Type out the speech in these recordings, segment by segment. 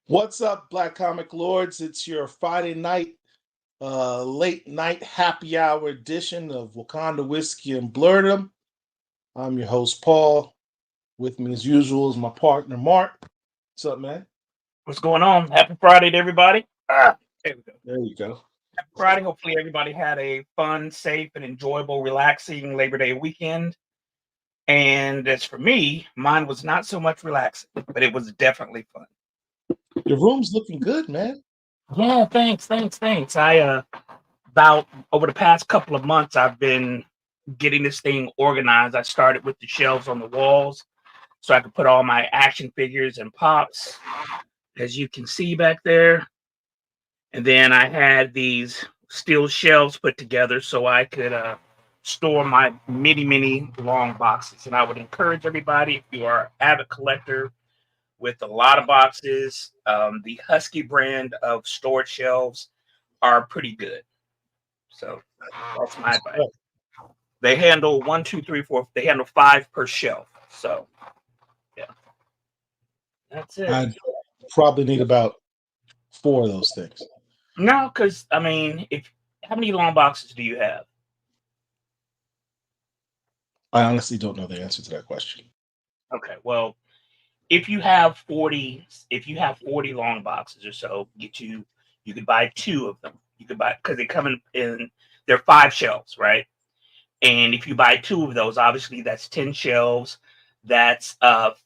What's up, Black Comic Lords? It's your Friday night, late night happy hour edition of Wakanda Whiskey and Blurdom. I'm your host, Paul. With me, as usual, is my partner, Marc. What's up, man? What's going on? Happy Friday to everybody. There we go. There you go. Happy Friday. Hopefully, everybody had a fun, safe, and enjoyable, relaxing Labor Day weekend. And as for me, mine was not so much relaxing, but it was definitely fun. Your room's looking good, man. Yeah, thanks. I about over the past couple of months, I've been getting this thing organized. I started with the shelves on the walls, so I could put all my action figures and pops, as you can see back there. And then I had these steel shelves put together so I could store my many long boxes. And I would encourage everybody, if you are an avid collector with a lot of boxes, the Husky brand of storage shelves are pretty good. So that's my advice. They handle 1, 2, 3, 4. They handle 5 per shelf. So yeah, that's it. I probably need about 4 of those things. No, because I mean, if how many long boxes do you have? I honestly don't know the answer to that question. Okay, well, if you have 40 long boxes or so, you could buy 2 of them. You could buy because they come in they're 5 shelves, right? And if you buy 2 of those, obviously that's 10 shelves. That's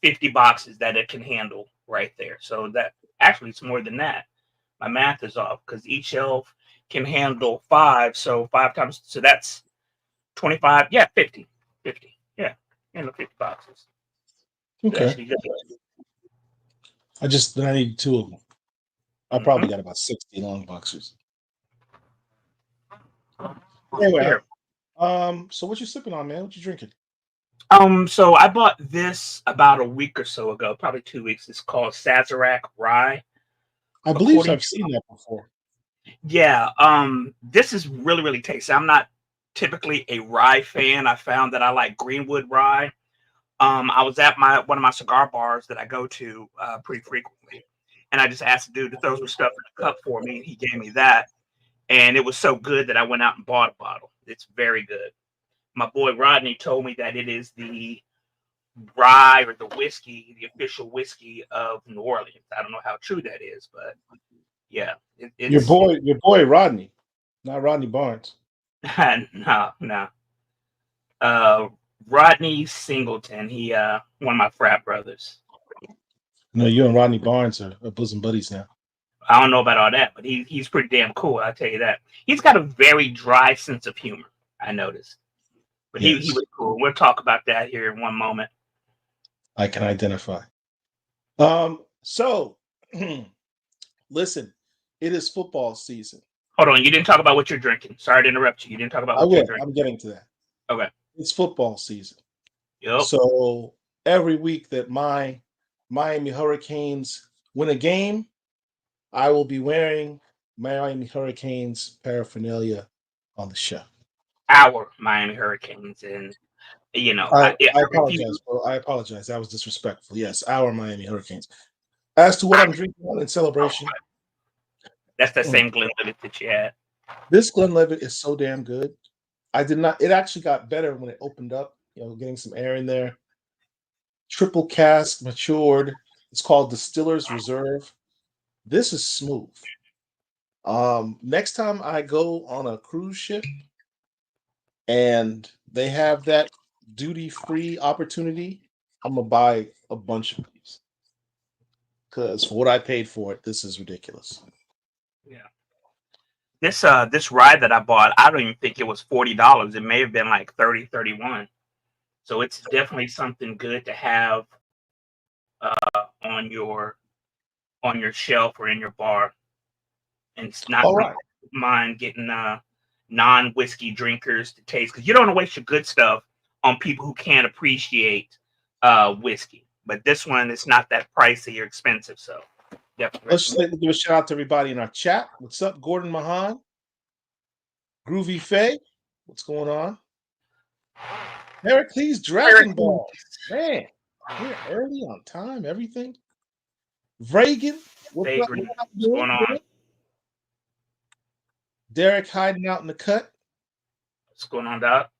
50 boxes that it can handle right there. So that actually it's more than that. My math is off because each shelf can handle 5. So 5 times, so that's 25. Yeah, 50. 50. Yeah, handle 50 boxes. So that Okay. should be good. I need 2 of them. I probably got about 60 long boxes. Anyway, Fair. so what you sipping on, man? What you drinking? So I bought this about a week or so ago, probably 2 weeks. It's called Sazerac Rye. I believe According I've to seen that before. Yeah, this is really tasty. I'm not typically a rye fan. I found that I like Greenwood rye. I was at my one of my cigar bars that I go to pretty frequently, and I just asked the dude to throw some stuff in a cup for me, and he gave me that, and it was so good that I went out and bought a bottle. It's very good. My boy Rodney told me that it is the rye or the whiskey, the official whiskey of New Orleans. I don't know how true that is, but yeah, Your boy Rodney, not Rodney Barnes. no. Uh, Rodney Singleton. He one of my frat brothers. No, you and Rodney Barnes are bosom buddies now. I don't know about all that, but he's pretty damn cool. I'll tell you that. He's got a very dry sense of humor. I noticed, but he Yes, was cool. We'll talk about that here in one moment. I can identify. So listen, it is football season. Hold on, you didn't talk about what you're drinking. Sorry to interrupt you. You didn't talk about I what you're will. drinking. I'm getting to that. Okay. It's football season. Yep. So every week that my Miami Hurricanes win a game, I will be wearing Miami Hurricanes paraphernalia on the show. Our Miami Hurricanes, and I I apologize, refuse. bro. I apologize. That was disrespectful. Yes, our Miami Hurricanes. As to what I'm drinking on in celebration, That's the mm, same Glenlivet that you had. this Glenlivet is so damn good. I did not. It actually got better when it opened up. Getting some air in there. Triple cask matured. It's called Distiller's Reserve. This is smooth. Next time I go on a cruise ship and they have that duty free opportunity, I'm gonna buy a bunch of these because for what I paid for it, this is ridiculous. Yeah. This ride that I bought, I don't even think it was $40. It may have been like 30, 31. So it's definitely something good to have on your shelf or in your bar. And it's not All something right. I mind getting non-whiskey drinkers to taste because you don't want to waste your good stuff on people who can't appreciate whiskey. But this one is not that pricey or expensive, so definitely Let's just recommend. give a shout out to everybody in our chat. What's up, Gordon Mahan? Groovy Faye? What's going on? Heracles Dragon Ball. Man, we're early on time, everything. Vragan, Vagrant. What's going on? Derek hiding out in the cut. What's going on, Doc?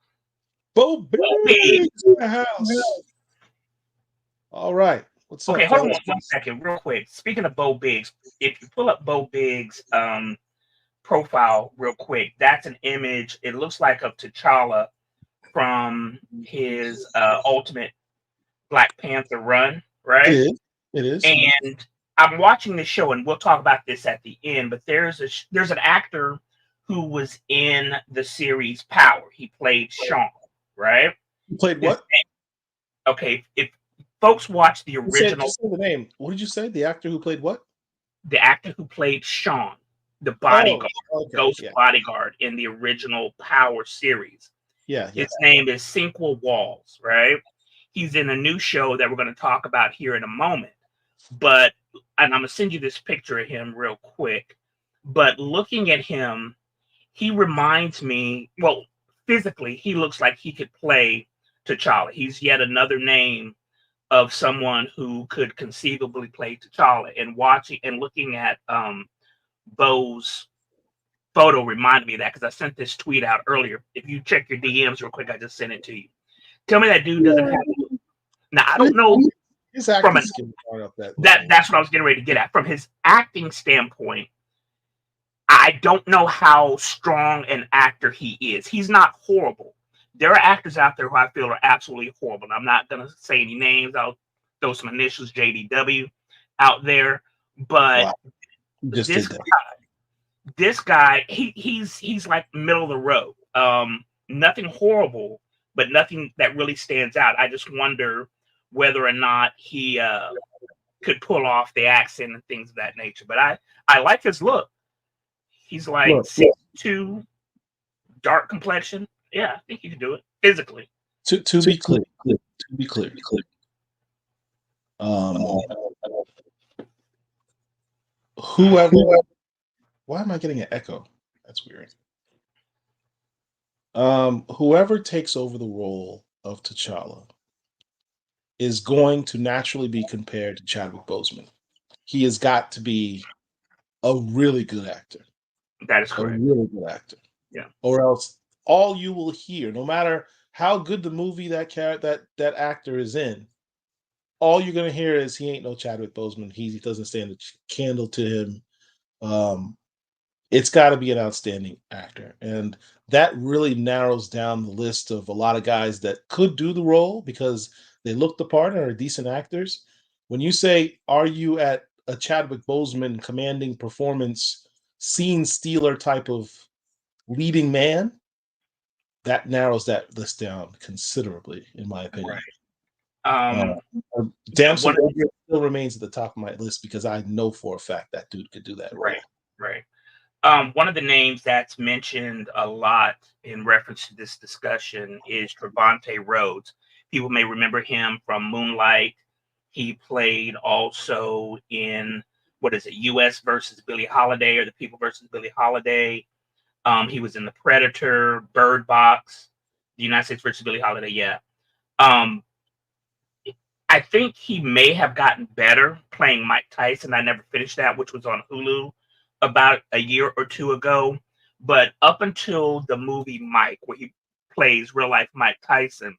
Bo Biggs in the house. All right. What's up? Okay, hold on one second, real quick. Speaking of Bo Biggs, if you pull up Bo Biggs' profile real quick, that's an image. It looks like of T'Challa from his Ultimate Black Panther run, right? It is. It is. And I'm watching the show, and we'll talk about this at the end. But there's an actor who was in the series Power. He played Sean, right? You played what? Okay, if folks watch the original, just say the name. What did you say? The actor who played what? The actor who played Sean, the bodyguard, ghost yeah. bodyguard in the original Power series. Yeah. His name is Cinqua Walls, right? He's in a new show that we're going to talk about here in a moment. And I'm going to send you this picture of him real quick. But looking at him, he reminds me, well, physically, he looks like he could play T'Challa. He's yet another name of someone who could conceivably play T'Challa. And watching and looking at Bo's photo reminded me of that, because I sent this tweet out earlier. If you check your DMs real quick, I just sent it to you. Tell me that dude doesn't have. Now I don't know. His acting skill that's what I was getting ready to get at. From his acting standpoint, I don't know how strong an actor he is. He's not horrible. There are actors out there who I feel are absolutely horrible. And I'm not going to say any names. I'll throw some initials, JDW, out there. But this guy, he's like middle of the road. Nothing horrible, but nothing that really stands out. I just wonder whether or not he could pull off the accent and things of that nature. But I like his look. He's like 6'2", dark complexion. Yeah, I think he can do it physically. To be clear. Whoever. Why am I getting an echo? That's weird. Whoever takes over the role of T'Challa is going to naturally be compared to Chadwick Boseman. He has got to be a really good actor. That is correct. A really good actor. Yeah. Or else all you will hear, no matter how good the movie that actor is in, all you're gonna hear is he ain't no Chadwick Boseman. He doesn't stand a candle to him. It's got to be an outstanding actor, and that really narrows down the list of a lot of guys that could do the role because they look the part and are decent actors. When you say, "Are you at a Chadwick Boseman commanding performance, scene stealer type of leading man?" that narrows that list down considerably, in my opinion. Right. Damsel still remains at the top of my list because I know for a fact that dude could do that. Right. One of the names that's mentioned a lot in reference to this discussion is Trevante Rhodes. People may remember him from Moonlight. He played also in, U.S. versus Billie Holiday, or The People versus Billie Holiday. He was in The Predator, Bird Box, The United States versus Billie Holiday. Yeah. I think he may have gotten better playing Mike Tyson. I never finished that, which was on Hulu about a year or two ago. But up until the movie Mike, where he plays real life Mike Tyson,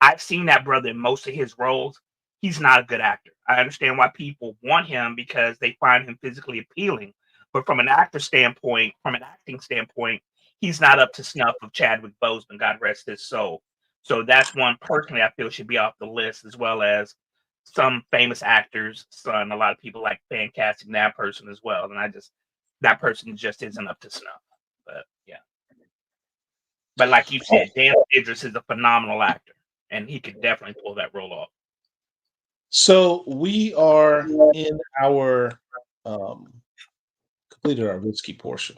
I've seen that brother in most of his roles. He's not a good actor. I understand why people want him because they find him physically appealing. But from an acting standpoint, he's not up to snuff of Chadwick Boseman, God rest his soul. So that's one personally I feel should be off the list, as well as some famous actors' son. A lot of people like fan casting that person as well. And that person just isn't up to snuff. But yeah. But like you said, Dan Idris is a phenomenal actor, and he could definitely pull that role off. So we are in our completed our risky portion.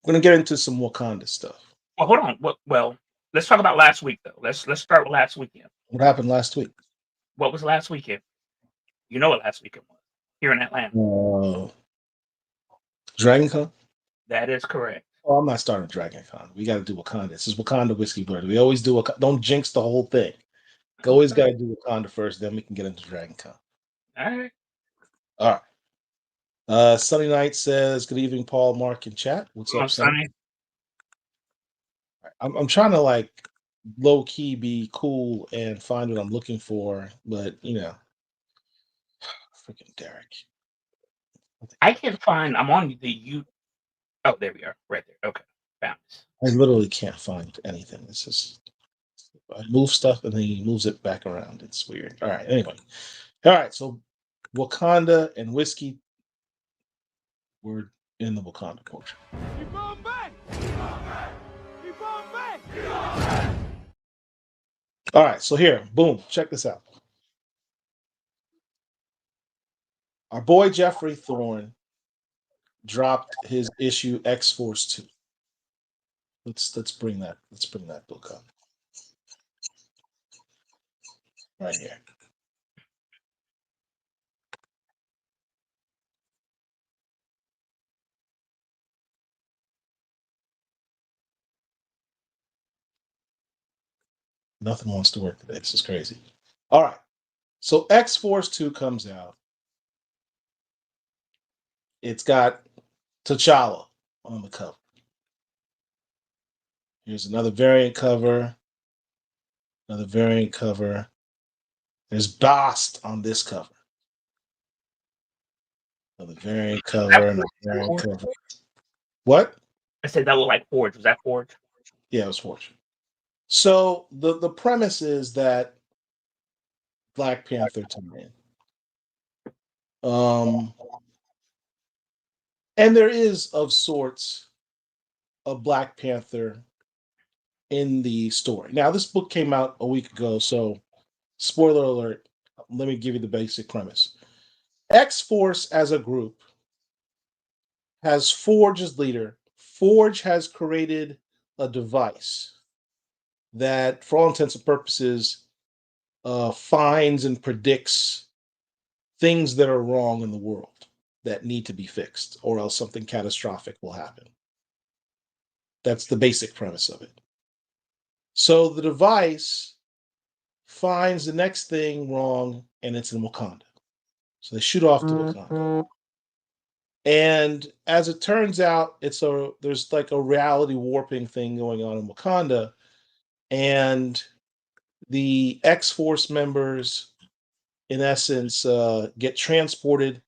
We're gonna get into some Wakanda stuff. Well, hold on. Well, let's talk about last week though. Let's start with last weekend. What happened last week? What was last weekend? You know what last weekend was here in Atlanta. DragonCon? That is correct. Oh, I'm not starting DragonCon. We got to do Wakanda. This is Wakanda Whiskey Bird. We always do don't jinx the whole thing. Always got to do Wakanda first, then we can get into DragonCon. All right. All right. Sunny Night says, "Good evening, Paul, Mark, and chat." What's up, Sunny? Sunny. I'm trying to like low key be cool and find what I'm looking for, but freaking Derek. I can't find. I'm on the you. Oh, there we are, right there. Okay, found this. I literally can't find anything. It's just I move stuff and then he moves it back around. It's weird. All right. Anyway, all right. So Wakanda and whiskey. We're in the Wakanda portion. All right. So here, boom. Check this out. Our boy Jeffrey Thorne dropped his issue X-Force 2. Let's bring that book up. Right here. Nothing wants to work today. This is crazy. All right. So X-Force 2 comes out. It's got T'Challa on the cover. Here's another variant cover. Another variant cover. There's Bast on this cover. Another variant cover. Another variant cover. What? I said that looked like Forge. Was that Forge? Yeah, it was Forge. So the premise is that Black Panther tie-in. And there is of sorts a Black Panther in the story. Now, this book came out a week ago, so spoiler alert, let me give you the basic premise. X-Force as a group has Forge as leader. Forge has created a device that, for all intents and purposes, finds and predicts things that are wrong in the world that need to be fixed, or else something catastrophic will happen. That's the basic premise of it. So the device finds the next thing wrong, and it's in Wakanda. So they shoot off to Wakanda. And as it turns out, there's like a reality warping thing going on in Wakanda, and the X-Force members, in essence, get transported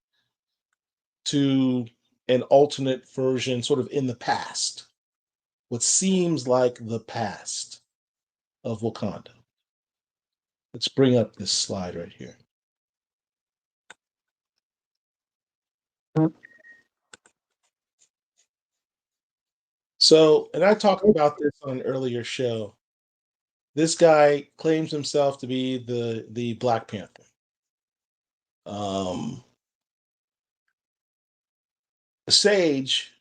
to an alternate version, sort of in the past, what seems like the past of Wakanda. Let's bring up this slide right here. So, and I talked about this on an earlier show. This guy claims himself to be the Black Panther. Sage,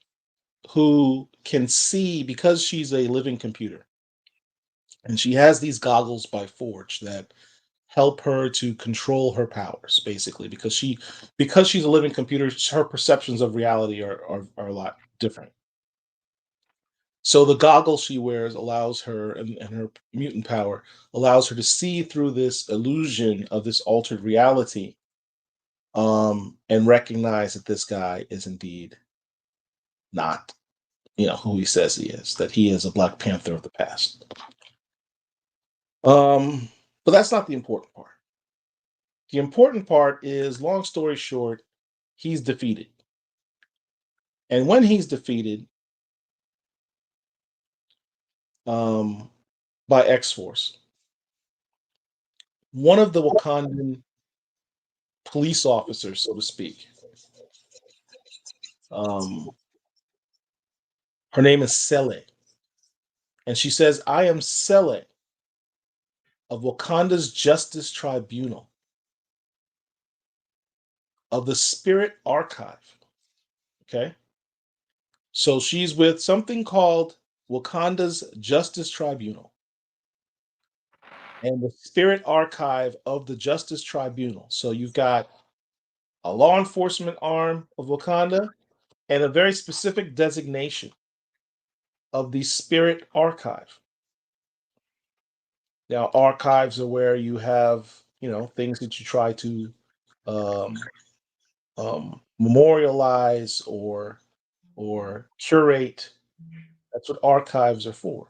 who can see because she's a living computer, and she has these goggles by Forge that help her to control her powers, basically, because she's a living computer, her perceptions of reality are a lot different. So the goggles she wears allows her, and her mutant power allows her to see through this illusion of this altered reality, and recognize that this guy is indeed not, who he says he is, that he is a Black Panther of the past. But that's not the important part. The important part is, long story short, he's defeated. And when he's defeated by X-Force, one of the Wakandan police officers, so to speak, her name is Sele. And she says, "I am Sele of Wakanda's Justice Tribunal, of the Spirit Archive." Okay? So she's with something called Wakanda's Justice Tribunal and the Spirit Archive of the Justice Tribunal. So you've got a law enforcement arm of Wakanda and a very specific designation of the Spirit Archive. Now, archives are where you have, things that you try to memorialize or curate. That's what archives are for,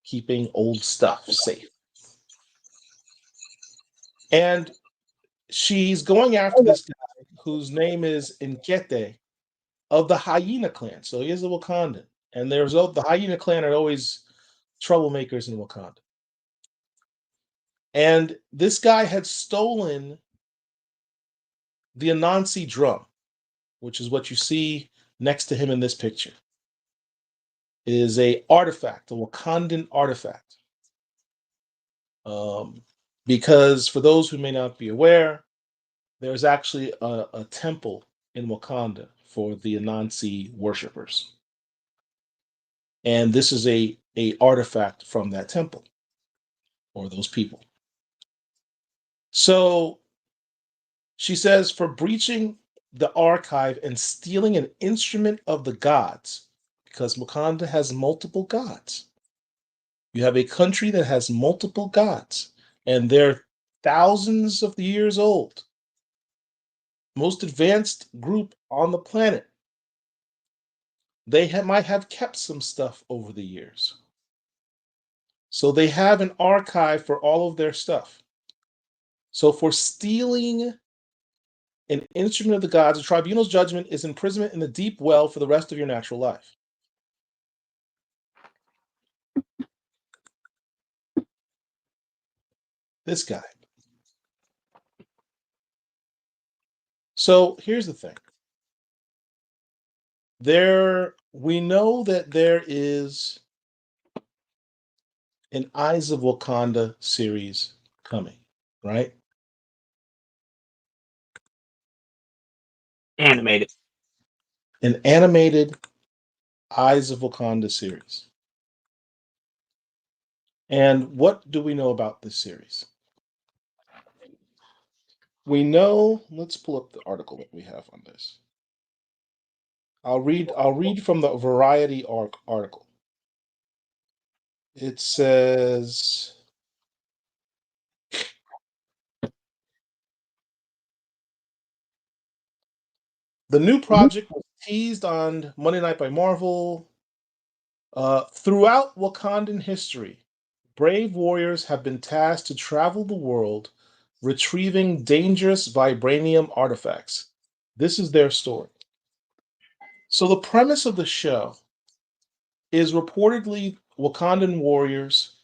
keeping old stuff safe. And she's going after this guy whose name is Inkete of the Hyena clan. So he is a Wakandan. And the Hyena clan are always troublemakers in Wakanda. And this guy had stolen the Anansi drum, which is what you see next to him in this picture. It is a artifact, a Wakandan artifact. Because for those who may not be aware, there's actually a temple in Wakanda for the Anansi worshippers. And this is a artifact from that temple or those people. So she says, for breaching the archive and stealing an instrument of the gods, because Wakanda has multiple gods. You have a country that has multiple gods, and they're thousands of years old. Most advanced group on the planet. They might have kept some stuff over the years. So they have an archive for all of their stuff. So for stealing an instrument of the gods, the tribunal's judgment is imprisonment in the deep well for the rest of your natural life. This guy. So here's the thing. We know that there is an Eyes of Wakanda series coming, right? Animated. An animated Eyes of Wakanda series. And what do we know about this series? We know, let's pull up the article that we have on this. I'll read from the Variety article. It says, the new project was teased on Monday Night by Marvel. Throughout Wakandan history, brave warriors have been tasked to travel the world retrieving dangerous vibranium artifacts. This is their story. So the premise of the show is reportedly Wakandan warriors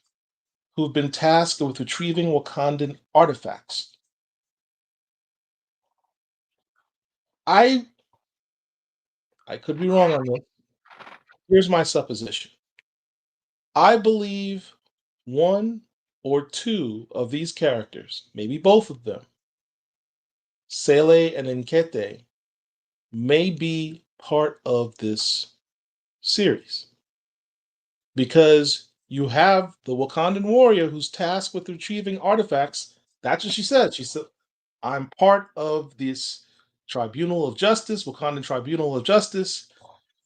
who've been tasked with retrieving Wakandan artifacts. I could be wrong on this. Here's my supposition. I believe one or two of these characters, maybe both of them, Sele and Nkete, may be part of this series. Because you have the Wakandan warrior who's tasked with retrieving artifacts. That's what she said. She said, I'm part of this tribunal of justice, Wakandan Tribunal of Justice,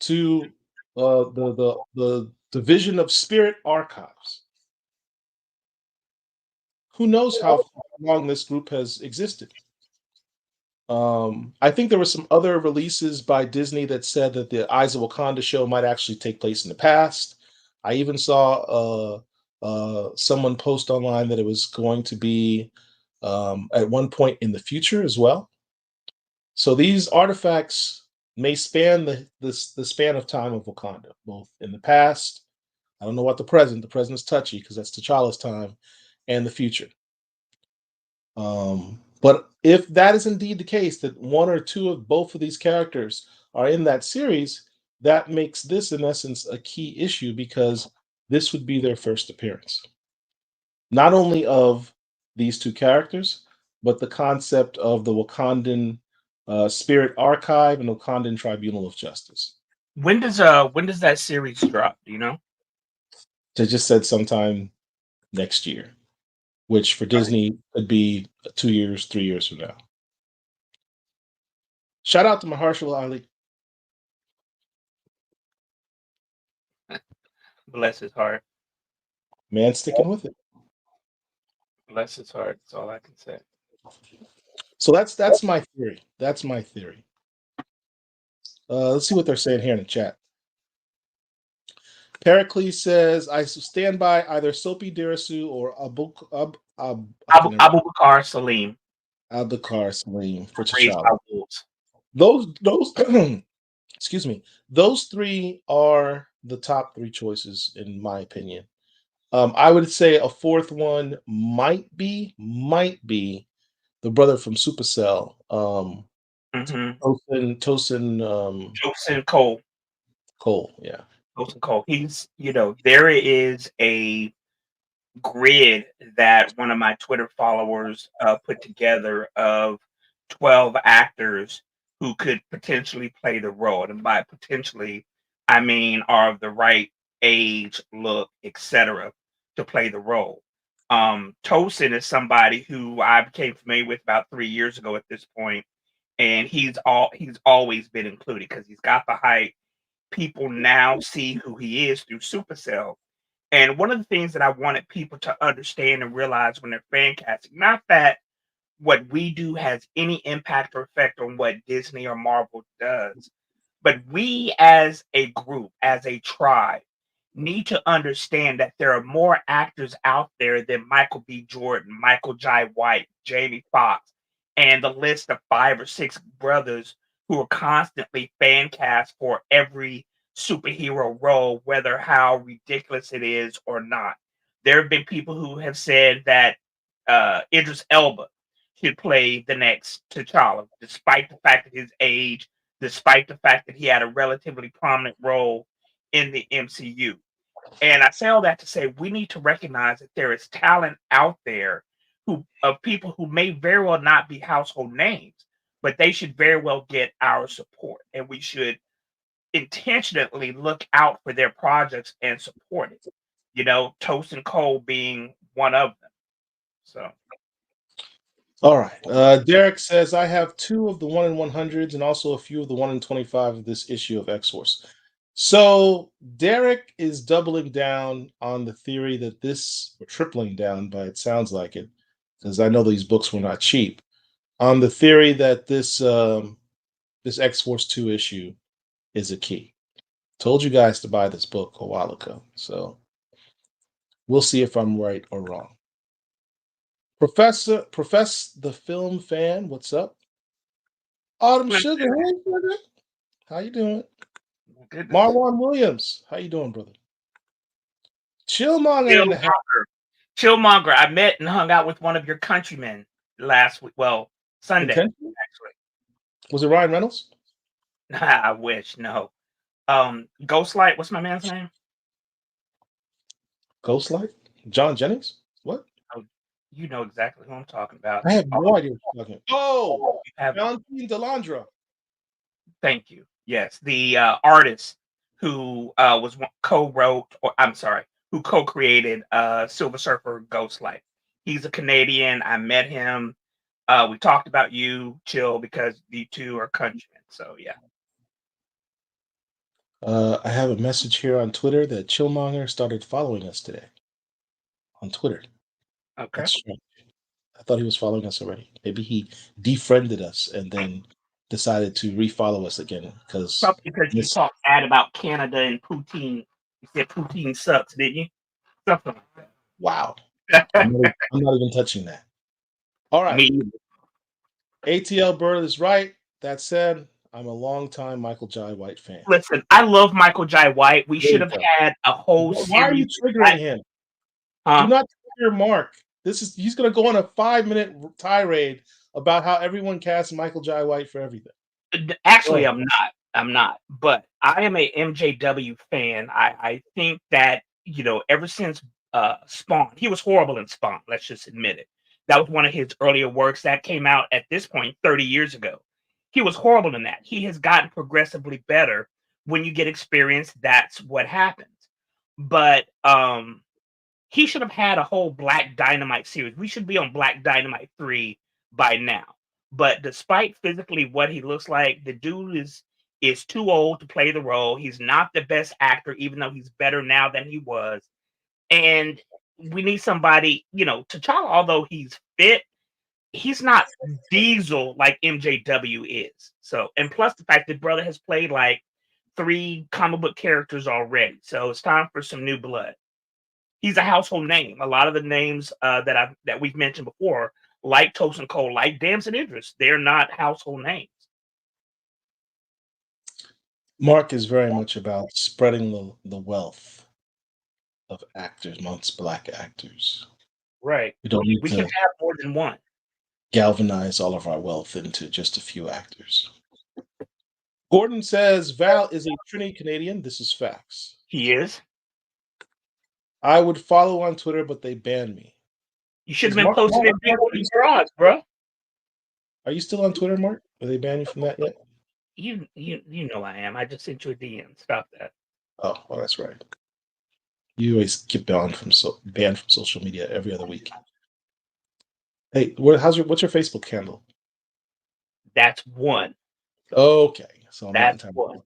to the Division of Spirit Archives. Who knows how long this group has existed? I think there were some other releases by Disney that said that the Eyes of Wakanda show might actually take place in the past. I even saw someone post online that it was going to be at one point in the future as well. So these artifacts may span the span of time of Wakanda, both in the past. I don't know what the present. The present is touchy because that's T'Challa's time, and the future. But if that is indeed the case, that one or two of both of these characters are in that series, that makes this, in essence, a key issue because this would be their first appearance. Not only of these two characters, but the concept of the Wakandan Spirit Archive and Wakandan Tribunal of Justice. When does that series drop? Do you know? They just said sometime next year, which for Disney could be 2 years, 3 years from now. Shout out to Mahershala Ali. Bless his heart. Man sticking with it. Bless his heart. That's all I can say. So that's my theory. That's my theory. Let's see what they're saying here in the chat. Pericles says, I stand by either Soapy Dirasu or Abu Bakar Salim. Abakar Salim for Raised by T'Challa. Wolves. Those excuse me. Those three are the top three choices in my opinion. I would say a fourth one might be the brother from Supercell. Tosin Cole. Cole, yeah. Tosin Cole. He's, there is a grid that one of my Twitter followers put together of 12 actors who could potentially play the role. And by potentially, I mean are of the right age, look, etc., to play the role. Tosin is somebody who I became familiar with about 3 years ago at this point, and he's always been included because he's got the height. People now see who he is through Supercell. And one of the things that I wanted people to understand and realize when they're fan casting, not that what we do has any impact or effect on what Disney or Marvel does, but we as a group, as a tribe, need to understand that there are more actors out there than Michael B. Jordan, Michael Jai White, Jamie Foxx, and the list of 5 or 6 brothers who are constantly fan cast for every superhero role, whether how ridiculous it is or not. There have been people who have said that Idris Elba should play the next T'Challa, despite the fact of his age, despite the fact that he had a relatively prominent role in the MCU. And I say all that to say we need to recognize that there is talent out there of people who may very well not be household names, but they should very well get our support. And we should intentionally look out for their projects and support it. Toast and Cole being one of them. So all right. Derek says, I have 2 of the 1 in 100s and also a few of the 1 in 25 of this issue of X-Force. So Derek is doubling down on the theory that this, or tripling down, but it sounds like it, because I know these books were not cheap, on the theory that this X-Force 2 issue is a key. Told you guys to buy this book a while ago, so we'll see if I'm right or wrong. Profess the film fan, what's up? Autumn Sugar, hey Sugar, how you doing? Marwan Williams, how you doing, brother? Chillmonger in the house. Chillmonger, I met and hung out with one of your countrymen last week. Well, Sunday, actually. Was it Ryan Reynolds? I wish, no. Ghostlight, what's my man's name? Ghostlight? John Jennings? What? Oh, you know exactly who I'm talking about. I have no idea what you're talking about. Oh, Valentine Delandra. Thank you. Yes, the artist who was co-wrote, or I'm sorry, who co-created Silver Surfer Ghostlight. He's a Canadian. I met him. We talked about you, Chill, because you two are countrymen. So yeah. I have a message here on Twitter that Chillmonger started following us today on Twitter. Okay. That's strange. I thought he was following us already. Maybe he defriended us and then decided to refollow us again because you talked bad about Canada and Poutine. You said Poutine sucks, didn't you? Something like that. Wow. I'm not even touching that. All right. ATL Bird is right. That said, I'm a longtime Michael Jai White fan. Listen, I love Michael Jai White. We should have had a whole series. Why are you triggering him? Do not trigger Marc. He's going to go on a 5-minute tirade about how everyone casts Michael Jai White for everything. Actually, I'm not. But I am a MJW fan. I think that, ever since Spawn, he was horrible in Spawn. Let's just admit it. That was one of his earlier works that came out at this point 30 years ago. He was horrible in that. He has gotten progressively better. When you get experience, that's what happens. But he should have had a whole Black Dynamite series. We should be on Black Dynamite 3 by now. But despite physically what he looks like, the dude is too old to play the role. He's not the best actor, even though he's better now than he was. And we need somebody, T'Challa, although he's fit, he's not Diesel like MJW is. So, and plus the fact that brother has played like 3 comic book characters already. So it's time for some new blood. He's a household name. A lot of the names that we've mentioned before, like Tosin Cole, like Damson Idris, they're not household names. Mark is very much about spreading the wealth of actors amongst Black actors. Right. We don't need We can to have more than one. galvanize all of our wealth into just a few actors. Gordon says Val is a Trinity Canadian. This is facts. He is. I would follow on Twitter, but they banned me. You should have been posting it in the garage, bro. Are you still on Twitter, Mark? Are they banned you from that yet? You know I am. I just sent you a DM. Stop that. Oh, well, that's right. You always get banned from social media every other week. Hey, what's your Facebook handle? That's one. Okay, so that's one.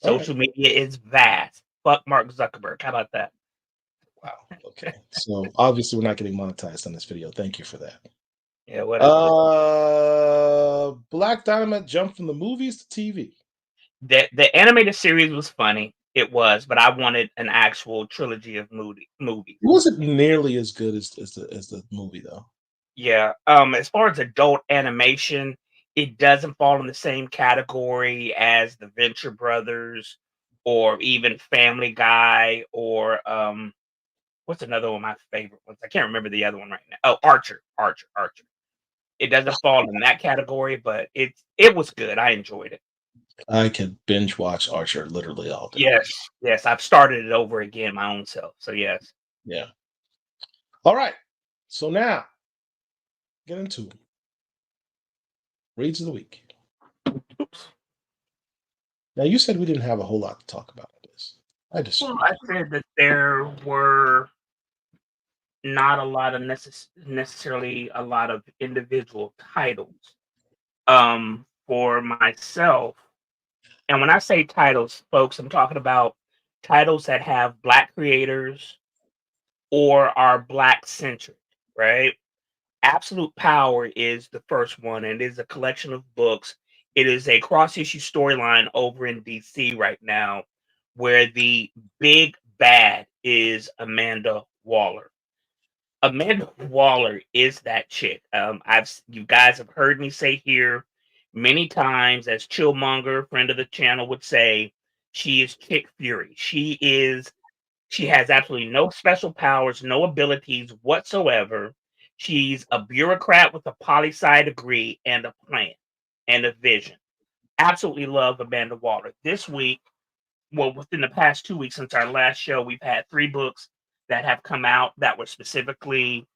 Social media is vast. Fuck Mark Zuckerberg. How about that? Wow. Okay. So obviously we're not getting monetized on this video. Thank you for that. Yeah, whatever. Black Dynamite jumped from the movies to TV. The animated series was funny. It was, but I wanted an actual trilogy of movies. It wasn't nearly as good as the movie though. Yeah. As far as adult animation, it doesn't fall in the same category as the Venture Brothers or even Family Guy or what's another one of my favorite ones? I can't remember the other one right now. Oh, Archer. It doesn't fall in that category, but it was good. I enjoyed it. I could binge watch Archer literally all day. Yes. I've started it over again my own self. So yes. Yeah. All right. So now get into reads of the week. Oops. Now you said we didn't have a whole lot to talk about this. I said that there were not a lot of necessarily a lot of individual titles for myself. And when I say titles, folks, I'm talking about titles that have Black creators or are Black centric, right? Absolute Power is the first one, and it is a collection of books. It is a cross-issue storyline over in DC right now, where the big bad is Amanda Waller. Amanda Waller is that chick. You guys have heard me say here many times, as Chillmonger, friend of the channel, would say, she is Chick Fury. She has absolutely no special powers, no abilities whatsoever. She's a bureaucrat with a poli-sci degree and a plan and a vision. Absolutely love Amanda Waller. This week, well, within the past 2 weeks since our last show, we've had 3 books that have come out that were specifically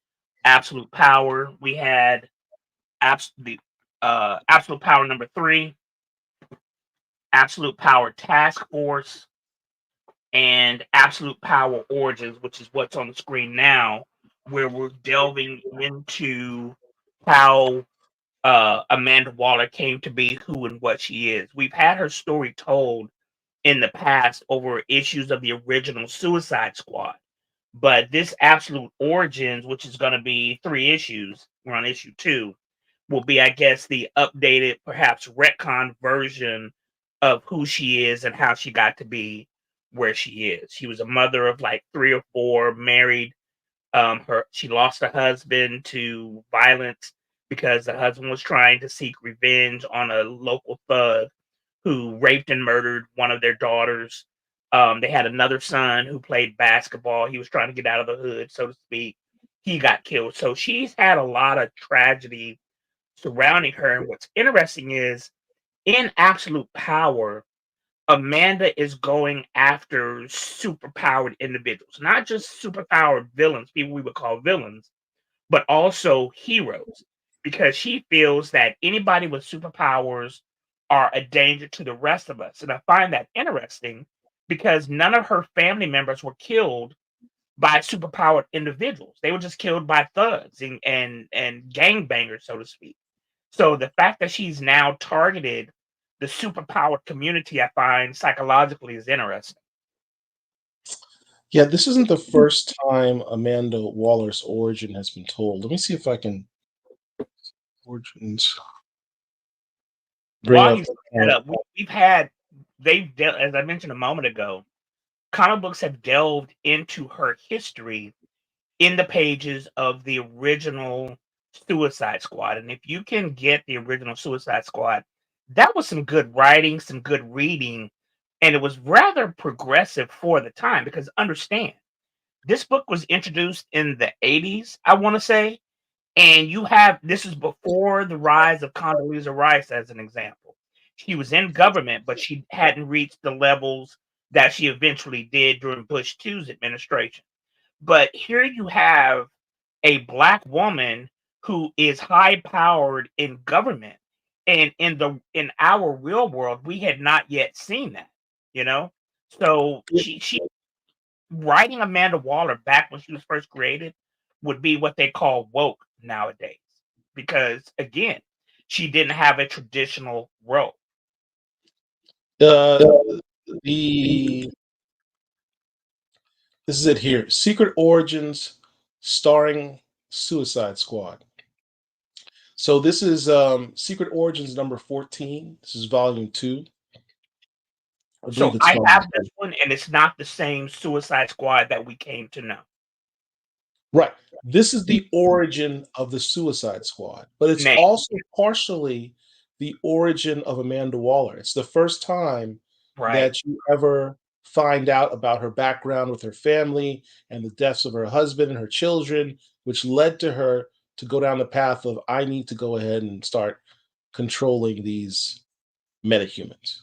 Absolute Power. We had Absolute Power number 3, Absolute Power Task Force, and Absolute Power Origins, which is what's on the screen now, where we're delving into how Amanda Waller came to be who and what she is. We've had her story told in the past over issues of the original Suicide Squad. But this Absolute Origins, which is going to be 3 issues, we're on issue 2, will be, I guess, the updated, perhaps retcon version of who she is and how she got to be where she is. She was a mother of like 3 or 4, married. She lost her husband to violence because the husband was trying to seek revenge on a local thug who raped and murdered one of their daughters. They had another son who played basketball. He was trying to get out of the hood, so to speak. He got killed. So she's had a lot of tragedy surrounding her. And what's interesting is in Absolute Power, Amanda is going after superpowered individuals, not just superpowered villains, people we would call villains, but also heroes, because she feels that anybody with superpowers are a danger to the rest of us. And I find that interesting because none of her family members were killed by superpowered individuals. They were just killed by thugs and gangbangers, so to speak. So the fact that she's now targeted the superpowered community, I find psychologically is interesting. Yeah, this isn't the first time Amanda Waller's origin has been told. Let me see if I can Origins. Bring While up. you set up, we've had as I mentioned a moment ago, comic books have delved into her history in the pages of the original Suicide Squad. And if you can get the original Suicide Squad, that was some good writing, some good reading, and it was rather progressive for the time because understand, this book was introduced in the 80s, I want to say, and this is before the rise of Condoleezza Rice, as an example. She was in government, but she hadn't reached the levels that she eventually did during Bush II's administration. But here you have a black woman who is high powered in government. And in our real world, we had not yet seen that, you know? So she writing Amanda Waller back when she was first created would be what they call woke nowadays. Because again, she didn't have a traditional role. The This is it here. Secret Origins starring Suicide Squad. So this is Secret Origins number 14. This is volume 2. I believe So it's I volume have 2. this one, and it's not the same Suicide Squad that we came to know. Right. This is the origin of the Suicide Squad, but it's Name. also partially the origin of Amanda Waller. It's the first time Right. that you ever find out about her background with her family and the deaths of her husband and her children, which led to her to go down the path of I need to go ahead and start controlling these metahumans.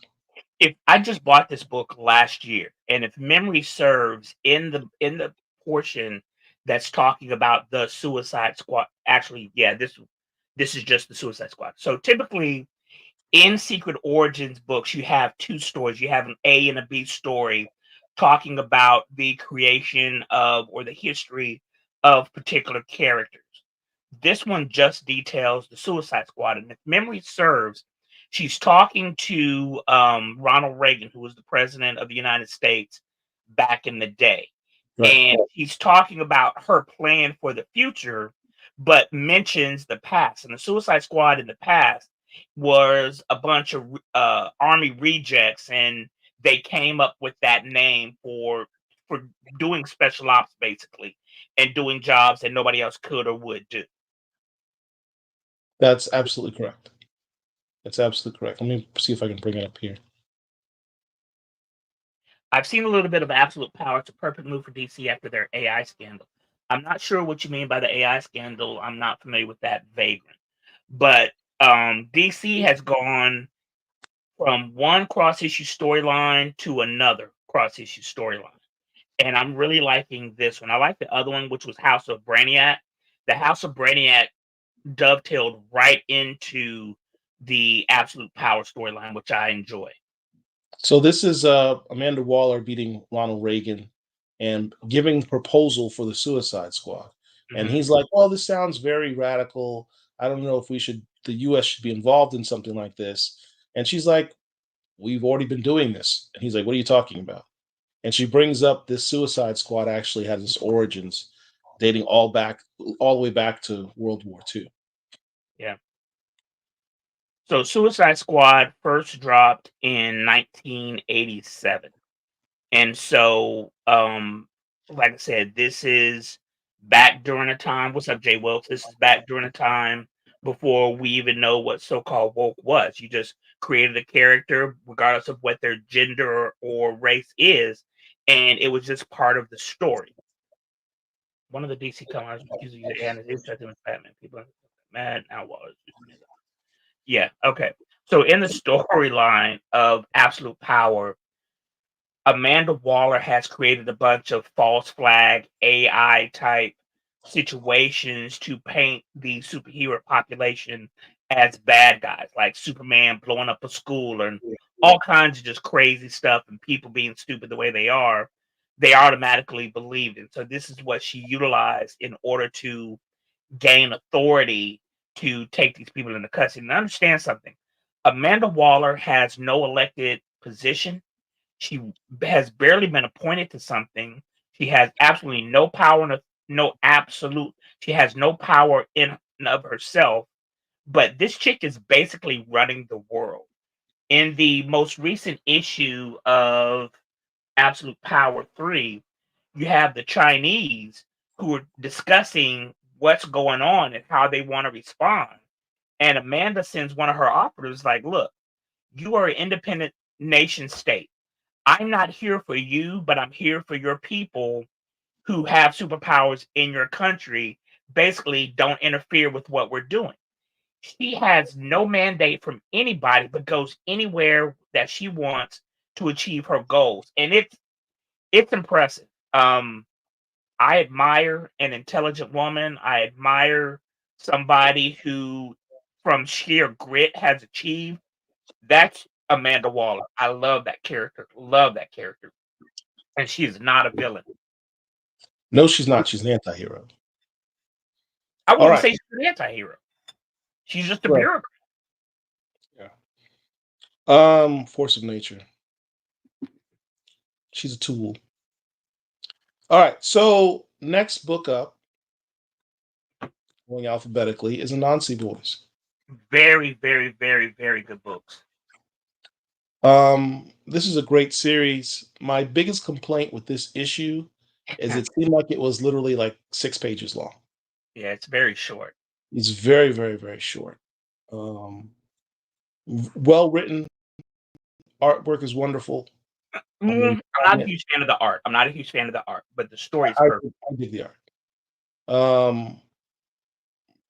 If I just bought this book last year, and if memory serves, in the portion that's talking about the Suicide Squad, actually, yeah, this is just the Suicide Squad. So typically in Secret Origins books, you have two stories. You have an A and a B story talking about the creation of or the history of particular characters. This one just details the Suicide Squad, and if memory serves, she's talking to Ronald Reagan, who was the president of the United States back in the day, Right. and he's talking about her plan for the future, but mentions the past. And the Suicide Squad in the past was a bunch of army rejects, and they came up with that name for doing special ops basically, and doing jobs that nobody else could or would do. That's absolutely correct. That's absolutely correct. Let me see if I can bring it up here. I've seen a little bit of Absolute Power. It's a perfect move for DC after their AI scandal. I'm not sure what you mean by the AI scandal. I'm not familiar with that vagrant. But DC has gone from one cross-issue storyline to another cross-issue storyline. And I'm really liking this one. I like the other one, which was House of Brainiac. The House of Brainiac dovetailed right into the Absolute Power storyline, which I enjoy. So this is Amanda Waller beating Ronald Reagan and giving proposal for the Suicide Squad. And Mhm. he's like, "Oh, this sounds very radical. I don't know if the U.S. should be involved in something like this." And she's like, "We've already been doing this." And he's like, "What are you talking about?" And she brings up this Suicide Squad actually has its origins dating all the way back to World War II. Yeah. So Suicide Squad first dropped in 1987. And so, like I said, this is back during a time. What's up, Jay Wells? This is back during a time before we even know what so-called woke was. You just created a character, regardless of what their gender or race is, and it was just part of the story. One of the DC colors uses and is interested in Batman. People are mad now. Yeah. Okay. So in the storyline of Absolute Power, Amanda Waller has created a bunch of false flag AI type situations to paint the superhero population as bad guys, like Superman blowing up a school and all kinds of just crazy stuff, and people being stupid the way they are, they automatically believed it. So this is what she utilized in order to gain authority to take these people into custody. And understand something. Amanda Waller has no elected position. She has barely been appointed to something. She has absolutely no power, no absolute. She has no power in and of herself. but this chick is basically running the world. In the most recent issue of Absolute Power 3, you have the Chinese who are discussing what's going on and how they want to respond. And Amanda sends one of her operatives like, look, you are an independent nation state. I'm not here for you, but I'm here for your people who have superpowers in your country. Basically, don't interfere with what we're doing. She has no mandate from anybody, but goes anywhere that she wants to achieve her goals. And it's impressive. I admire an intelligent woman. I admire somebody who, from sheer grit, has achieved. That's Amanda Waller. I love that character. Love that character. And she is not a villain. No, she's not. She's an anti-hero. I All wouldn't right. say she's an anti-hero. She's just a Right. bureaucrat. Yeah. Force of nature. She's a tool. All right. So next book up, going alphabetically, is Anansi Boys. Very, very, very, very good books. This is a great series. My biggest complaint with this issue is it seemed like it was literally like 6 pages long. Yeah, it's very short. It's very, very, very short. Well written. Artwork is wonderful. I'm not a huge fan of the art. I'm not a huge fan of the art, but the story is perfect. I dig the art.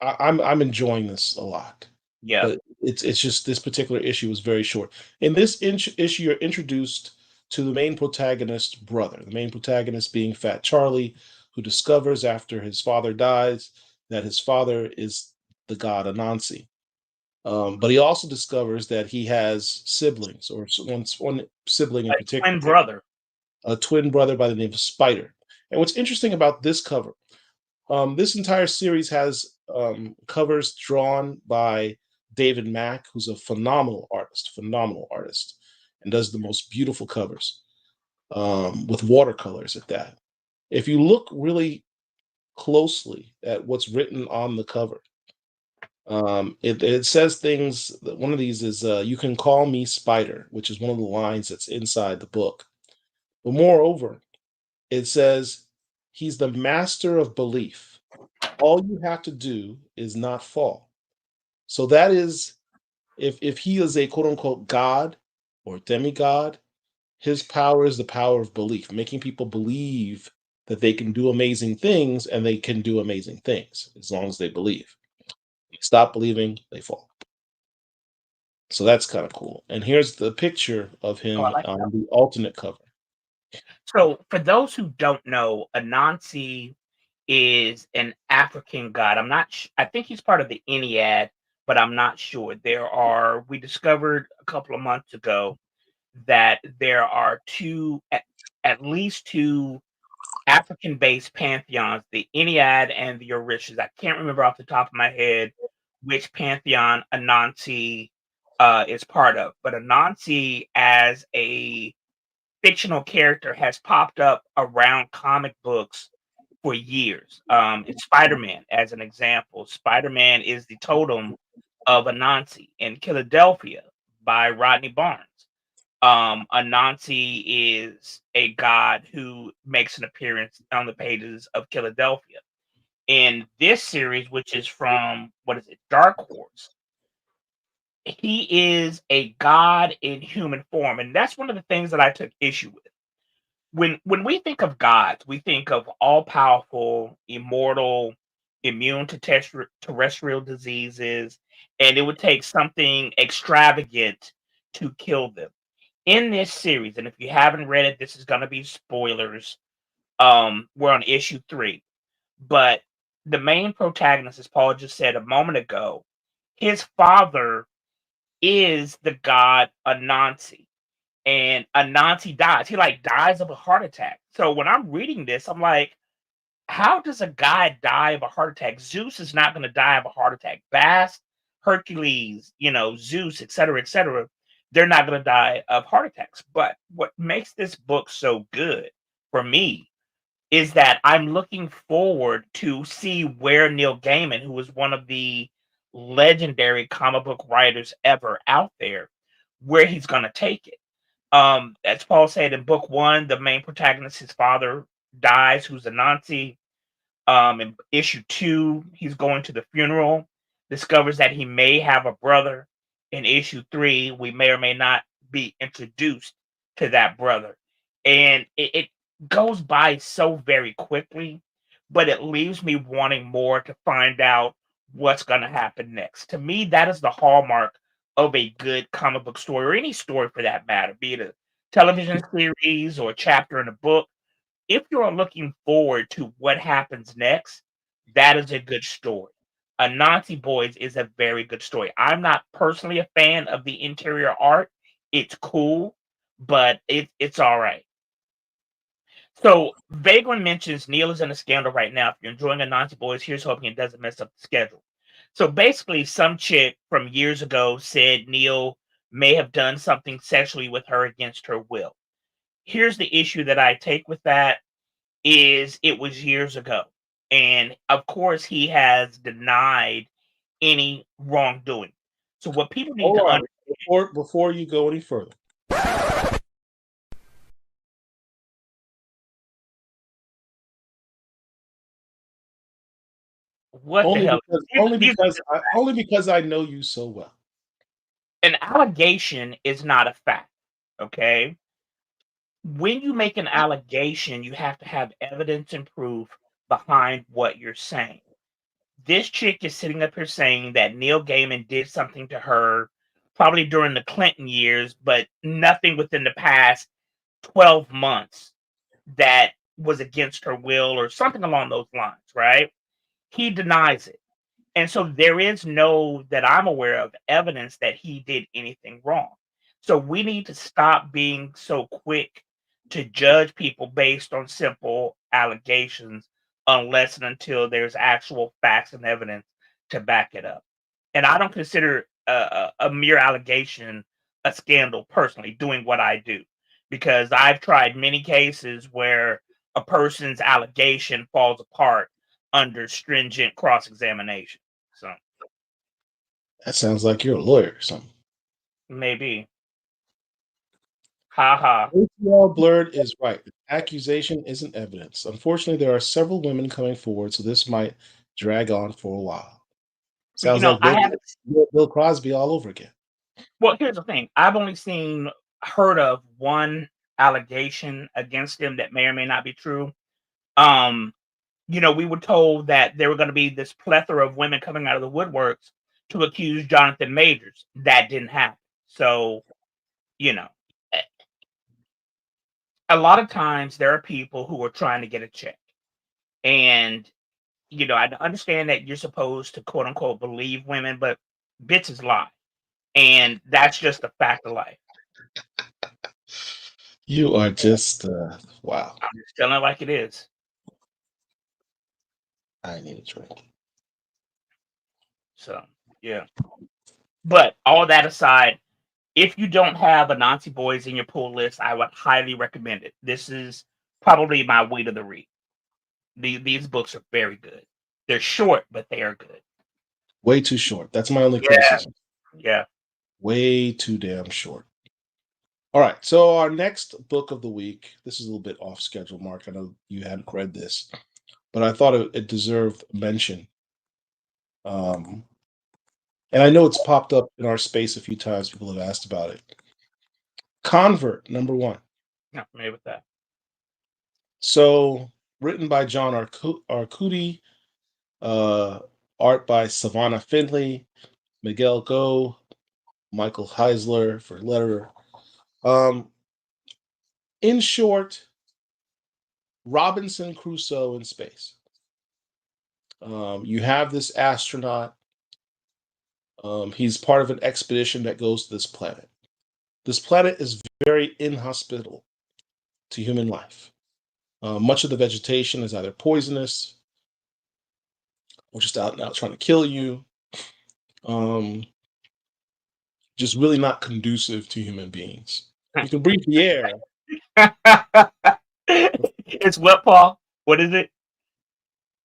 I'm enjoying this a lot. Yeah. But it's just this particular issue was very short. In this issue, you're introduced to the main protagonist's brother. The main protagonist being Fat Charlie, who discovers after his father dies that his father is the god Anansi. But he also discovers that he has siblings, or one sibling in particular, Twin brother. a twin brother by the name of Spider. And what's interesting about this cover, this entire series has covers drawn by David Mack, who's a phenomenal artist, and does the most beautiful covers with watercolors at that. If you look really closely at what's written on the cover, it says things. One of these is "You can call me Spider," which is one of the lines that's inside the book. But moreover, it says he's the master of belief. All you have to do is not fall. So that is, if he is a quote unquote god or demigod, his power is the power of belief, making people believe that they can do amazing things, and they can do amazing things as long as they believe. They stop believing, they fall. So that's kind of cool. And here's the picture of him on the alternate cover. So for those who don't know, Anansi is an African god. I'm not. I think he's part of the Ennead, but I'm not sure. We discovered a couple of months ago that there are at least two African-based pantheons, the Ennead and the Orishas. I can't remember off the top of my head which pantheon Anansi is part of, but Anansi as a fictional character has popped up around comic books for years. It's Spider-Man as an example. Spider-Man is the totem of Anansi in Philadelphia by Rodney Barnes. Anansi is a god who makes an appearance on the pages of Philadelphia. In this series, which is from Dark Horse, he is a god in human form, and that's one of the things that I took issue with. When we think of gods, we think of all powerful, immortal, immune to terrestrial diseases, and it would take something extravagant to kill them. In this series, and if you haven't read it, this is going to be spoilers. We're on issue 3, but the main protagonist, as Paul just said a moment ago, his father is the god Anansi, and Anansi dies. He dies of a heart attack. So when I'm reading this, I'm like, how does a guy die of a heart attack? Zeus is not going to die of a heart attack. Bast, Hercules, Zeus, etc., they're not going to die of heart attacks. But what makes this book so good for me is that I'm looking forward to see where Neil Gaiman, who was one of the legendary comic book writers ever out there, where he's going to take it. As Paul said in book one, the main protagonist, his father dies, who's Anansi. In issue two, he's going to the funeral, discovers that he may have a brother. In issue three, we may or may not be introduced to that brother. And it goes by so very quickly, but it leaves me wanting more to find out what's going to happen next. To me, that is the hallmark of a good comic book story, or any story for that matter, be it a television series or a chapter in a book. If you're looking forward to what happens next, that is a good story. Anansi Boys is a very good story. I'm not personally a fan of the interior art. It's cool, but it's all right. So Vagrant mentions Neil is in a scandal right now. If you're enjoying Anansi Boys, here's hoping it doesn't mess up the schedule. So basically, some chick from years ago said Neil may have done something sexually with her against her will. Here's the issue that I take with that is it was years ago. And of course, he has denied any wrongdoing. So what people need to Hold on. understand, Before you go any further. what the hell? Only because I know you so well. An allegation is not a fact. Okay. When you make an allegation, you have to have evidence and proof behind what you're saying. This chick is sitting up here saying that Neil Gaiman did something to her probably during the Clinton years, but nothing within the past 12 months that was against her will or something along those lines, right? He denies it. And so there is no, that I'm aware of, evidence that he did anything wrong. So we need to stop being so quick to judge people based on simple allegations unless and until there's actual facts and evidence to back it up. And I don't consider a mere allegation a scandal personally, doing what I do, because I've tried many cases where a person's allegation falls apart under stringent cross examination. So That sounds like you're a lawyer or something. maybe. Ha ha. ATL Blurred is right. Accusation isn't evidence. Unfortunately, there are several women coming forward, so this might drag on for a while. Sounds like I haven't. Bill Crosby all over again. Well, here's the thing. I've only heard of one allegation against him that may or may not be true. Um, we were told that there were going to be this plethora of women coming out of the woodworks to accuse Jonathan Majors. That didn't happen. So, you know, a lot of times there are people who are trying to get a check. And, I understand that you're supposed to quote unquote believe women, but bitches lie. And that's just a fact of life. You are just wow. I'm just telling it like it is. I need a drink. So, yeah. But all that aside, if you don't have Anansi Boys in your pull list, I would highly recommend it. This is probably my way to the read. These books are very good. They're short, but they are good. Way too short. That's my only criticism. Yeah. Way too damn short. All right. So our next book of the week, this is a little bit off schedule, Mark. I know you hadn't read this, but I thought it deserved mention. And I know it's popped up in our space a few times. People have asked about it. Convert, #1. Not familiar with that. So, written by John Arcudi, art by Savannah Findlay, Miguel Go, Michael Heisler for letterer. In short, Robinson Crusoe in space. You have this astronaut. He's part of an expedition that goes to this planet. This planet is very inhospitable to human life. Much of the vegetation is either poisonous or just out and out trying to kill you. Just really not conducive to human beings. You can breathe the air. It's what, Paul? What is it?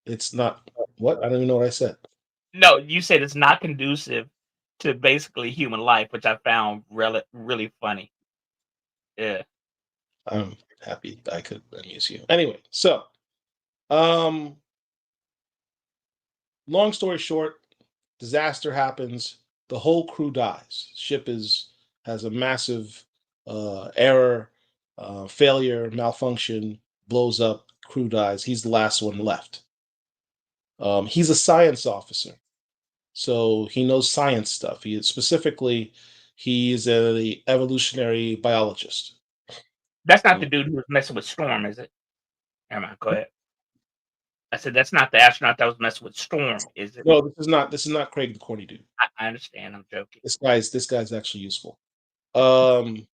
It's not what? I don't even know what I said. No, you said it's not conducive to basically human life, which I found really funny. Yeah. I'm happy I could amuse you. Anyway, so um, long story short, disaster happens. The whole crew dies. Ship has a massive error, failure, malfunction, blows up. Crew dies. He's the last one left. He's a science officer, so he knows science stuff. He's a evolutionary biologist. That's not Mm. the dude who was messing with Storm, is it? Never mind. Go ahead. I said that's not the astronaut that was messing with Storm, is it? No, this is not Craig the corny dude. I understand. I'm joking. This guy's actually useful. Um,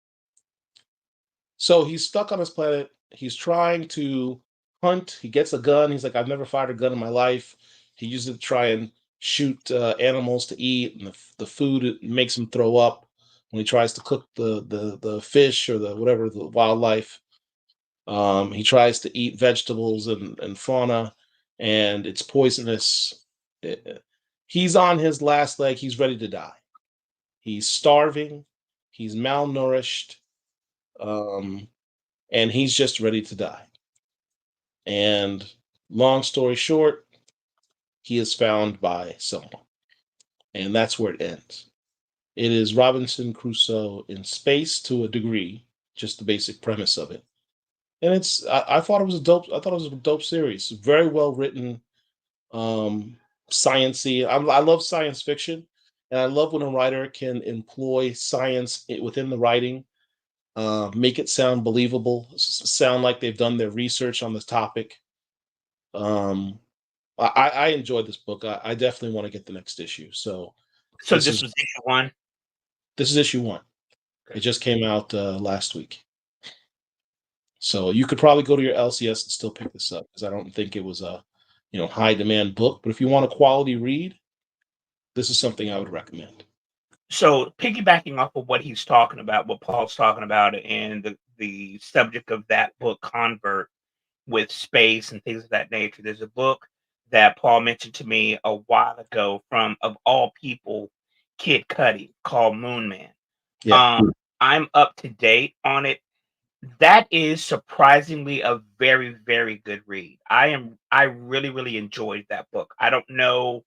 so he's stuck on his planet. He's trying to hunt. He gets a gun. He's like, I've never fired a gun in my life. He uses it to try and shoot animals to eat, and the food it makes him throw up when he tries to cook the fish or the whatever the wildlife. He tries to eat vegetables and fauna, and it's poisonous. He's on his last leg. He's ready to die. He's starving. He's malnourished. Um, and he's just ready to die. And long story short, he is found by someone. And that's where it ends. It is Robinson Crusoe in space to a degree, just the basic premise of it. And I thought it was a dope. I thought it was a dope series. Very well written, sciency. I love science fiction, and I love when a writer can employ science within the writing, make it sound believable, sound like they've done their research on this topic. Um, I enjoyed this book. I definitely want to get the next issue. So So this this is was issue one. this is issue one. It Okay. just came out last week. So you could probably go to your LCS and still pick this up because I don't think it was a high demand book. But if you want a quality read, this is something I would recommend. So piggybacking off of what he's talking about, what Paul's talking about, and the subject of that book, Convert, with space and things of that nature. There's a book that Paul mentioned to me a while ago from, of all people, Kid Cudi, called Moon Man. Yeah. I'm up to date on it. That is surprisingly a very good read. I really enjoyed that book. I don't know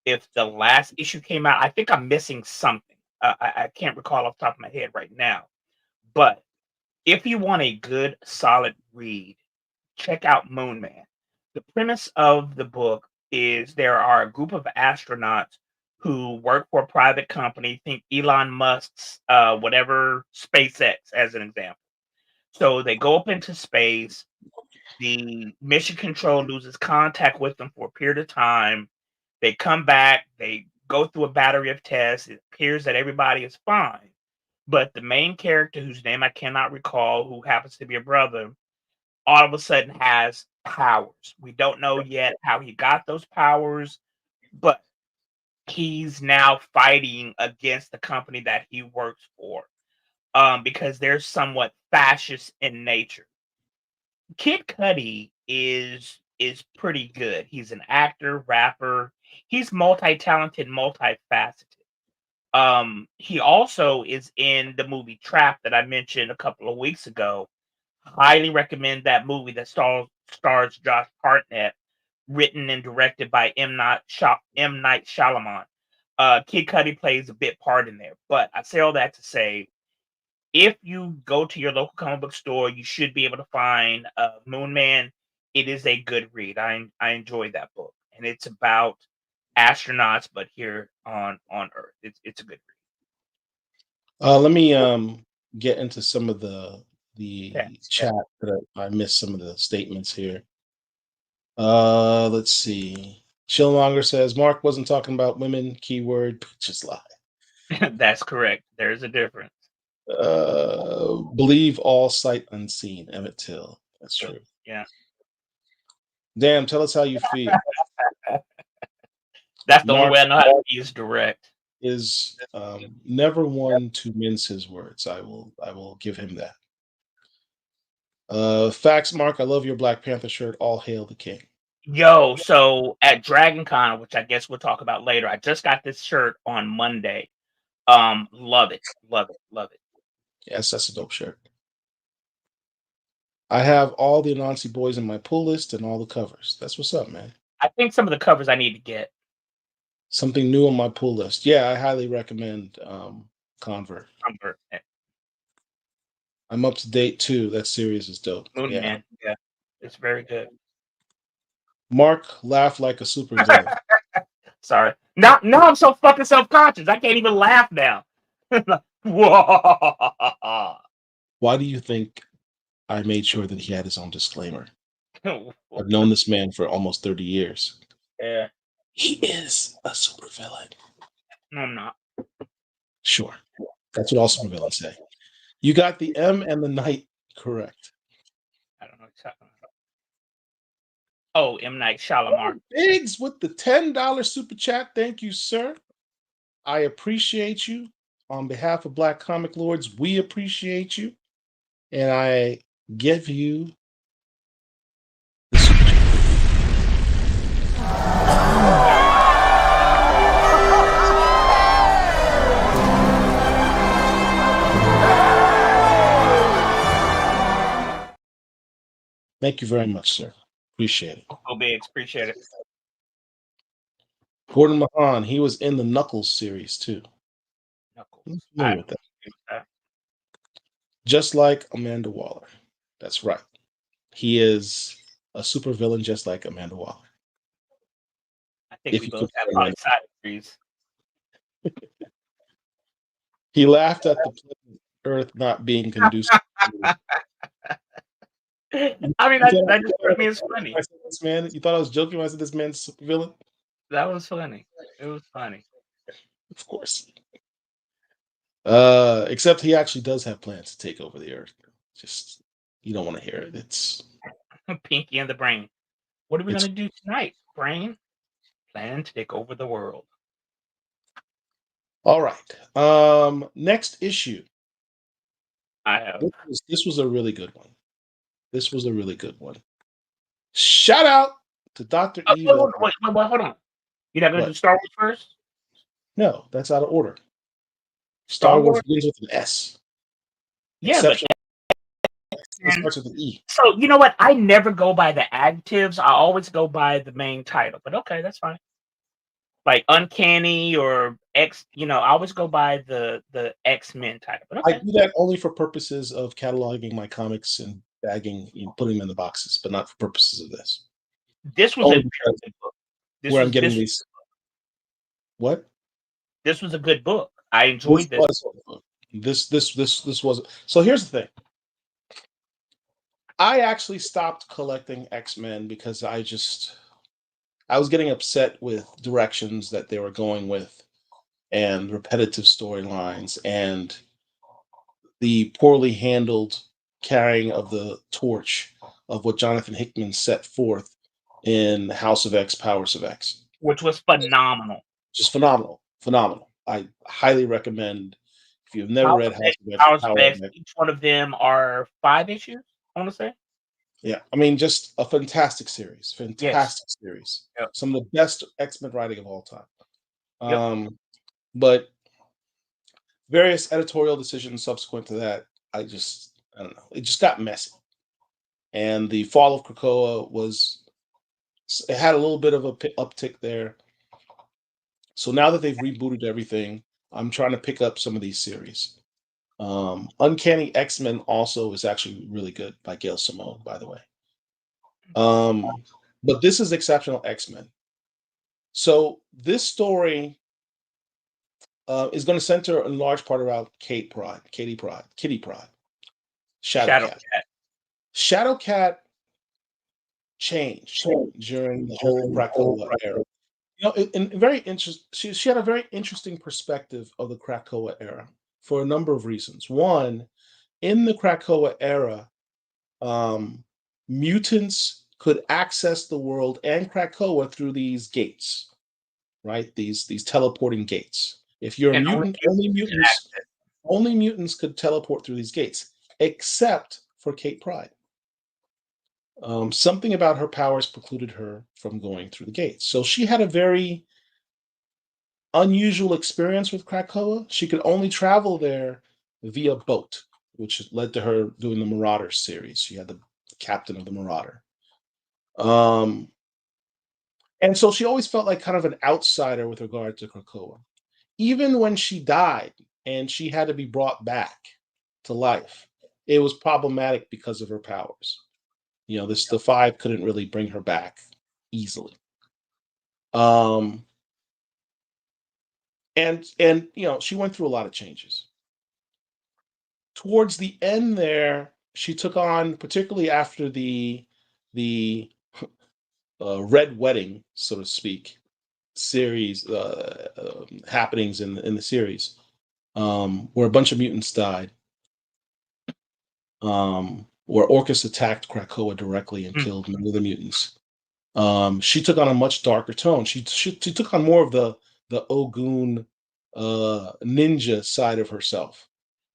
if the last issue came out. I think I'm missing something. I can't recall off the top of my head right now. But if you want a good, solid read, check out Moon Man. The premise of the book is there are a group of astronauts who work for a private company. Think Elon Musk's whatever SpaceX as an example. So they go up into space. The mission control loses contact with them for a period of time. They come back. They go through a battery of tests. It appears that everybody is fine. But the main character, whose name I cannot recall, who happens to be a brother, all of a sudden has powers. We don't know yet how he got those powers, but he's now fighting against the company that he works for, because they're somewhat fascist in nature. Kid Cudi is pretty good. He's an actor, rapper. He's multi-talented, multifaceted. He also is in the movie Trap that I mentioned a couple of weeks ago. Highly recommend that movie that stars Josh Hartnett, written and directed by M. Night Shyamalan. Kid Cudi plays a bit part in there, but I say all that to say, if you go to your local comic book store, you should be able to find Moon Man. It is a good read. I enjoyed that book, and it's about astronauts, but here on Earth. It's a good Let me get into some of the read. chat that I missed some of the statements here. Let's see. Chillmonger says Mark wasn't talking about women. Keyword just lie. That's correct. There's a difference. Believe all sight unseen. Emmett Till. That's true. Yeah, Damn. Tell us how you feel. that's the only Mark way I know how to be is direct. is never one to mince his words. I will give him that. Facts, Mark. I love your Black Panther shirt. All hail the king. Yo, so at Dragon Con, which I guess we'll talk about later, I just got this shirt on Monday. Love it, love it, love it. Yes, that's a dope shirt. I have all the Anansi Boys in my pull list and all the covers. That's what's up, man. I think some of the covers I need to get. Something new on my pull list. Yeah, I highly recommend Convert. Comfort. I'm up to date too. That series is dope. Moon Yeah. Man. Yeah, it's very good. Marc laughed like a supervillain. Sorry. Now I'm so fucking self-conscious. I can't even laugh now. Whoa. Why do you think I made sure that he had his own disclaimer? I've known this man for almost 30 years. Yeah. He is a supervillain. No, I'm not. Sure. That's what all supervillains say. You got the M and the Night correct. I don't know what you're talking about. Oh, M. Night Shyamalan. Biggs with the $10 super chat. Thank you, sir. I appreciate you. On behalf of Black Comic Lords, we appreciate you. And I give you the super chat. Thank you very much, sir. Appreciate it. Oh, Biggs, appreciate it. Gordon Mahan, he was in the Knuckles series too. Knuckles. I'm familiar I with that. agree with that. Just like Amanda Waller. That's right. He is a supervillain just like Amanda Waller. I think If we you both have compare probably them. side degrees. He laughed at the planet Earth not being conducive. I mean, that just struck me as funny. This man, you thought I was joking when I said this man's a supervillain? That was funny. It was funny. Of course. Except he actually does have plans to take over the Earth. Just you don't want to hear it. It's Pinky and the Brain. What are we It's- gonna do tonight, Brain? Plan to take over the world. all right. Next issue. I have. This was a really good one. This was a really good one. Shout out to Dr. Eva. Wait, hold on. You're not gonna What? do Star Wars first? No, that's out of order. Star Star Wars Wars? begins with an S. Yeah, but Exceptional. It starts with an E. so you know what? I never go by the adjectives. I always go by the main title. But okay, that's fine. Like Uncanny or X, I always go by the XMen title. But I okay. do that only for purposes of cataloging my comics and bagging, putting them in the boxes, but not for purposes of this. This was Only a because good book. where I'm getting these. What? This was a good book. I enjoyed this. This was. So here's the thing. I actually stopped collecting X-Men because I was getting upset with directions that they were going with and repetitive storylines and the poorly handled carrying of the torch of what Jonathan Hickman set forth in House of X, Powers of X. Which was phenomenal. Just phenomenal. Phenomenal. I highly recommend if you've never read House of X, House of Power X, of X. each one of them are 5 issues, I want to say. Yeah, I mean, just a fantastic series. Fantastic series. Yep. Some of the best X-Men writing of all time. Yep. But various editorial decisions subsequent to that, I don't know. It just got messy. And the fall of Krakoa it had a little bit of a uptick there. So now that they've rebooted everything, I'm trying to pick up some of these series. Uncanny X-Men also is actually really good by Gail Simone, by the way. But this is Exceptional X-Men. So this story is going to center in large part around Kitty Pryde, Shadowcat. Shadowcat changed during the whole Krakoa era. Very interesting. She had a very interesting perspective of the Krakoa era for a number of reasons. One, in the Krakoa era, mutants could access the world and Krakoa through these gates, right? These teleporting gates. If you're a mutant, only mutants could teleport through these gates, except for Kate Pryde. Something about her powers precluded her from going through the gates. So she had a very unusual experience with Krakoa. She could only travel there via boat, which led to her doing the Marauder series. She had the captain of the Marauder. Um, and so she always felt like kind of an outsider with regard to Krakoa. Even when she died and she had to be brought back to life, it was problematic because of her powers. The five couldn't really bring her back easily. Um, and she went through a lot of changes. Towards the end there, she took on, particularly after the Red Wedding, so to speak, series happenings in the series, where a bunch of mutants died, where Orcus attacked Krakoa directly and killed many of the mutants. She took on a much darker tone. She took on more of the Ogun ninja side of herself,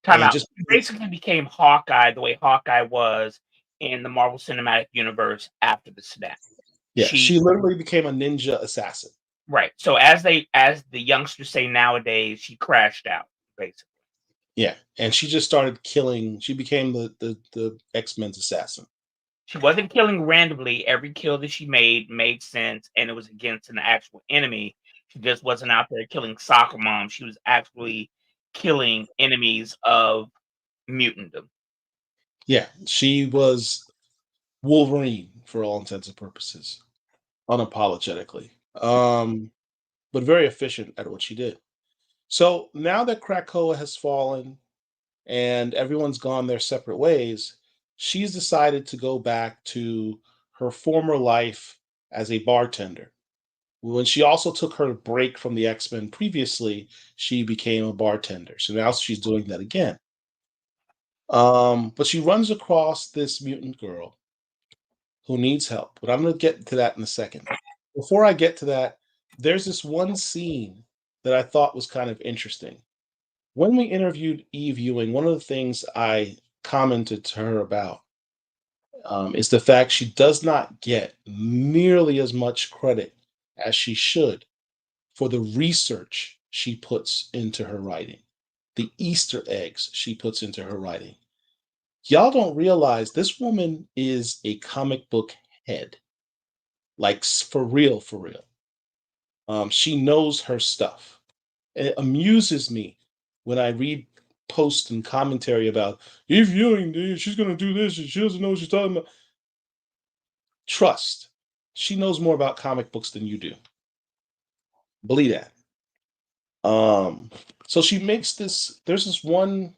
Time and out. just She basically became Hawkeye the way Hawkeye was in the Marvel Cinematic Universe after the snap. yeah, She she literally became a ninja assassin. right. So as the youngsters say nowadays, she crashed out, basically. Yeah, and she just started killing. She became the X-Men's assassin. She wasn't killing randomly. Every kill that she made sense, and it was against an actual enemy. She just wasn't out there killing soccer moms. She was actually killing enemies of mutantdom. Yeah, she was Wolverine for all intents and purposes, unapologetically, but very efficient at what she did. So now that Krakoa has fallen and everyone's gone their separate ways, she's decided to go back to her former life as a bartender. When she also took her break from the X-Men previously, she became a bartender. So now she's doing that again. But she runs across this mutant girl who needs help. But I'm going to get to that in a second. Before I get to that, there's this one scene that I thought was kind of interesting. When we interviewed Eve Ewing, one of the things I commented to her about is the fact she does not get nearly as much credit as she should for the research she puts into her writing, the Easter eggs she puts into her writing. Y'all don't realize this woman is a comic book head, like for real, for real. She knows her stuff. It amuses me when I read posts and commentary about Eve Ewing, dude, she's gonna do this and she doesn't know what she's talking about. Trust, she knows more about comic books than you do. Believe that. Um, so she makes this. There's this one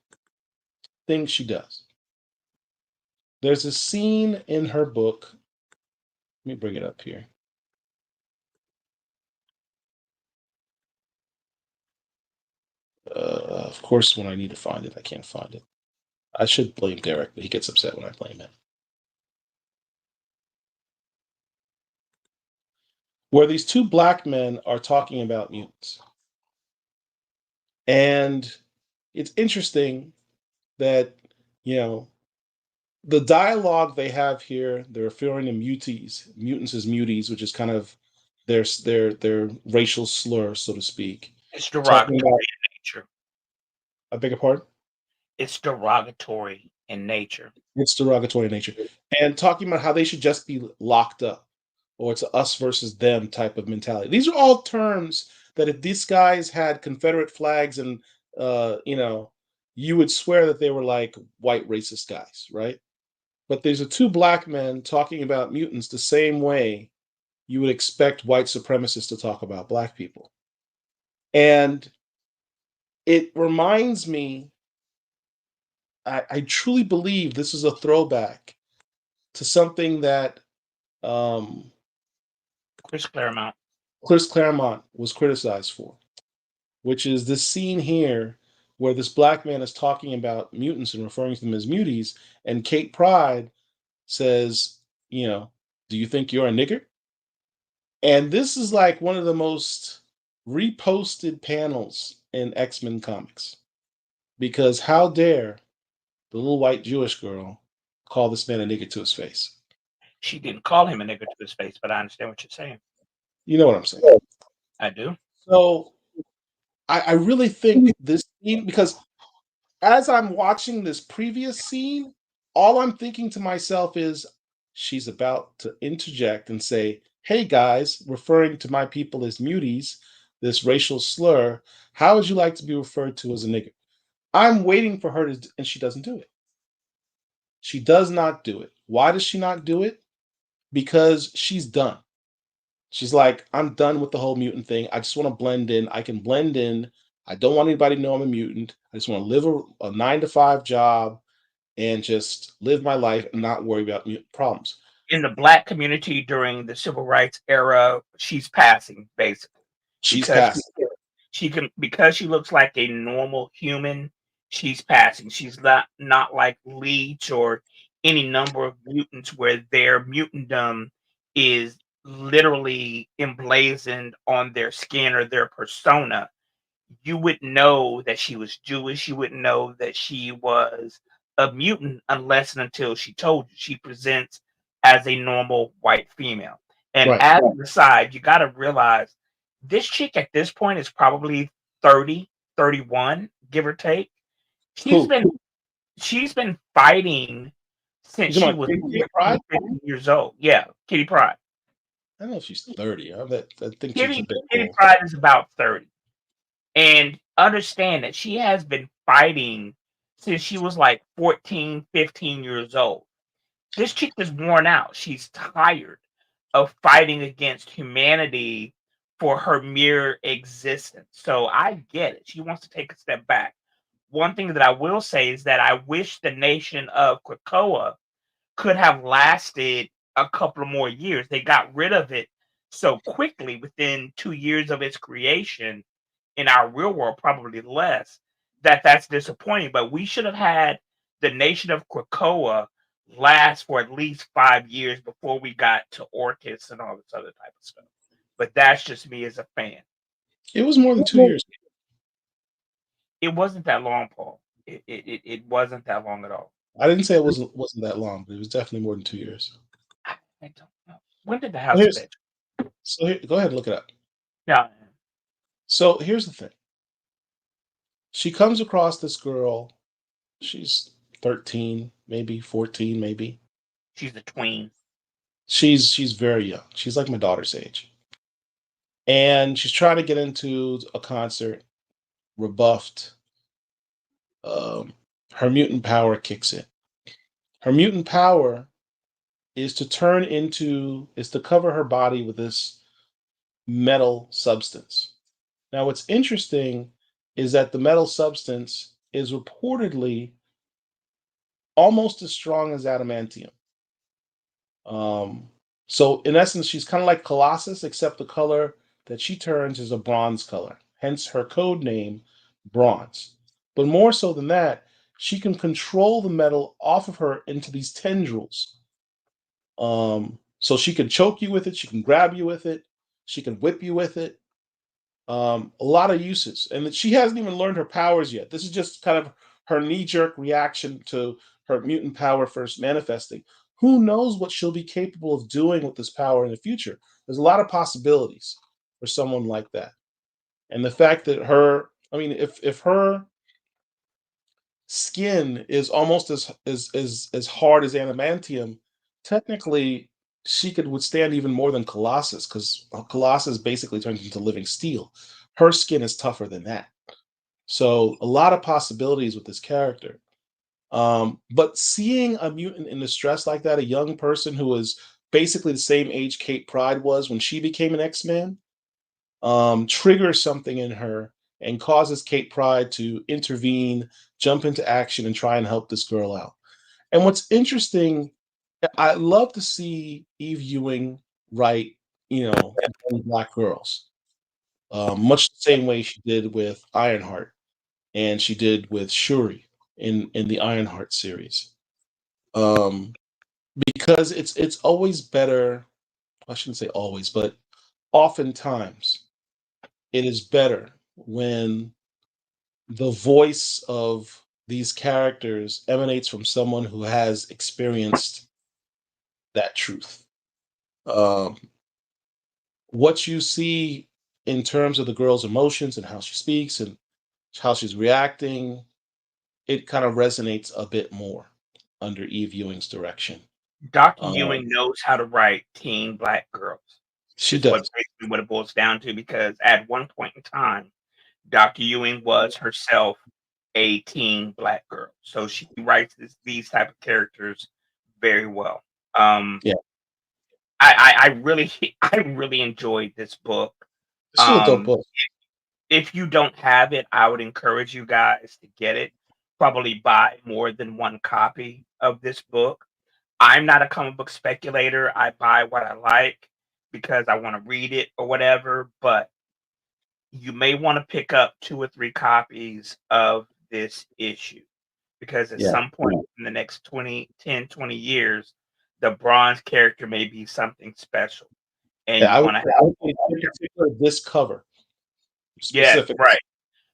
thing she does. There's a scene in her book. Let me bring it up here. Of course, when I need to find it, I can't find it. I should blame Derek, but he gets upset when I blame him. Where these two black men are talking about mutants. And it's interesting that, you know, the dialogue they have here, they're referring to mutants as muties, which is kind of their racial slur, so to speak. It's Talking derogatory about, in nature. I beg your pardon? It's derogatory in nature. It's derogatory in nature. And talking about how they should just be locked up, or it's a us versus them type of mentality. These are all terms that if these guys had Confederate flags and, you would swear that they were like white racist guys, right? But there's a two black men talking about mutants the same way you would expect white supremacists to talk about black people. And it reminds me, I truly believe this is a throwback to something that Chris Claremont. Chris Claremont was criticized for, which is this scene here where this black man is talking about mutants and referring to them as muties, and Kate Pride says, do you think you're a nigger? And this is like one of the most reposted panels in X-Men comics. Because how dare the little white Jewish girl call this man a nigger to his face? She didn't call him a nigger to his face, but I understand what you're saying. You know what I'm saying? I do. So I really think this scene, because as I'm watching this previous scene, all I'm thinking to myself is she's about to interject and say, "Hey guys," referring to my people as muties, this racial slur. How would you like to be referred to as a nigger? I'm waiting for her to, and she doesn't do it. She does not do it. Why does she not do it? Because she's done. She's like, I'm done with the whole mutant thing. I just want to blend in. I can blend in. I don't want anybody to know I'm a mutant. I just want to live a 9 to 5 job and just live my life and not worry about mutant problems. In the black community during the civil rights era, she's passing basically She's because passed. she can because she looks like a normal human. She's passing. She's not like Leech or any number of mutants where their mutantdom is literally emblazoned on their skin or their persona. You wouldn't know that she was Jewish. You wouldn't know that she was a mutant unless and until she told you. She presents as a normal white female. And Right. as an aside, you got to realize this chick at this point is probably 30, 31, give or take. She's Who? been she's been fighting since You talking she about was Kitty 14, Pryde? 15 years old. Yeah, Kitty Pryde. I don't know if she's 30. I think she's a Kitty bit Kitty old. Pryde is about 30. And understand that she has been fighting since she was like 14, 15 years old. This chick is worn out. She's tired of fighting against humanity for her mere existence. So I get it. She wants to take a step back. One thing that I will say is that I wish the nation of Krakoa could have lasted a couple of more years. They got rid of it so quickly within 2 years of its creation. In our real world, probably less. That's disappointing. But we should have had the nation of Krakoa last for at least 5 years before we got to Orcus and all this other type of stuff. But that's just me as a fan. It was more than 2 years. It wasn't that long, Paul. It wasn't that long at all. I didn't say it wasn't that long, but it was definitely more than 2 years. I don't know. When did the So House of here's X? so here, go ahead and look it up. Yeah. So here's the thing. She comes across this girl. She's 13, maybe 14, maybe. She's a tween. She's very young. She's like my daughter's age. And she's trying to get into a concert, rebuffed. Um, her mutant power kicks in. Her mutant power is to cover her body with this metal substance. Now, what's interesting is that the metal substance is reportedly almost as strong as adamantium. Um, so in essence, she's kind of like Colossus, except the color that she turns is a bronze color. Hence her code name, Bronze. But more so than that, she can control the metal off of her into these tendrils. So she can choke you with it, she can grab you with it, she can whip you with it. A lot of uses, and she hasn't even learned her powers yet. This is just kind of her knee-jerk reaction to her mutant power first manifesting. Who knows what she'll be capable of doing with this power in the future? There's a lot of possibilities for someone like that, and the fact that I mean, if her skin is almost as hard as adamantium, technically she could withstand even more than Colossus, because Colossus basically turns into living steel. Her skin is tougher than that. So a lot of possibilities with this character. But seeing a mutant in distress like that, a young person who was basically the same age Kate Pryde was when she became an X-Men, triggers something in her and causes Kate Pryde to intervene, jump into action, and try and help this girl out. And what's interesting, I love to see Eve Ewing write, young black girls, much the same way she did with Ironheart and she did with Shuri in the Ironheart series. Um, because it's always better. I shouldn't say always, but oftentimes it is better when the voice of these characters emanates from someone who has experienced that truth. Um, what you see in terms of the girl's emotions and how she speaks and how she's reacting, it kind of resonates a bit more under Eve Ewing's direction. Dr. Um, Ewing knows how to write teen black girls. she Is what does. basically what it boils down to. Because at one point in time, Dr. Ewing was herself a teen black girl, so she writes these type of characters very well. Um, Yeah, I really I really enjoyed this book. it's still a dope Um, book. if you don't have it, I would encourage you guys to get it. Probably buy more than one copy of this book. I'm not a comic book speculator. I buy what I like because I want to read it or whatever, but you may want to pick up 2 or 3 copies of this issue because at Yeah, some point in the next 10, 20 years, the bronze character may be something special and yeah. you want to I have would say in particular this cover yes, specific. right.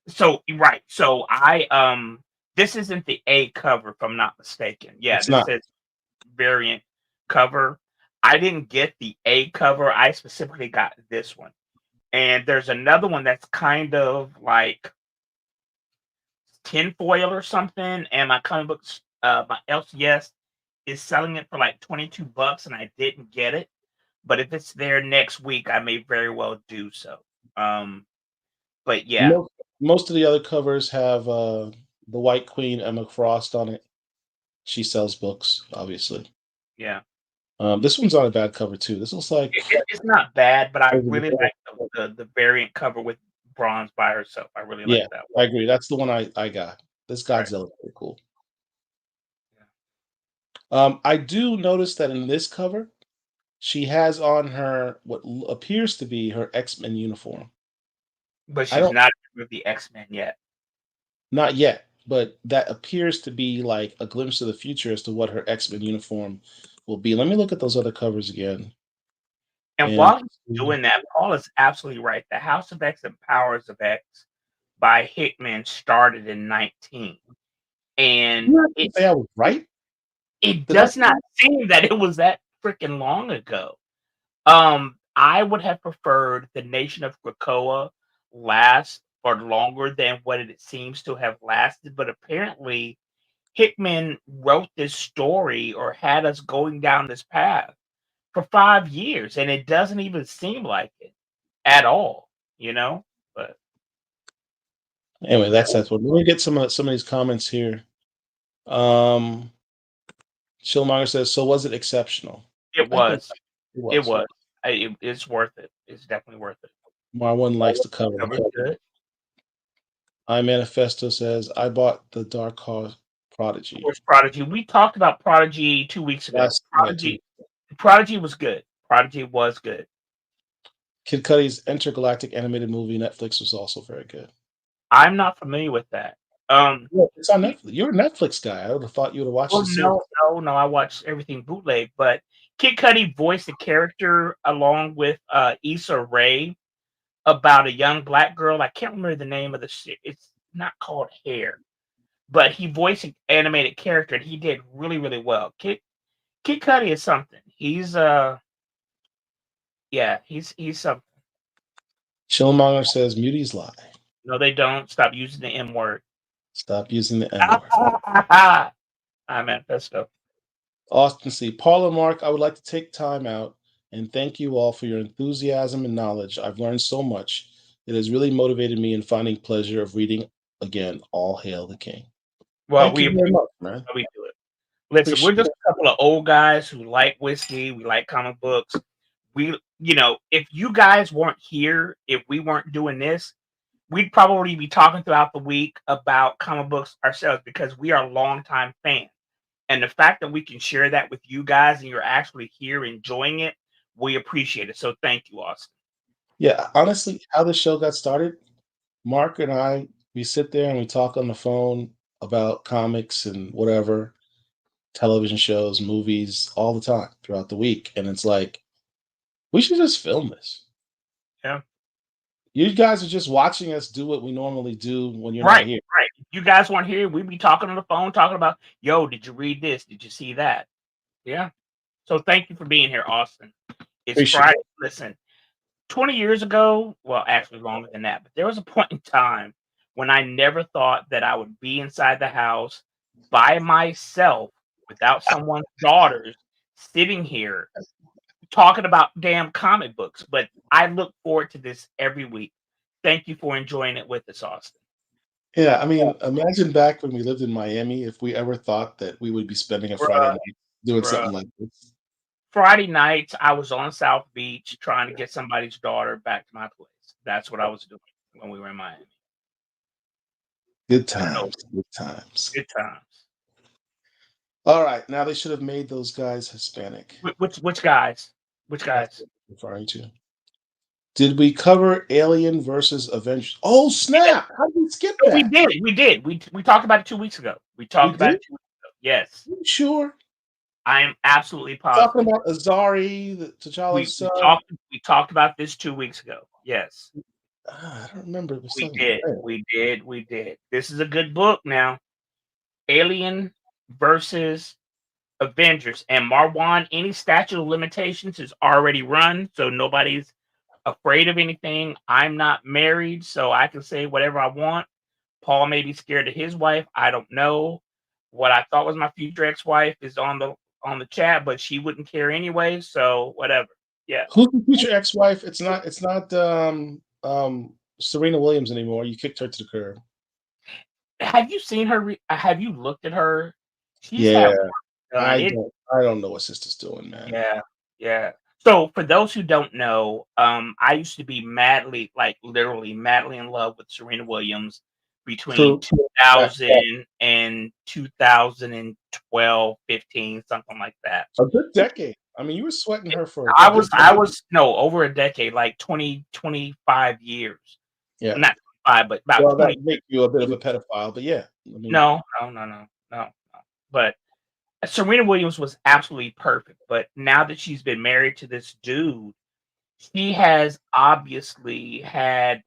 So right. So this isn't the A cover if I'm not mistaken. Yeah, It's this not. says variant cover. I didn't get the A cover. I specifically got this one. And there's another one that's kind of like tinfoil or something. And my comic books, my LCS is selling it for like $22, and I didn't get it. But if it's there next week, I may very well do so. Um, but yeah, Most of the other covers have the White Queen Emma Frost on it. She sells books, obviously. yeah. This one's on a bad cover too. This looks like It's not bad, but I over the really top. like the variant cover with bronze by herself. I really like Yeah, that I one. agree. That's the one I got. This Right. Godzilla's pretty cool. Yeah. I do notice that in this cover, she has on her what appears to be her X-Men uniform. But I she's don't, not with the X-Men yet. not yet, but that appears to be like a glimpse of the future as to what her X-Men uniform will be. Let me look at those other covers again. And And while he's doing that, Paul is absolutely right. The House of X and Powers of X by Hickman started in 19. And you have to say I was right. it Did I? does not seem that it was that freaking long ago. I would have preferred the Nation of Krakoa last for longer than what it seems to have lasted, but apparently Hickman wrote this story or had us going down this path for 5 years, and it doesn't even seem like it at all, you know? But Anyway, that's what. Let me get some of these comments here. Um, Chillmonger says, "So was it exceptional?" it I think was. it It was. was. It's worth it. It's definitely worth it. Marwan likes the cover. Cover's good. I Manifesto says, "I bought the Dark Horse Of Prodigy course, Prodigy. We talked about Prodigy 2 weeks ago. last yeah 2 weeks. Prodigy was good. Prodigy was good. Kid Cudi's intergalactic animated movie Netflix was also very good. I'm not familiar with that. Yeah, it's on y- Netflix. You're a Netflix guy. I would have thought you would have watched well, the series. no. I watched everything bootleg, but Kid Cudi voiced a character along with Issa Rae about a young black girl. I can't remember the name of the shit. It's not called Hair, but he voiced an animated character, and he did really, really well. Kid Cudi is something. He's yeah, he's something. Chillmonger says, "Muties lie. No, they don't. Stop using the M word. Stop using the N word." I manifesto. Austin C. Paul and Mark, I would like to take time out and thank you all for your enthusiasm and knowledge. I've learned so much. It has really motivated me in finding pleasure of reading again. All hail the king. Well, Thank we you very appreciate much, man. how we do it. Listen, we're Appreciate just it. a couple of old guys who like whiskey. We like comic books. If you guys weren't here, if we weren't doing this, we'd probably be talking throughout the week about comic books ourselves because we are longtime fans. And the fact that we can share that with you guys and you're actually here enjoying it, we appreciate it. So thank you, Austin. Yeah, honestly, how the show got started, Mark and I, we sit there and we talk on the phone about comics and whatever, television shows, movies, all the time throughout the week. And it's like, we should just film this. Yeah. You guys are just watching us do what we normally do when you're not Right, here. right. If you guys weren't here, we'd be talking on the phone, talking about, yo, did you read this? Did you see that? Yeah. So thank you for being here, Austin. It's Appreciate Friday. it. Listen, 20 years ago, well, actually longer than that, but there was a point in time when I never thought that I would be inside the house by myself without someone's daughters sitting here talking about damn comic books. But I look forward to this every week. Thank you for enjoying it with us, Austin. Yeah, I mean, imagine back when we lived in Miami, if we ever thought that we would be spending a Friday Bruh, night doing bruh. something like this. Friday nights, I was on South Beach trying to get somebody's daughter back to my place. That's what I was doing when we were in Miami. Good So times, good times. good times. All right, now they should have made those guys Hispanic. Which guys? Which That's guys? what I'm referring to. Did we cover Alien versus Avengers? Oh Yeah, snap! How did we skip no, we that? did. We did. We talked about it 2 weeks ago. We We talked about did? it 2 weeks ago. Yes, You sure? I am absolutely Talking positive. about Azari, We T'Challa's we son. talked we talked about this 2 weeks ago. Yes, I don't remember it was we talking did. about We did. We did. This is a good book now. Alien versus Avengers and Marwan. Any statute of limitations is already run, so nobody's afraid of anything. I'm not married, so I can say whatever I want. Paul may be scared of his wife. I don't know. What I thought was my future ex-wife is on the chat, but she wouldn't care anyway. So whatever. Yeah. Who's the future ex-wife? It's not Serena Williams anymore. You kicked her to the curb. Have you seen her? Have you looked at her? She's Yeah, had work done. It. I don't know what sister's doing, man. Yeah. Yeah. So for those who don't know, I used to be madly, like literally madly in love with Serena Williams between True. 2000 and 2012, 15, something like that. A good decade. I mean, you were sweating her for a I good was I decade. was no, over a decade, like 20, 25 years. Yeah. Not 25, but about Well, that 20. make you a bit of a pedophile, but yeah. I mean, No, no, no, no, no, no. But Serena Williams was absolutely perfect. But now that she's been married to this dude, she has obviously had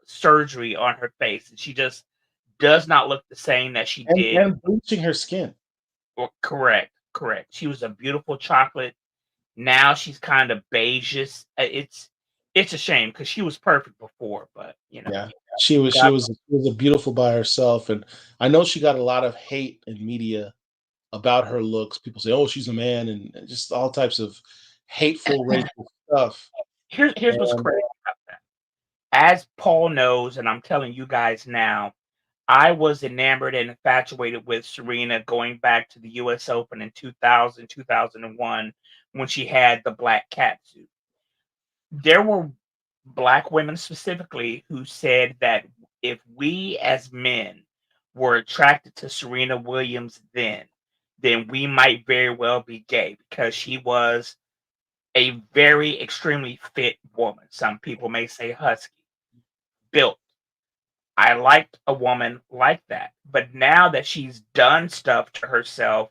surgery on her face, and she just does not look the same that she did. and bleaching her skin. Or correct, correct. She was a beautiful chocolate. Now she's kind of beigeish. It's a shame because she was perfect before, but Yeah. She was she God, was she was a beautiful by herself, and I know she got a lot of hate in media about her looks. People say, "Oh, she's a man," and just all types of hateful, racial stuff. here's what's And crazy about that. As Paul knows, and I'm telling you guys now, I was enamored and infatuated with Serena going back to the US Open in 2000, 2001, when she had the black cat suit. There were black women specifically who said that if we as men were attracted to Serena Williams then we might very well be gay because she was a very extremely fit woman. Some people may say husky, built. I liked a woman like that. But now that she's done stuff to herself,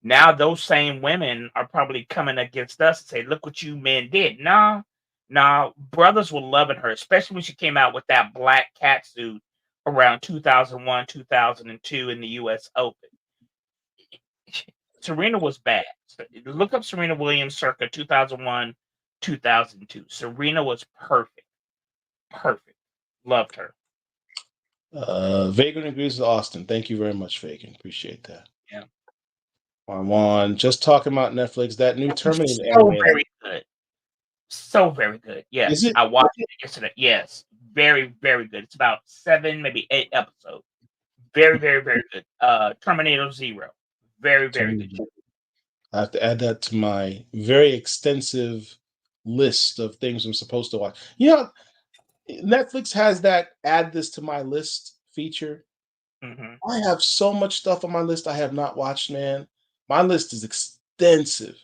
now those same women are probably coming against us and say, look what you men did. No, no, brothers were loving her, especially when she came out with that black cat suit around 2001, 2002 in the US Open. Serena was bad. So look up Serena Williams circa 2001, 2002. Serena was perfect. Perfect. Loved her. Vagrant agrees with Austin. Thank you very much, Vagrant. Appreciate that. Yeah. Juan, just talking about Netflix, that new Terminator So anime. very good. So very good. Is Yes. it? I watched it yesterday. Yes. Very, very good. It's about 7, maybe 8 episodes. Very, very, very good. Terminator Zero. Very, very good. I have to add that to my very extensive list of things I'm supposed to watch. You know, Netflix has that add this to my list feature. Hmm. I have so much stuff on my list I have not watched, man. My list is extensive.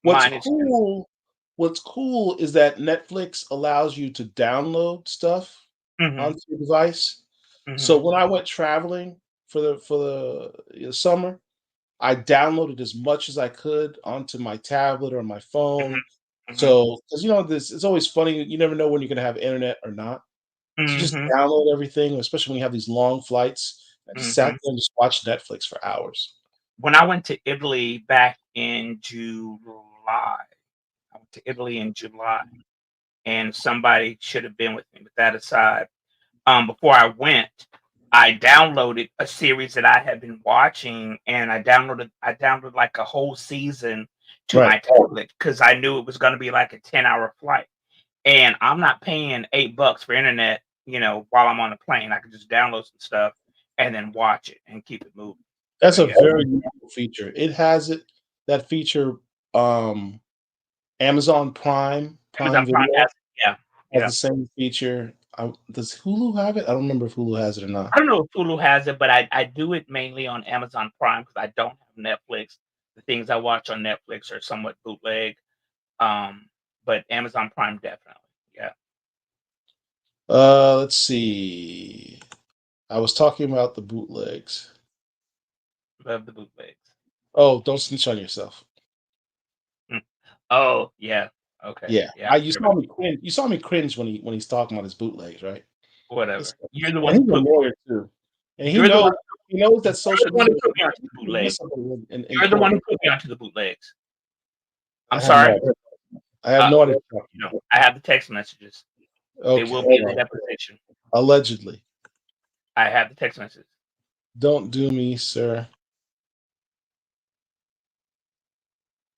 What's Mine is too. cool, what's cool is that Netflix allows you to download stuff Hmm. onto your device. So Hmm. when I went traveling for the summer, I downloaded as much as I could onto my tablet or my phone. Hmm. So, because this, it's always funny. You never know when you're going to have internet or not. So just Hmm. download everything, especially when you have these long flights. I just sat Hmm. there and just watched Netflix for hours. when I went to Italy back in July, I went to Italy in July, and somebody should have been with me. But that aside, before I went, I downloaded a series that I had been watching, and I downloaded like a whole season to Right. my tablet because I knew it was going to be like a 10-hour flight, and I'm not paying $8 for internet. While I'm on the plane, I could just download some stuff and then watch it and keep it moving. That's So a yeah, very useful feature. It has that feature. Um, Amazon Prime Amazon Prime Video has yeah, has yeah. the same feature. Does Hulu have it? I don't remember if Hulu has it or not. I don't know if Hulu has it, but I do it mainly on Amazon Prime because I don't have Netflix. The things I watch on Netflix are somewhat bootleg. Um, but Amazon Prime definitely. Yeah. Let's see. I was talking about the bootlegs. Love the bootlegs. Oh, don't snitch on yourself. Hmm. Oh, yeah. Okay. Yeah, Yeah, I you hear about saw me cringe. You saw me cringe when he's talking about his bootlegs, right? whatever. It's, You're the one and who he's a put lawyer too, and you're the one he knows that you're social the one who media put me onto the can get bootlegs. somebody in You're the one court. who put me onto the bootlegs. I'm I have no sorry. idea. I have no idea. What you're talking about. I have the text messages. They Okay, will be in the well, deposition. allegedly. I have the text messages. Don't do me, sir.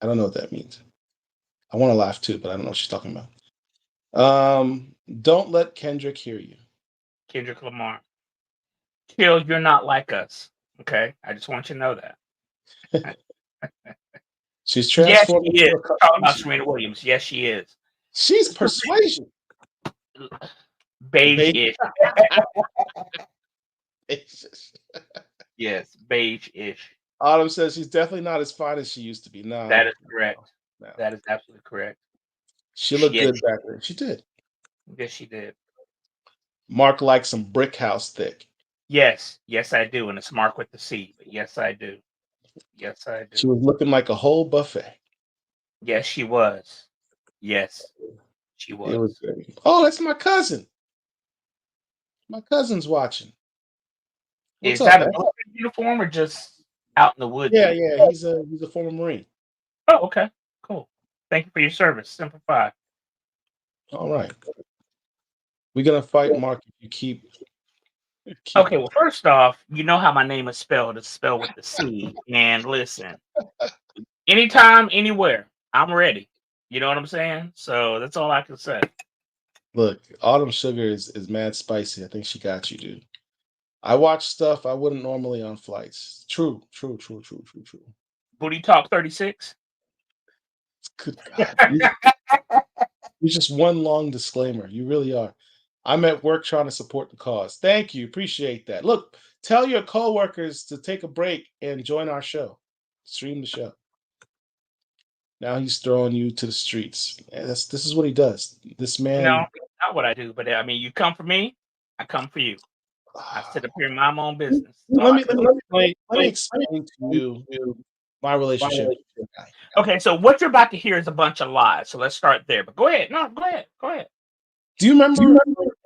I don't know what that means. I want to laugh too, but I don't know what she's talking about. Don't let Kendrick hear you. Kendrick Lamar. Kill, you're not like us. Okay. I just want you to know that. She's Yes, transforming she is. into a Talking about Serena Williams. Yes, she is. She's persuasion. Beige-ish. Yes, beige-ish. Autumn says she's definitely not as fine as she used to be. No, That is correct. no. That is absolutely correct. She looked Yes, good back then. She did. yes, she did. Mark likes some brick house thick. Yes, yes, I do. And it's Marc with the C. But yes, I do. Yes, I She do. was looking like a whole buffet. Yes, she was. Yes, she It was was. great. Oh, that's my cousin. My cousin's watching. What's Is up, that a man? military uniform or just out in the woods Yeah, uniform? yeah. He's a former Marine. Oh, okay. Cool. Thank you for your service. Semper Fi. All right. We're gonna fight Mark if you keep Okay, well, first off, you know how my name is spelled. It's spelled with the C. And listen, anytime, anywhere, I'm ready. You know what I'm saying? So that's all I can say. Look, Autumn Sugar is mad spicy. I think she got you, dude. I watch stuff I wouldn't normally on flights. True, true, true, true, true, true. Booty Talk 36. Good God. You're just one long disclaimer. You really are. I'm at work trying to support the cause. Thank you. Appreciate that. Look, tell your coworkers to take a break and join our show. Stream the show. Now he's throwing you to the streets. This is what he does. This No, man. not what I do, but I mean, you come for me, I come for you. I sit up here and mind my own business. That's all Let I me can let me say. explain to you my relationship with this guy. Okay, so what you're about to hear is a bunch of lies. So let's start there. But go ahead. No, go ahead. Go ahead. Do you remember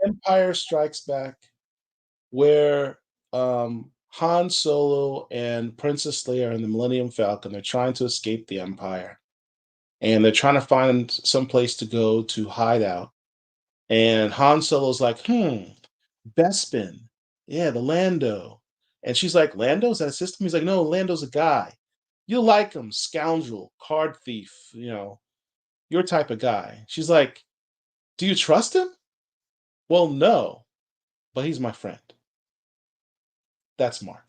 Empire Strikes Back, where Han Solo and Princess Leia are in the Millennium Falcon? They're trying to escape the Empire, and they're trying to find some place to go to hide out. And Han Solo's like, Bespin, yeah, the Lando. And she's like, Lando's that a system? He's like, no, Lando's a guy. You like him, scoundrel, card thief, your type of guy. She's like, do you trust him? Well, no, but he's my friend. That's Mark.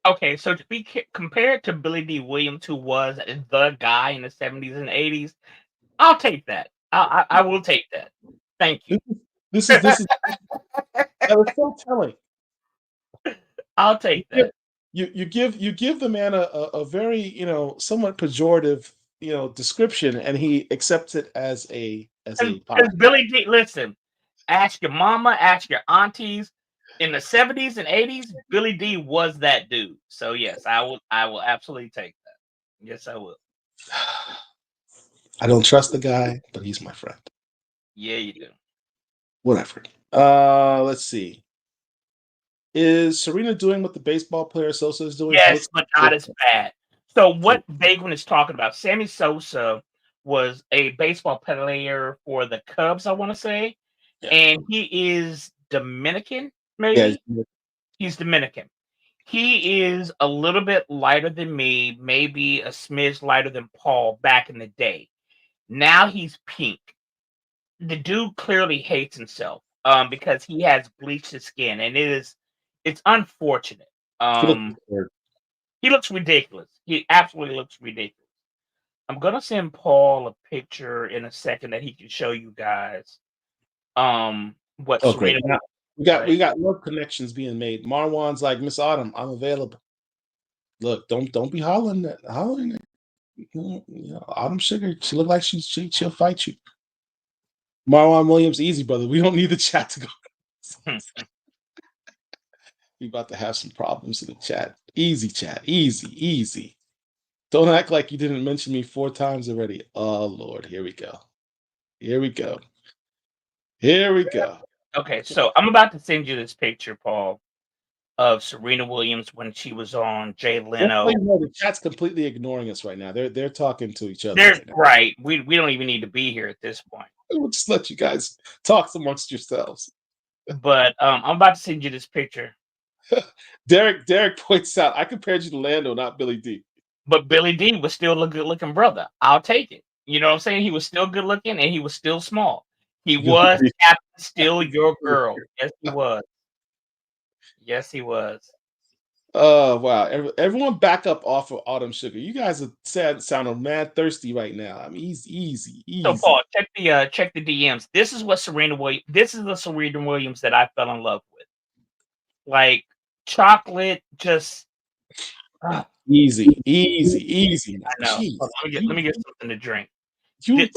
Okay, so to be compared to Billy D. Williams, who was the guy in the 70s and 80s, I'll take that. I will take that. Thank you. This is that was so telling. I'll take that. You give the man a very somewhat pejorative description, and he accepts it as a Because Billy D. Listen, ask your mama, ask your aunties. In the 70s and 80s, Billy D was that dude. So yes, I will absolutely take that. Yes, I will. I don't trust the guy, but he's my friend. Yeah, you do. Whatever. Let's see. Is Serena doing what the baseball player Sosa is doing? She Yes, looks but not as bad. So what Vagrant is talking about, Sammy Sosa was a baseball player for the Cubs, I want to say, yeah. and he is Dominican, Yeah. maybe? He's Dominican. He is a little bit lighter than me, maybe a smidge lighter than Paul back in the day. Now he's pink. The dude clearly hates himself because he has bleached his skin, and it's unfortunate. He looks weird. He looks ridiculous. He absolutely looks ridiculous. I'm gonna send Paul a picture in a second that he can show you guys. What Oh, great. Serena We got love connections being made. Marwan's like, Miss Autumn, I'm available. Look, don't be hollering at hollering. You know, Autumn Sugar, she look like she'll fight you. Marwan Williams, easy brother. We don't need the chat to go. We about to have some problems in the chat. Easy chat, easy. Don't act like you didn't mention me 4 times already. Oh Lord, here we go. Here we go. Here we go. Okay, so I'm about to send you this picture, Paul, of Serena Williams when she was on Jay Leno. The chat's completely ignoring us right now. They're talking to each other. There's right. We don't even need to be here at this point. We'll just let you guys talk amongst yourselves. But I'm about to send you this picture. Derek points out, I compared you to Lando, not Billy D. But Billy D was still a good looking brother. I'll take it. You know what I'm saying? He was still good looking and he was still small. He was still your girl. Yes, he was. Yes, he was. Oh wow! Everyone back up off of Autumn Sugar. You guys are sounding mad thirsty right now. I mean, easy. So Paul, check the DMs. This is what Serena Williams. This is the Serena Williams that I fell in love with. Like chocolate, just easy. I know. Jeez. Let me get something to drink. You,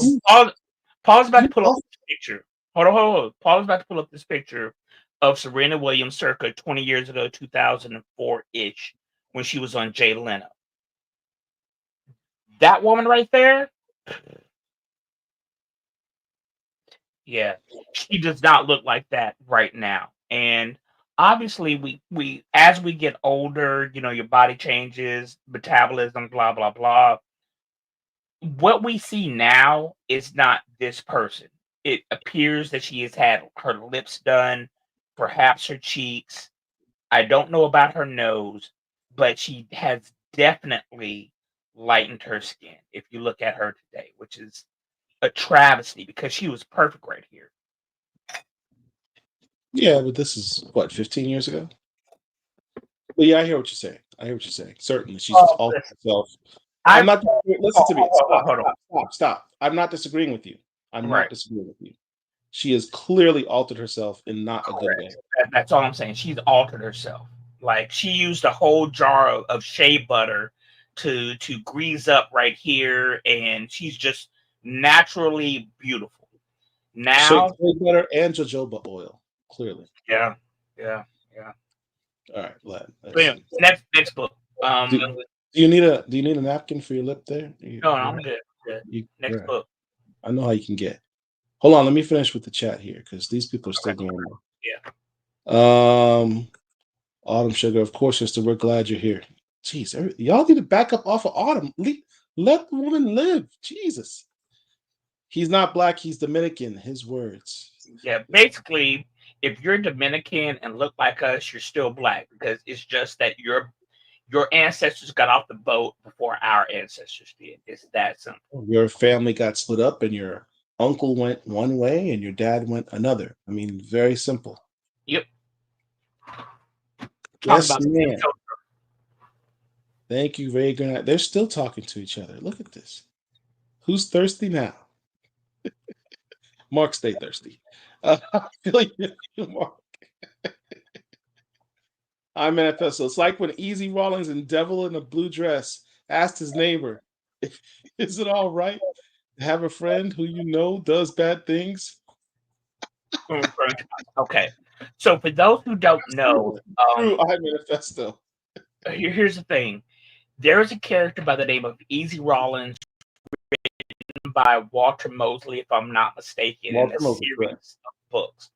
Paul's about to pull up this picture. Hold on. Paul's about to pull up this picture of Serena Williams circa 20 years ago, 2004-ish, when she was on Jay Leno. That woman right there, yeah, she does not look like that right now. And obviously, we as we get older, you know, your body changes, metabolism, blah blah blah. What we see now is not this person. It appears that she has had her lips done, perhaps her cheeks. I don't know about her nose, but she has definitely lightened her skin if you look at her today, which is a travesty because she was perfect right here. Yeah, but this is what 15 years ago. But yeah, I hear what you're saying. Certainly, she's altered herself. I'm not. Listen to me. Stop. I'm not disagreeing with you. Not disagreeing with you. She has clearly altered herself in not a good way. That's all I'm saying. She's altered herself. Like she used a whole jar of shea butter to grease up right here, and she's just naturally beautiful. Now, shea butter and jojoba oil, clearly. Yeah. All right, next book. Do you need a napkin for your lip there? No, I'm good. Next book. I know how you can get. Hold on, let me finish with the chat here because these people are still going on. Yeah. Autumn Sugar, of course, sister. We're glad you're here. Jeez, y'all need to back up off of Autumn. Let the woman live. Jesus. He's not black. He's Dominican. His words. Yeah, basically, if you're Dominican and look like us, you're still black because it's just that your ancestors got off the boat before our ancestors did. It's that simple. Your family got split up and your uncle went one way and your dad went another. I mean, very simple. Yep. Yes, man. Thank you, Reagan. They're still talking to each other. Look at this. Who's thirsty now? Marc, stay thirsty. I feel you, Marc. I manifest. So it's like when Easy Rawlings and Devil in a blue dress asked his neighbor, "Is it all right to have a friend who you know does bad things?" Okay. So for those who don't know, I manifesto. Here's the thing. There is a character by the name of Easy Rawlins written by Walter Mosley, if I'm not mistaken, in a series of books.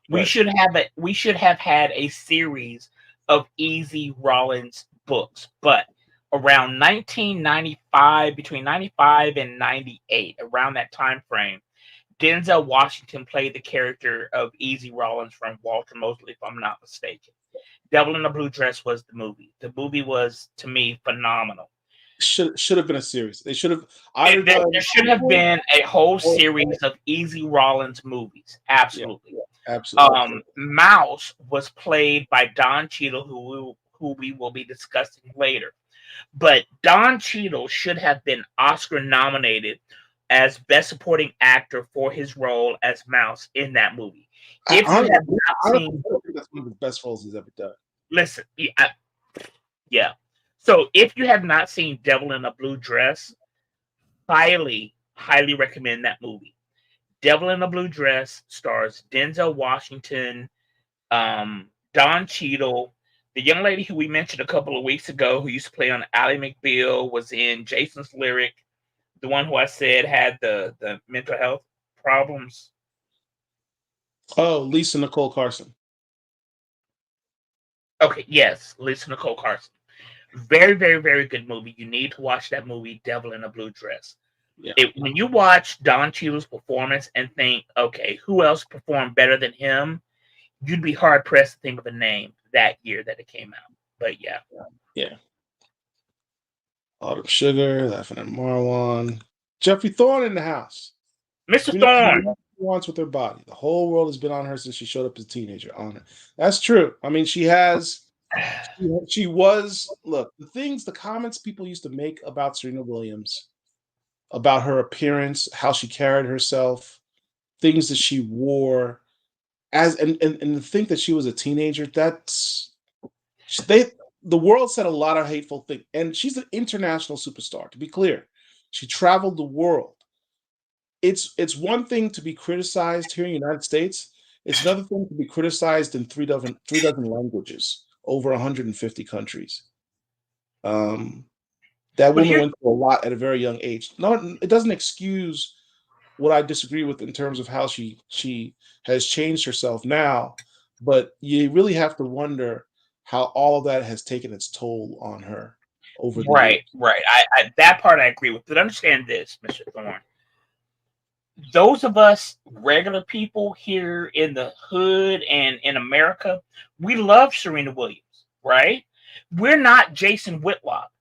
We should have had a series of Easy Rollins books, but around 1995, between 95 and 98, around that time frame, Denzel Washington played the character of Easy Rollins from Walter Mosley, if I'm not mistaken. Devil in the Blue Dress was the movie. The movie was, to me, phenomenal. Should have been a series. They should have There should have been a whole series of Easy Rollins movies. Absolutely. Yeah, absolutely. Mouse was played by Don Cheadle, who we will be discussing later. But Don Cheadle should have been Oscar nominated as Best Supporting Actor for his role as Mouse in that movie. If you have not seen, I think that's one of the best roles he's ever done. Listen, yeah. So if you have not seen Devil in a Blue Dress, highly, highly recommend that movie. Devil in a Blue Dress stars Denzel Washington, Don Cheadle, the young lady who we mentioned a couple of weeks ago who used to play on Ally McBeal was in Jason's Lyric, the one who I said had the mental health problems. Oh, Lisa Nicole Carson. Okay, yes, Lisa Nicole Carson. Very, very, very good movie. You need to watch that movie, Devil in a Blue Dress. Yeah. When you watch Don Cheadle's performance and think, okay, who else performed better than him? You'd be hard pressed to think of a name that year that it came out. But yeah. Autumn Sugar, Laughing at Marwan, Jeffrey Thorne in the house. Mr. Thorne wants with her body. The whole world has been on her since she showed up as a teenager. On her. That's true. I mean, she has. She was. Look, the comments people used to make about Serena Williams, about her appearance, how she carried herself, things that she wore, and to think that she was a teenager. The world said a lot of hateful things, and she's an international superstar. To be clear, she traveled the world. It's one thing to be criticized here in the United States. It's another thing to be criticized in three dozen languages, over 150 countries. That woman went through a lot at a very young age. No, it doesn't excuse what I disagree with in terms of how she has changed herself now, but you really have to wonder how all of that has taken its toll on her over the years. Right. I that part I agree with. But understand this, Mr. Thorne. Those of us regular people here in the hood and in America, we love Serena Williams, right? We're not Jason Whitlock.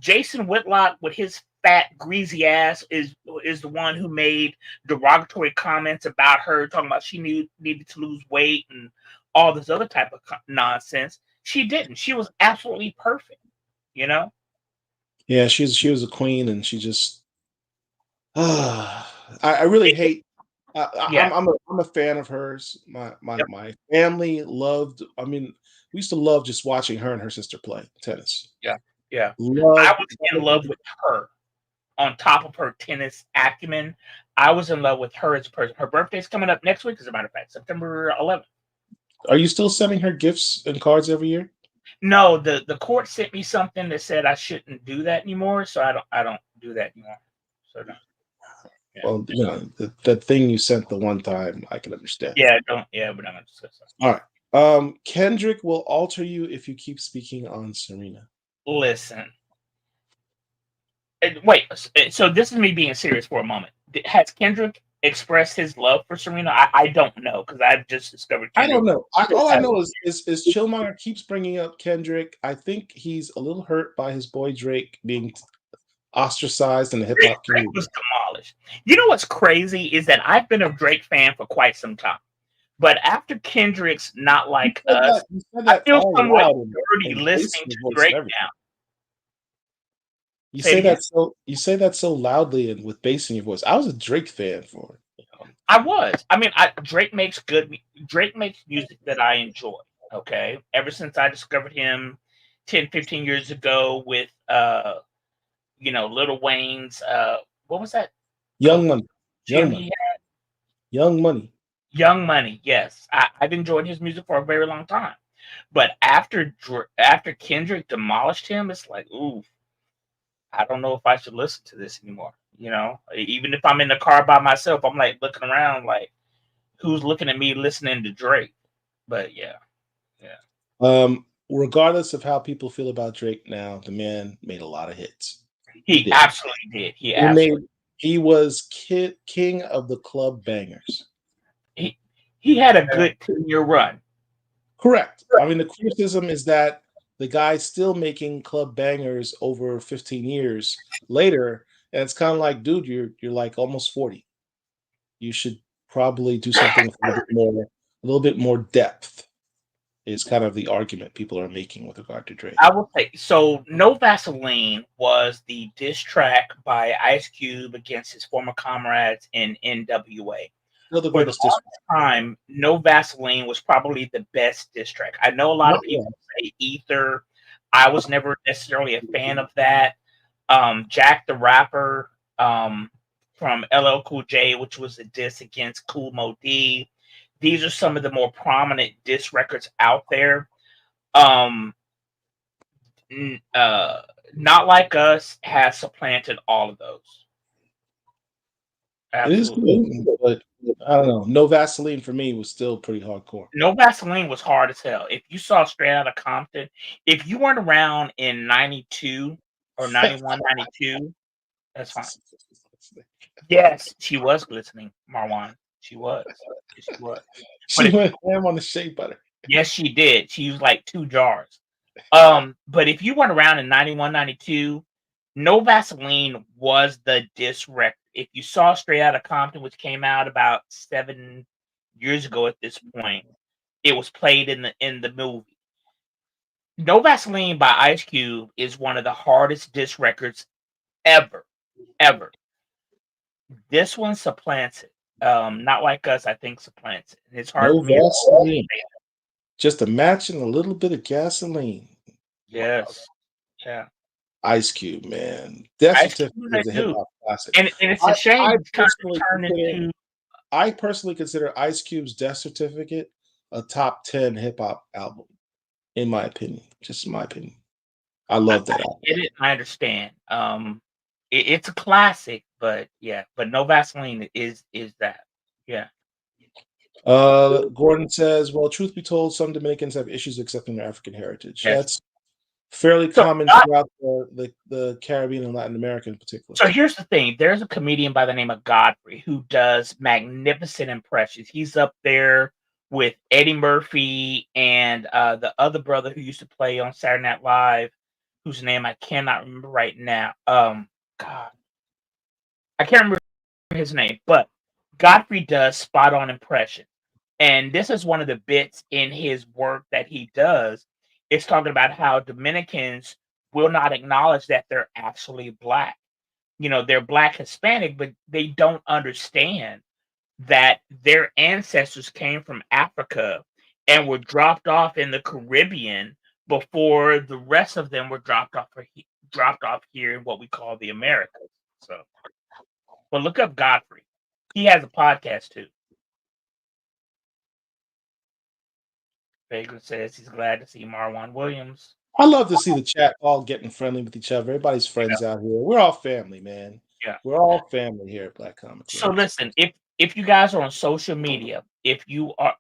Jason Whitlock, with his fat, greasy ass, is the one who made derogatory comments about her, talking about she needed to lose weight and all this other type of nonsense. She didn't. She was absolutely perfect, you know? Yeah, she was a queen, and she just. I really hate. I'm a fan of hers. My family loved. I mean, we used to love just watching her and her sister play tennis. Yeah. I was in love with her. On top of her tennis acumen, I was in love with her as a person. Her birthday's coming up next week, as a matter of fact, September 11th. Are you still sending her gifts and cards every year? No, the court sent me something that said I shouldn't do that anymore, so I don't do that anymore. So no. Yeah. Well, you know, that thing you sent the one time, I can understand. Yeah, we're not gonna discuss that. All right. Kendrick will alter you if you keep speaking on Serena. Listen. Wait, so this is me being serious for a moment. Has Kendrick expressed his love for Serena? I don't know, because I've just discovered Kendrick. I don't know. All I know is Chillmonger keeps bringing up Kendrick. I think he's a little hurt by his boy Drake being ostracized in the hip hop community. Drake was demolished. You know what's crazy is that I've been a Drake fan for quite some time, but after Kendrick's Not Like Us, I feel somewhat dirty listening to Drake now. You say that so loudly and with bass in your voice. I was a Drake fan for it. I was. I mean, Drake makes music that I enjoy. Okay, ever since I discovered him 10, 15 years ago with Lil Wayne's what was that? Young Money. Young Money. Yes, I've enjoyed his music for a very long time, but after Kendrick demolished him, it's like, ooh, I don't know if I should listen to this anymore. You know, even if I'm in the car by myself, I'm like looking around, like, who's looking at me listening to Drake. But yeah. Regardless of how people feel about Drake now, the man made a lot of hits. He absolutely did. He was king of the club bangers. He had a good 10-year run. Correct. I mean, the criticism is that the guy's still making club bangers over 15 years later, and it's kind of like, dude, you're like almost 40. You should probably do something with a little bit more depth. Is kind of the argument people are making with regard to Drake. I will say so. No Vaseline was the diss track by Ice Cube against his former comrades in NWA. Still the For the greatest diss longest time, No Vaseline was probably the best diss track. I know a lot of people say Ether. I was never necessarily a fan of that. Jack the Rapper from LL Cool J, which was a diss against Kool Moe Dee. These are some of the more prominent diss records out there. Not Like Us has supplanted all of those. Absolutely. It is good, but I don't know. No Vaseline for me was still pretty hardcore. No Vaseline was hard as hell. If you saw Straight Outta Compton, if you weren't around in 92 or 91, 92, that's fine. Yes, she was glistening, Marwan. She was. She went ham on the shea butter. Yes, she did. She used like 2 jars. But if you weren't around in 91, 92, No Vaseline was the diss record. If you saw Straight Outta Compton, which came out about 7 years ago at this point, it was played in the movie. No Vaseline by Ice Cube is one of the hardest diss records ever. This one supplants it. Not Like Us, I think supplants it. It's hard No Vaseline. Just a match and a little bit of gasoline. Yes. Yeah. Ice Cube, man. Death Certificate is a hip hop classic. And it's a shame I personally consider Ice Cube's Death Certificate a top 10 hip hop album, in my opinion. Just in my opinion. I love that album. I understand. It's a classic, but yeah, but No Vaseline is that. Yeah. Gordon says, well, truth be told, some Dominicans have issues accepting their African heritage. Yes. That's fairly common throughout the Caribbean and Latin America in particular. So here's the thing. There's a comedian by the name of Godfrey who does magnificent impressions. He's up there with Eddie Murphy and the other brother who used to play on Saturday Night Live, whose name I cannot remember right now. God. I can't remember his name, but Godfrey does spot on impression. And this is one of the bits in his work that he does. It's talking about how Dominicans will not acknowledge that they're actually Black. You know, they're Black Hispanic, but they don't understand that their ancestors came from Africa and were dropped off in the Caribbean before the rest of them were dropped off here in what we call the Americas. So, but look up Godfrey. He has a podcast too. Vagrant says he's glad to see Marwan Williams. I love to see the chat all getting friendly with each other. Everybody's friends out here. We're all family, man. Yeah, we're all family here at Black Comics. So listen, if you guys are on social media, if you are,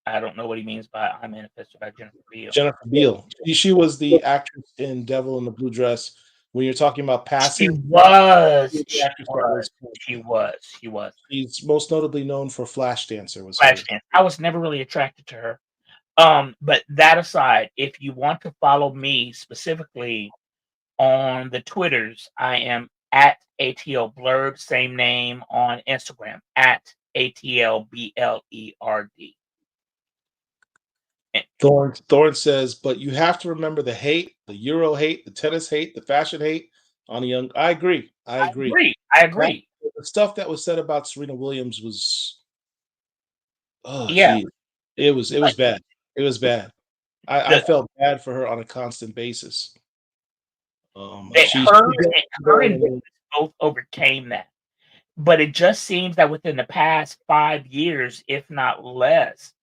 I don't know what he means by "I Manifested" by Jennifer Beal. Jennifer Beal. She was the actress in Devil in the Blue Dress. When you're talking about passing, she was. She's most notably known for Flashdance. I was never really attracted to her. But that aside, if you want to follow me specifically on the Twitters, I am at ATL Blurred, same name on Instagram, at ATL BLERD. Thorne says, but you have to remember the hate, the Euro hate, the tennis hate, the fashion hate on a young. I agree. The stuff that was said about Serena Williams was, yeah, geez. It was bad. It was bad. I felt bad for her on a constant basis. Her and both overcame that, but it just seems that within the past 5 years, if not less,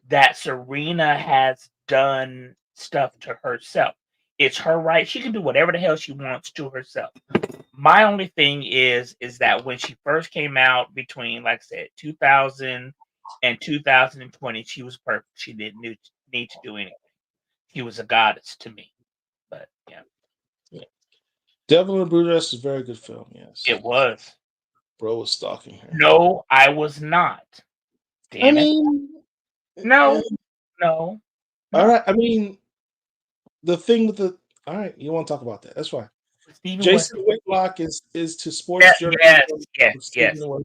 that Serena has done stuff to herself. It's her right. She can do whatever the hell she wants to herself. My only thing is that when she first came out between, like I said, 2000 and 2020, she was perfect. She didn't need to do anything. She was a goddess to me. But yeah, Yeah. Devil in Blue Dress is a very good film. Yes, it was. bro was stalking her. No, I was not. I Damn it. mean, No, no, all no. right. I mean, the thing with the all right, you want to talk about that? That's fine. Stephen was. Jason Whitlock is to Yeah, sports yes, journalism. yes, yes. Stephen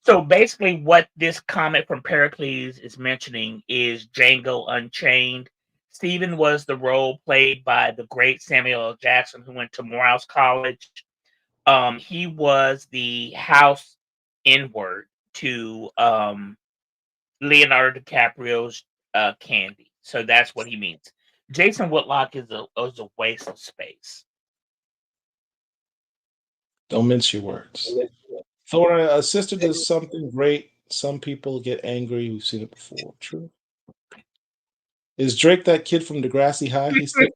So basically, what this comic from Pericles is mentioning is Django Unchained. Stephen was the role played by the great Samuel L. Jackson, who went to Morehouse College. He was the house inward to Leonardo DiCaprio's Candy. So that's what he means. Jason Whitlock is a waste of space. Don't mince your words. Thor, a sister does something great. Some people get angry. We've seen it before. True. Is Drake that kid from Degrassi High? He's still.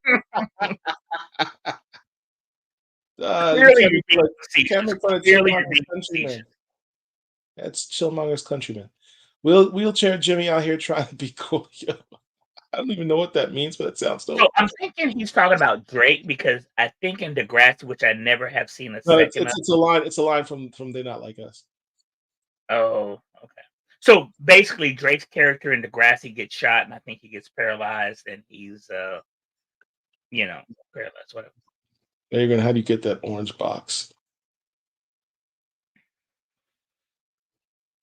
You Clearly, can't you're make being fun facetious. of Clearly, you're Chillmonger's being countryman. facetious. That's Chillmonger's countryman. Wheelchair Jimmy out here trying to be cool. Yo, I don't even know what that means, but it sounds So dope. I'm thinking he's talking about Drake because I think in Degrassi, which I never have seen a No, second of. it's a line. It's a line from They Not Like Us. Oh, okay. So basically, Drake's character in Degrassi gets shot, and I think he gets paralyzed, and he's paralyzed. Whatever. There you go. How do you get that orange box?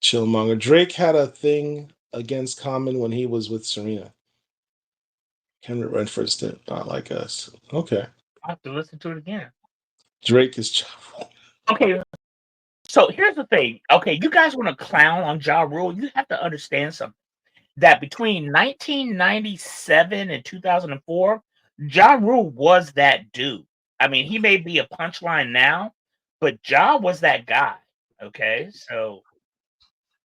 Chillmonger. Drake had a thing against Common when he was with Serena. Henry Redford's did Not Like Us. Okay. I have to listen to it again. Drake is. Okay. So here's the thing. Okay, you guys want to clown on Ja Rule? You have to understand something. That between 1997 and 2004, Ja Rule was that dude. I mean, he may be a punchline now, but Ja was that guy. Okay, so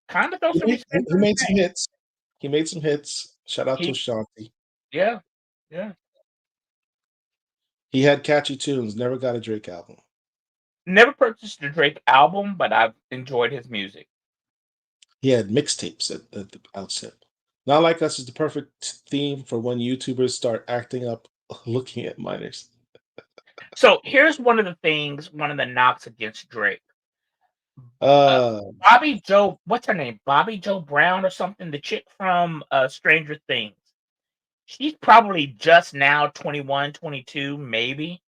kind of throw some respect He on his made some name. hits. He made some hits. Shout out to Ashanti. Yeah. He had catchy tunes. Never got a Drake album. Never purchased the Drake album, but I've enjoyed his music. He had mixtapes at the outset. Not Like Us is the perfect theme for when YouTubers start acting up looking at minors. So here's one of the knocks against Drake. Uh, Bobby Joe, what's her name? Bobby Joe Brown or something? The chick from Stranger Things. She's probably just now 21, 22, maybe.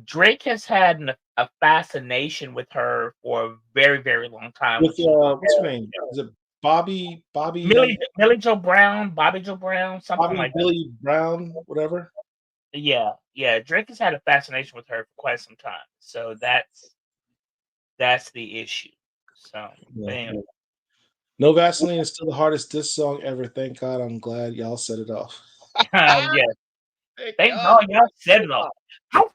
Drake has had a fascination with her for a very, very long time. with what's her name? Is it Bobby Millie Joe Brown, Bobby Joe Brown, something like that. Billy Brown, whatever? Yeah. Drake has had a fascination with her for quite some time. So that's the issue. So anyway. No Vaseline is still the hardest diss song ever. Thank God. I'm glad y'all set it off. Yeah. Thank God y'all said it all.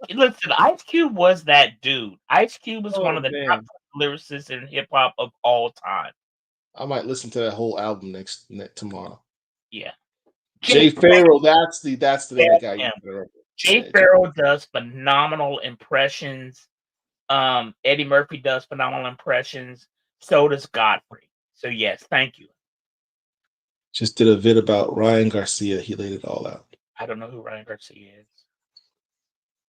Listen, Ice Cube was that dude. Ice Cube was one of the top lyricists in hip hop of all time. I might listen to that whole album next tomorrow. Yeah. Jay Farrell, that's the name of the guy. Jay Farrell does phenomenal impressions. Eddie Murphy does phenomenal impressions. So does Godfrey. So yes, thank you. Just did a vid about Ryan Garcia. He laid it all out. I don't know who Ryan Garcia is.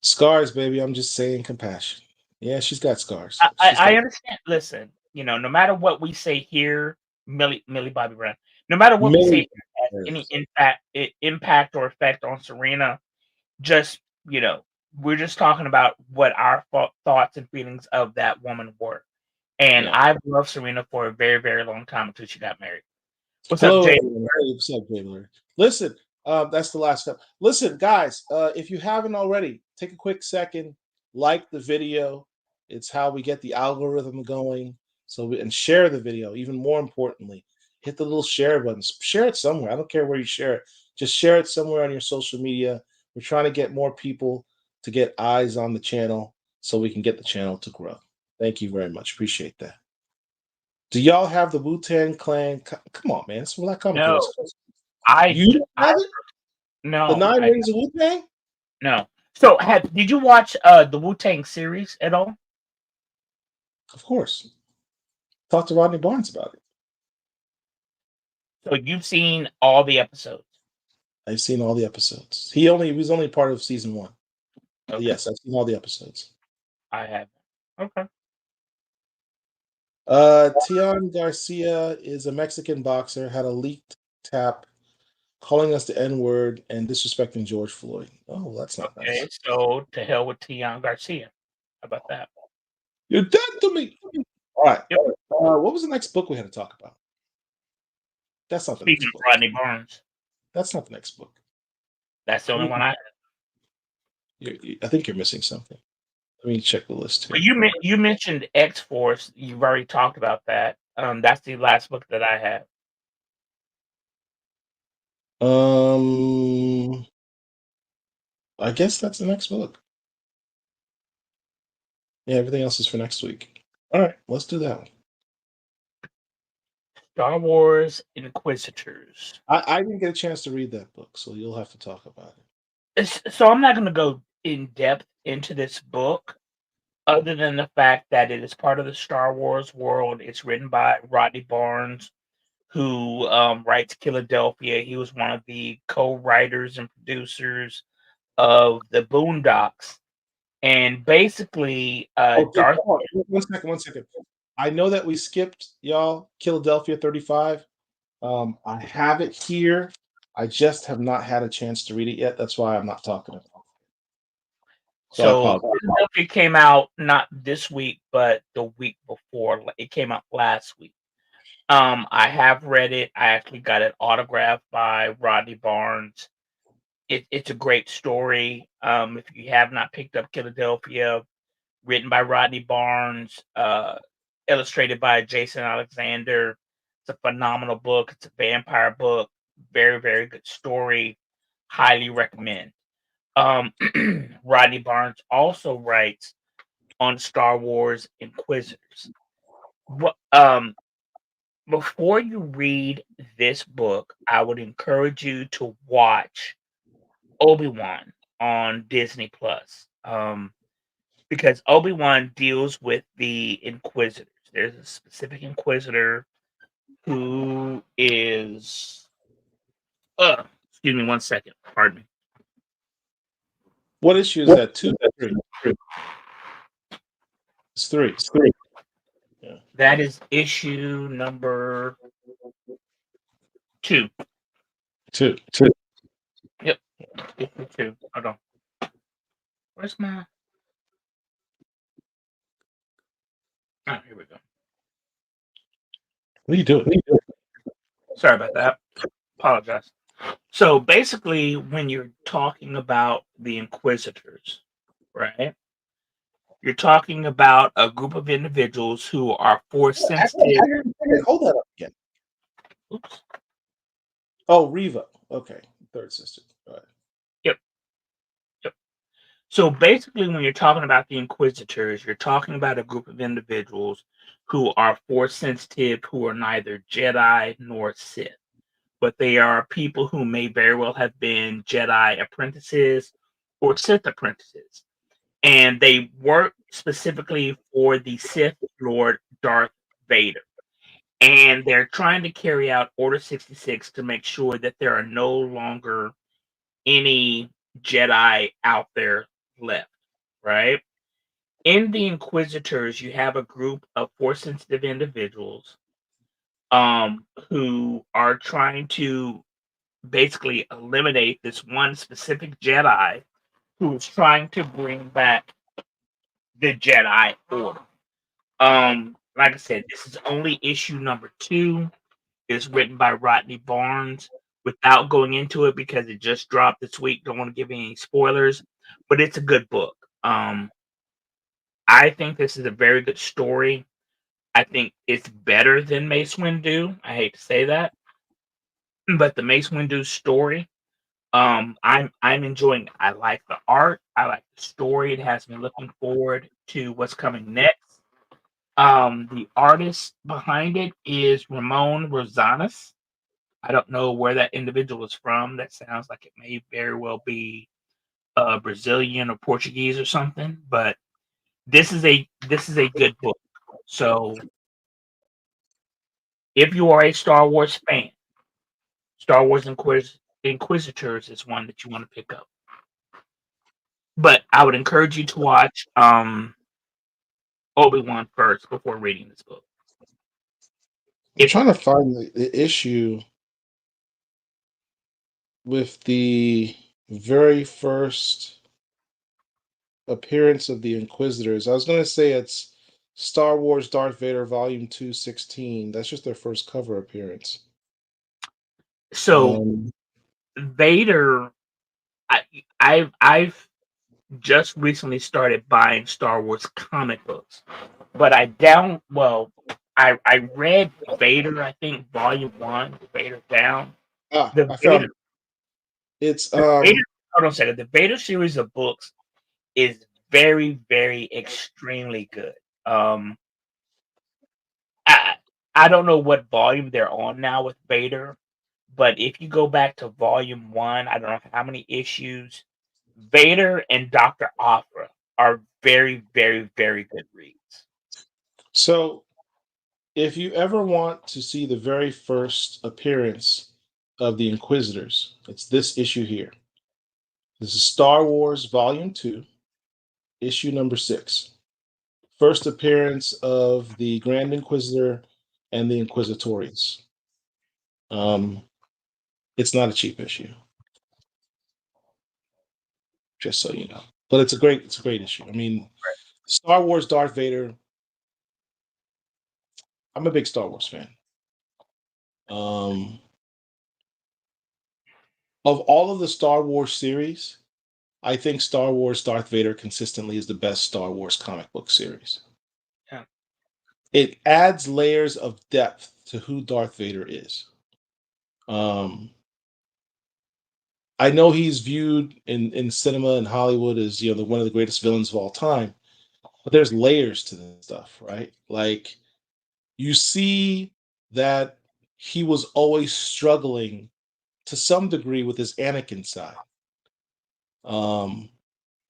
Scars, baby. I'm just saying compassion. Yeah, she's got scars. I understand. Listen, no matter what we say here, Millie Bobby Brown, no matter what we say has any impact or effect on Serena, just, we're just talking about what our thoughts and feelings of that woman were. And I've loved Serena for a very, very long time until she got married. What's up, Jay? What's up, Jay? Listen, that's the last step. Listen, guys, if you haven't already, take a quick second, like the video. It's how we get the algorithm going. And share the video. Even more importantly, hit the little share button. Share it somewhere. I don't care where you share it. Just share it somewhere on your social media. We're trying to get more people to get eyes on the channel so we can get the channel to grow. Thank you very much. Appreciate that. Do y'all have the Wu-Tang Clan? Come on, man. It's Black Comic No. Books. You have it? No. The 9 Rings of Wu-Tang? No. So, did you watch the Wu-Tang series at all? Of course. Talk to Rodney Barnes about it. So you've seen all the episodes. I've seen all the episodes. He was only part of season 1. Okay. Yes, I've seen all the episodes. I have. Okay. Tian Garcia is a Mexican boxer, had a leaked tap calling us the N-word and disrespecting George Floyd. Oh, that's not Okay, nice. so to hell with Tian Garcia. How about that? You're dead to me. All right. Yep. What was the next book we had to talk about? That's not the Speaking next of book. Rodney Barnes, That's not the next book. that's the only one I have. I think you're missing something. Let me check the list But here. you mentioned X Force. You've already talked about that. That's the last book that I have. I guess that's the next book. Yeah, everything else is for next week. All right, let's do that one. Star Wars Inquisitors. I didn't get a chance to read that book, so you'll have to talk about it. So I'm not going to go in depth into this book, other than the fact that it is part of the Star Wars world. It's written by Rodney Barnes, who writes Philadelphia. He was one of the co-writers and producers of the Boondocks, and basically, Darth. One second. I know that we skipped y'all Philadelphia 35. I have it here. I just have not had a chance to read it yet. That's why I'm not talking about it. So Philadelphia came out not this week, but the week before. It came out last week. I have read it. I actually got it autographed by Rodney Barnes. It's a great story. If you have not picked up Philadelphia, written by Rodney Barnes, illustrated by Jason Alexander, it's a phenomenal book. It's a vampire book. Very, very good story. Highly recommend. Rodney Barnes also writes on Star Wars Inquisitors. Before you read this book, I would encourage you to watch Obi-Wan on Disney Plus, because Obi-Wan deals with the Inquisitors. There's a specific Inquisitor who is. Excuse me, 1 second. Pardon me. What issue is that? 2 or 3? It's 3. It's 3. Yeah. That is issue number 2. 2. Yep. Issue 2. Hold on. Where's my? Oh, here we go. What are you doing? Sorry about that. Apologize. So basically, when you're talking about the Inquisitors, right? You're talking about a group of individuals who are force sensitive. Hold that up again. Oops. Oh, Reva. Okay. Third sister. All right. Yep. So basically, when you're talking about the Inquisitors, you're talking about a group of individuals who are force sensitive, who are neither Jedi nor Sith, but they are people who may very well have been Jedi apprentices or Sith apprentices. And they work specifically for the Sith Lord Darth Vader. And they're trying to carry out Order 66 to make sure that there are no longer any Jedi out there left, right? In the Inquisitors, you have a group of force sensitive individuals who are trying to basically eliminate this one specific Jedi who is trying to bring back the Jedi Order. Like I said, this is only issue number 2. It's written by Rodney Barnes. Without going into it because it just dropped this week, don't want to give any spoilers, but it's a good book. I think this is a very good story. I think it's better than Mace Windu. I hate to say that, but the Mace Windu story, I'm enjoying. I like the art. I like the story. It has me looking forward to what's coming next. The artist behind it is Ramon Rosales. I don't know where that individual is from. That sounds like it may very well be Brazilian or Portuguese or something. But this is a good book. So if you are a Star Wars fan, Star Wars Inquisitors is one that you want to pick up. But I would encourage you to watch Obi-Wan first before reading this book. I'm trying to find the issue with the very first appearance of the Inquisitors. I was going to say it's Star Wars Darth Vader Volume 216. That's just their first cover appearance. So Vader, I've just recently started buying Star Wars comic books, but I read Vader, I think Volume 1, Vader Down. I found it. It's Vader, hold on a second. The Vader series of books is very, very extremely good. I don't know what volume they're on now with Vader, but if you go back to Volume 1, I don't know how many issues, Vader and Dr. Aphra are very, very, very good reads. So, if you ever want to see the very first appearance of the Inquisitors, it's this issue here. This is Star Wars Volume 2, issue number 6. First appearance of the Grand Inquisitor and the Inquisitorius. It's not a cheap issue, just so you know. But it's a great issue. I mean, Star Wars Darth Vader. I'm a big Star Wars fan. Of all of the Star Wars series, I think Star Wars Darth Vader consistently is the best Star Wars comic book series. Yeah. It adds layers of depth to who Darth Vader is. I know he's viewed in cinema and Hollywood as one of the greatest villains of all time, but there's layers to this stuff, right? Like you see that he was always struggling to some degree with his Anakin side.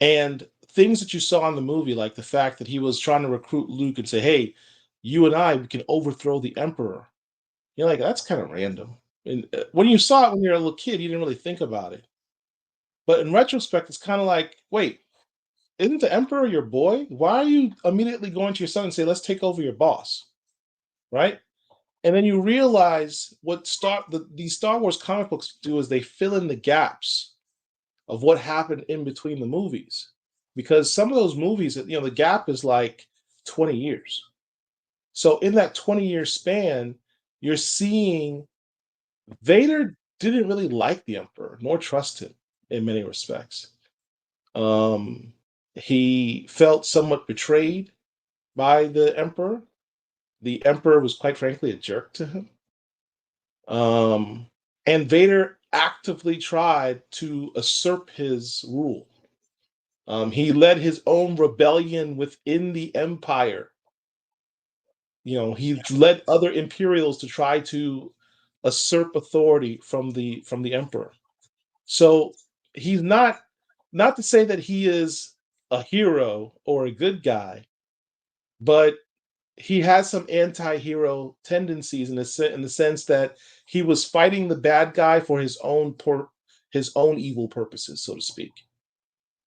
And things that you saw in the movie, like the fact that he was trying to recruit Luke and say, hey, you and I, we can overthrow the Emperor. You're like, that's kind of random. And when you saw it when you're a little kid, you didn't really think about it. But in retrospect, it's kind of like, wait, isn't the Emperor your boy? Why are you immediately going to your son and say, let's take over your boss? Right? And then you realize what these Star Wars comic books do is they fill in the gaps of what happened in between the movies. Because some of those movies, the gap is like 20 years. So in that 20-year span, you're seeing Vader didn't really like the Emperor nor trust him in many respects. He felt somewhat betrayed by the Emperor. The Emperor was quite frankly a jerk to him. And Vader actively tried to usurp his rule. He led his own rebellion within the Empire. He led other Imperials to try to usurp authority from the Emperor. So he's not to say that he is a hero or a good guy, but he has some anti-hero tendencies in the sense that he was fighting the bad guy for his own evil purposes, so to speak.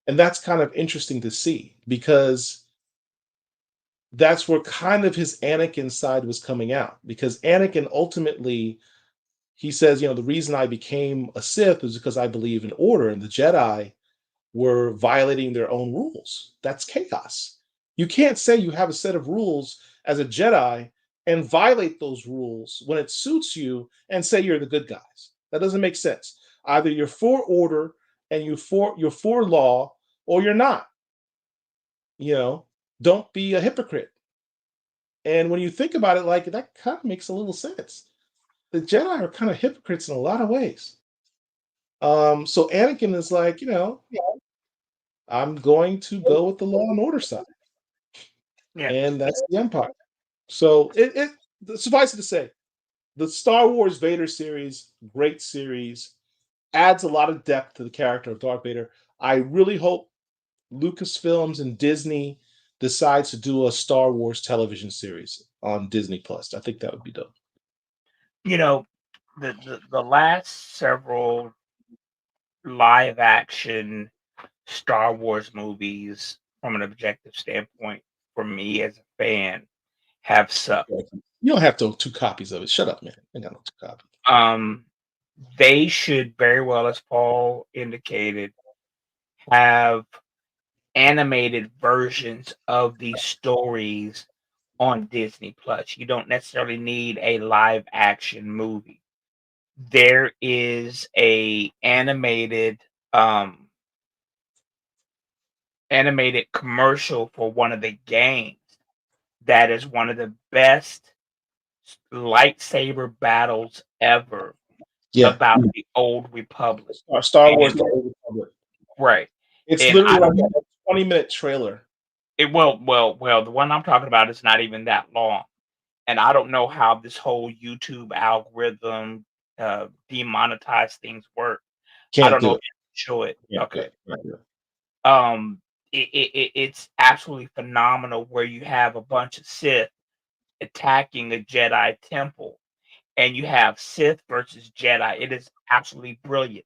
And that's kind of interesting to see because that's where kind of his Anakin side was coming out. Because Anakin ultimately, he says, the reason I became a Sith is because I believe in order, and the Jedi were violating their own rules. That's chaos. You can't say you have a set of rules as a Jedi and violate those rules when it suits you and say you're the good guys. That doesn't make sense. Either you're for order and you're for law, or you're not. Don't be a hypocrite. And when you think about it, like that kind of makes a little sense. The Jedi are kind of hypocrites in a lot of ways. So Anakin is like, I'm going to go with the law and order side. Yeah. And that's the Empire. So it suffice it to say, the Star Wars Vader series, great series, adds a lot of depth to the character of Darth Vader. I really hope Lucasfilms and Disney decides to do a Star Wars television series on Disney Plus. I think that would be dope. You know, the last several live action Star Wars movies, from an objective standpoint, for me as a fan, have sucked. You don't have two copies of it. Shut up, man. I ain't got no 2 copies. They should very well, as Paul indicated, have animated versions of these stories on Disney Plus. You don't necessarily need a live action movie. There is a animated commercial for one of the games that is one of the best lightsaber battles ever Yeah, about the old Republic. Star Wars: And The Old Republic. right. It's And I literally like don't a 20-minute trailer. well, the one I'm talking about is not even that long. And I don't know how this whole YouTube algorithm demonetize things work. I Can't don't know do if it. you can show it. Can't do Okay. it. Can't do it. It's absolutely phenomenal where you have a bunch of Sith attacking a Jedi temple, and you have Sith versus Jedi. It is absolutely brilliant.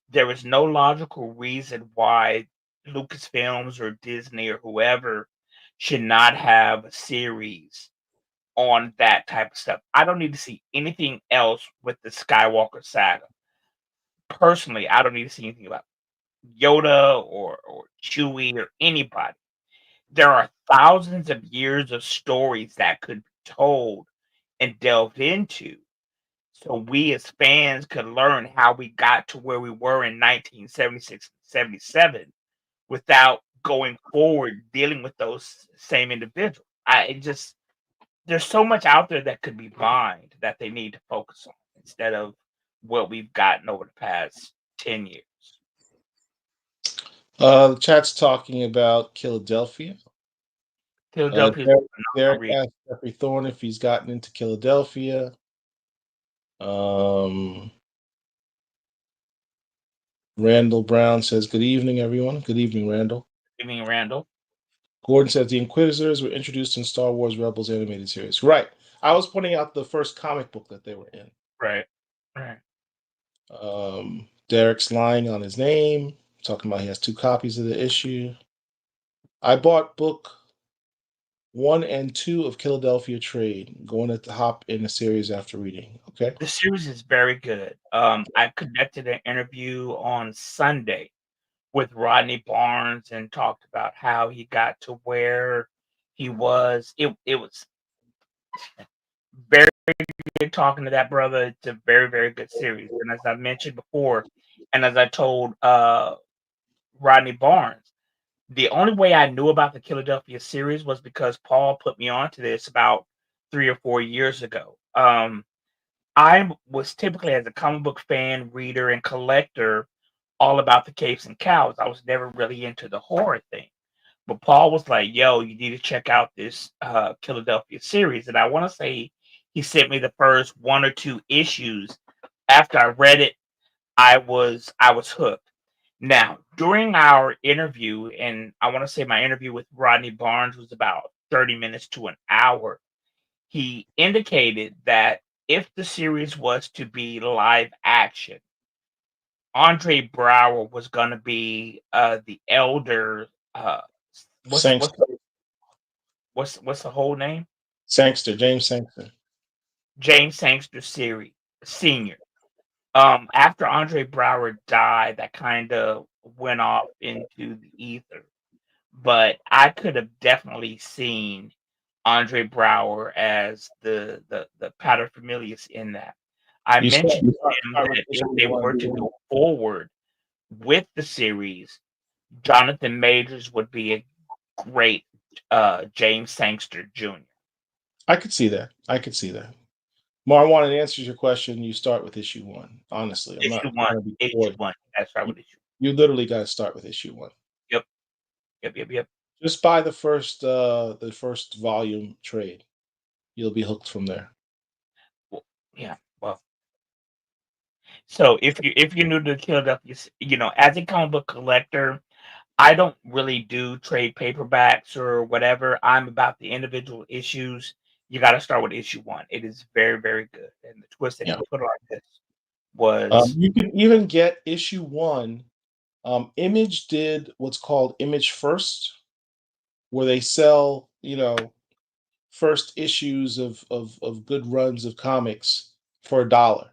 There is no logical reason why Lucasfilms or Disney or whoever should not have a series on that type of stuff. I don't need to see anything else with the Skywalker saga. Personally, I don't need to see anything about Yoda or Chewie or anybody. There are thousands of years of stories that could be told and delved into, so we as fans could learn how we got to where we were in 1976 and 77 without going forward dealing with those same individuals. There's so much out there that could be mined that they need to focus on instead of what we've gotten over the past 10 years. The chat's talking about Philadelphia. Philadelphia is Derek, a phenomenal Derek read. asked Jeffrey Thorne if he's gotten into Philadelphia. Randall Brown says, "Good evening, everyone." Good evening, Randall. Good evening, Randall. Gordon says the Inquisitors were introduced in Star Wars Rebels animated series. Right. I was pointing out the first comic book that they were in. Right. Right. Derek's lying on his name, talking about he has 2 copies of the issue. I bought book 1 and 2 of Philadelphia Trade, going to hop in the series after reading. Okay. The series is very good. I conducted an interview on Sunday with Rodney Barnes and talked about how he got to where he was. It was very good talking to that brother. It's a very, very good series. And as I mentioned before, and as I told Rodney Barnes, the only way I knew about the Philadelphia series was because Paul put me onto this about 3 or 4 years ago. I was typically, as a comic book fan, reader, and collector, all about the capes and cows. I was never really into the horror thing. But Paul was like, yo, you need to check out this Philadelphia series. And I want to say he sent me the first 1 or 2 issues. After I read it, I was hooked. Now, during our interview, and I want to say my interview with Rodney Barnes was about 30 minutes to an hour, he indicated that if the series was to be live action, Andre Brower was going to be the elder. What's what's Sangster. what's the whole name? Sangster, James Sangster. James Sangster series senior. After Andre Brower died, that kind of went off into the ether. But I could have definitely seen Andre Brower as the paterfamilias in that. I You start, mentioned you to start him that if conversation with they one were of to the- go forward with the series, Jonathan Majors would be a great James Sangster Jr. I could see that. I could see that. Marwan, it answers your question. You start with issue 1. Honestly, I'm Issue not one, trying to be issue forward. one. That's right You, with issue. you literally got to start with issue 1. Yep, yep. Just buy the first volume trade. You'll be hooked from there. Well, yeah. Well, so if you're new to Philadelphia, as a comic book collector, I don't really do trade paperbacks or whatever. I'm about the individual issues. You got to start with issue one. It is very, very good. And the twist that he Yeah. put on this was You can even get issue one. Image did what's called Image First, where they sell, first issues of good runs of comics for $1.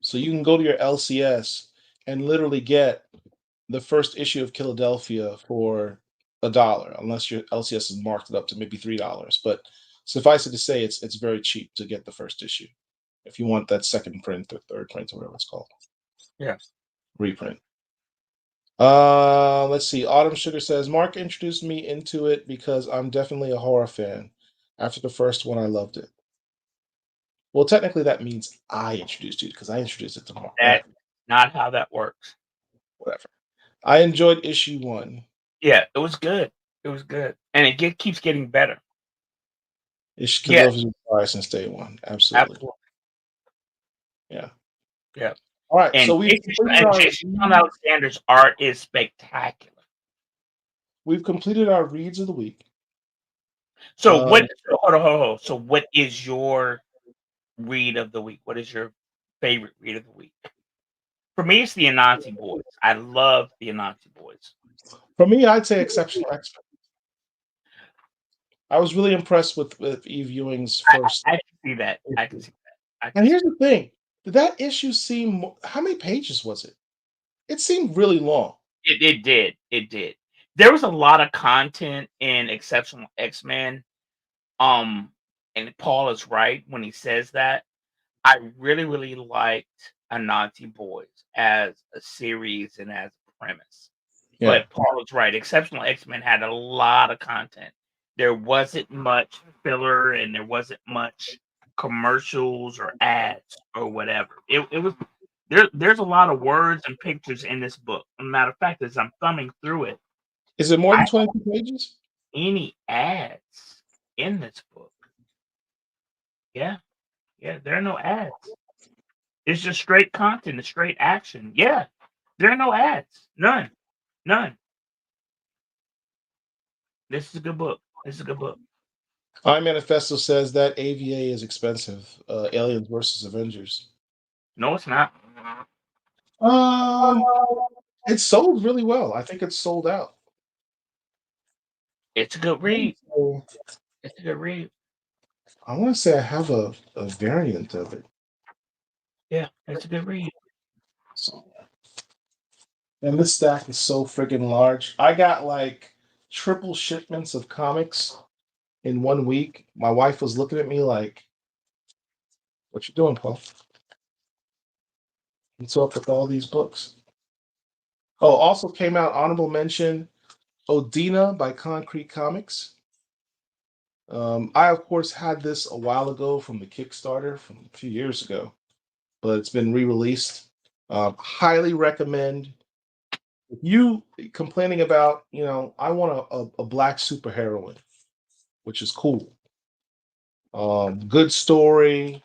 So you can go to your LCS and literally get the first issue of Philadelphia for $1, unless your LCS is marked it up to maybe $3. But suffice it to say, it's very cheap to get the first issue if you want that second print or third print or whatever it's called, yeah. reprint. Let's see. Autumn Sugar says Mark introduced me into it because I'm definitely a horror fan. After the first one, I loved it. Well, technically, that means I introduced you because I introduced it to Mark. That's not how that works. Whatever. I enjoyed issue one. Yeah, it was good. It was good. And keeps getting better. Ish Yeah, Philadelphia's been fire since day one. Absolutely. absolutely. Yeah. Yeah. All right. And So Jason Alexander's art is spectacular. we've completed our reads of the week. So hold on. So what is your read of the week? What is your favorite read of the week? For me, it's the Anansi Boys. I love the Anansi Boys. For me, I'd say Exceptional X-Men. I was really impressed with Eve Ewing's first. I can see that. I can see that. And here's the thing: did that issue seem? How many pages was it? It seemed really long. It did. It did. There was a lot of content in Exceptional X-Men. And Paul is right when he says that. I really, really liked Anansi Boys as a series and as a premise. Yeah. But Paul is right. Exceptional X-Men had a lot of content. There wasn't much filler and there wasn't much commercials or ads or whatever. It was there's a lot of words and pictures in this book. As a matter of fact, as I'm thumbing through it, Is it more than 22 pages? any ads in this book? Yeah. Yeah, there are no ads. It's just straight content, it's straight action. Yeah, there are no ads. None. None. This is a good book. This is a good book. I Manifesto says that AVA is expensive. Aliens versus Avengers. No, it's not. It sold really well. I think it's sold out. It's a good read. So, It's a good read. I want to say I have a variant of it. Yeah, it's a good read. So, and this stack is so freaking large. I got like triple shipments of comics in 1 week. My wife was looking at me like, "What you doing, Paul? What's up with all these books?" Oh, also came out honorable mention Odina by Concrete Comics. I of course had this a while ago from the Kickstarter from a few years ago, but it's been re-released. Highly recommend. If you complaining about, I want a black superheroine, which is cool. Good story,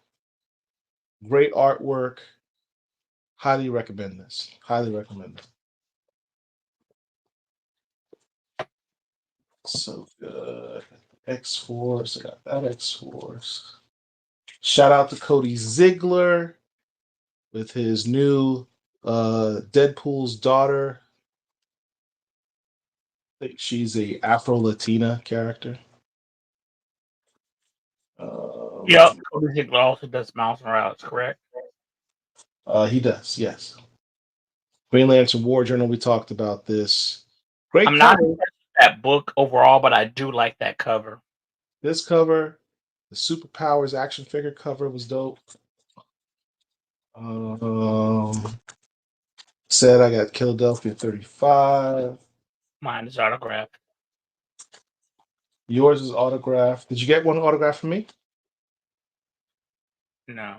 great artwork. Highly recommend this. Highly recommend it. So good. X Force. I got that X Force. Shout out to Cody Ziegler with his new Deadpool's daughter. I think she's a Afro Latina character. Yep. Cody Ziegler also does Miles Morales, correct? He does, yes. Green Lantern War Journal. We talked about this. Great I'm cover. not impressed with that book overall, but I do like that cover. This cover, the Superpowers action figure cover was dope. Said I got Philadelphia 35. Mine is autographed. Yours is autographed. Did you get one autographed from me? No,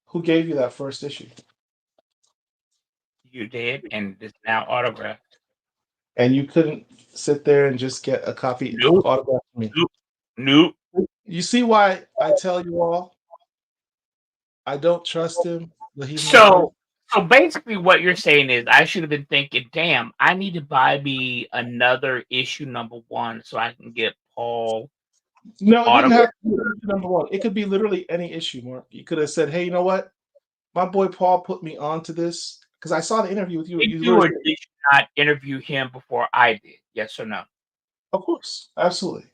Who gave you that first issue? you did, and it's now autographed. And you couldn't sit there and just get a copy Nope. autographed from me? Nope. You see why I tell you all I don't trust him, but he's my So So basically, what you're saying is, I should have been thinking, "Damn, I need to buy me another issue #1 so I can get Paul No, it didn't autograph." have to be issue #1. It could be literally any issue, Mark. You could have said, "Hey, you know what? My boy Paul put me onto this because I saw the interview with you. Did You you or literally, did you not interview him before I did? Yes or no? of course, absolutely,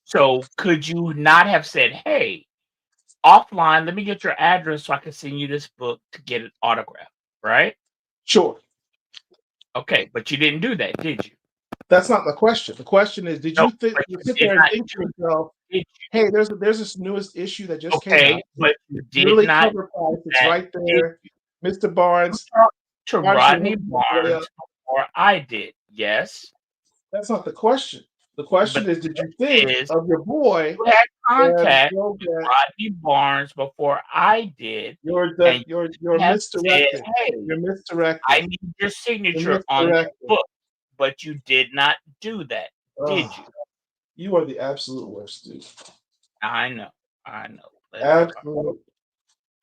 So could you not have said, "Hey, offline, let me get your address so I can send you this book to get it autographed," right? sure." Okay, but you didn't do that, did you? That's not the question. The question is, did No, you think but you you sit did there and not think to do yourself, it, did you? "Hey, there's this newest issue that just came Okay, out. but you It's did literally not cover do price. It's that, right did there. you? Mr. You Barnes, talked to why don't you Rodney hook me way Barnes up?" before I did, yes? That's not the question. The But question is, the did you think question is, of your boy you had and contact go with get Rodney Barnes before I did, and you're you have said, misdirected. "Hey, You're I misdirected. need your You're signature on this misdirected. book," but you did not do that, did you? Oh, you are the absolute worst, dude. I know, I know. Bless your heart. Absolute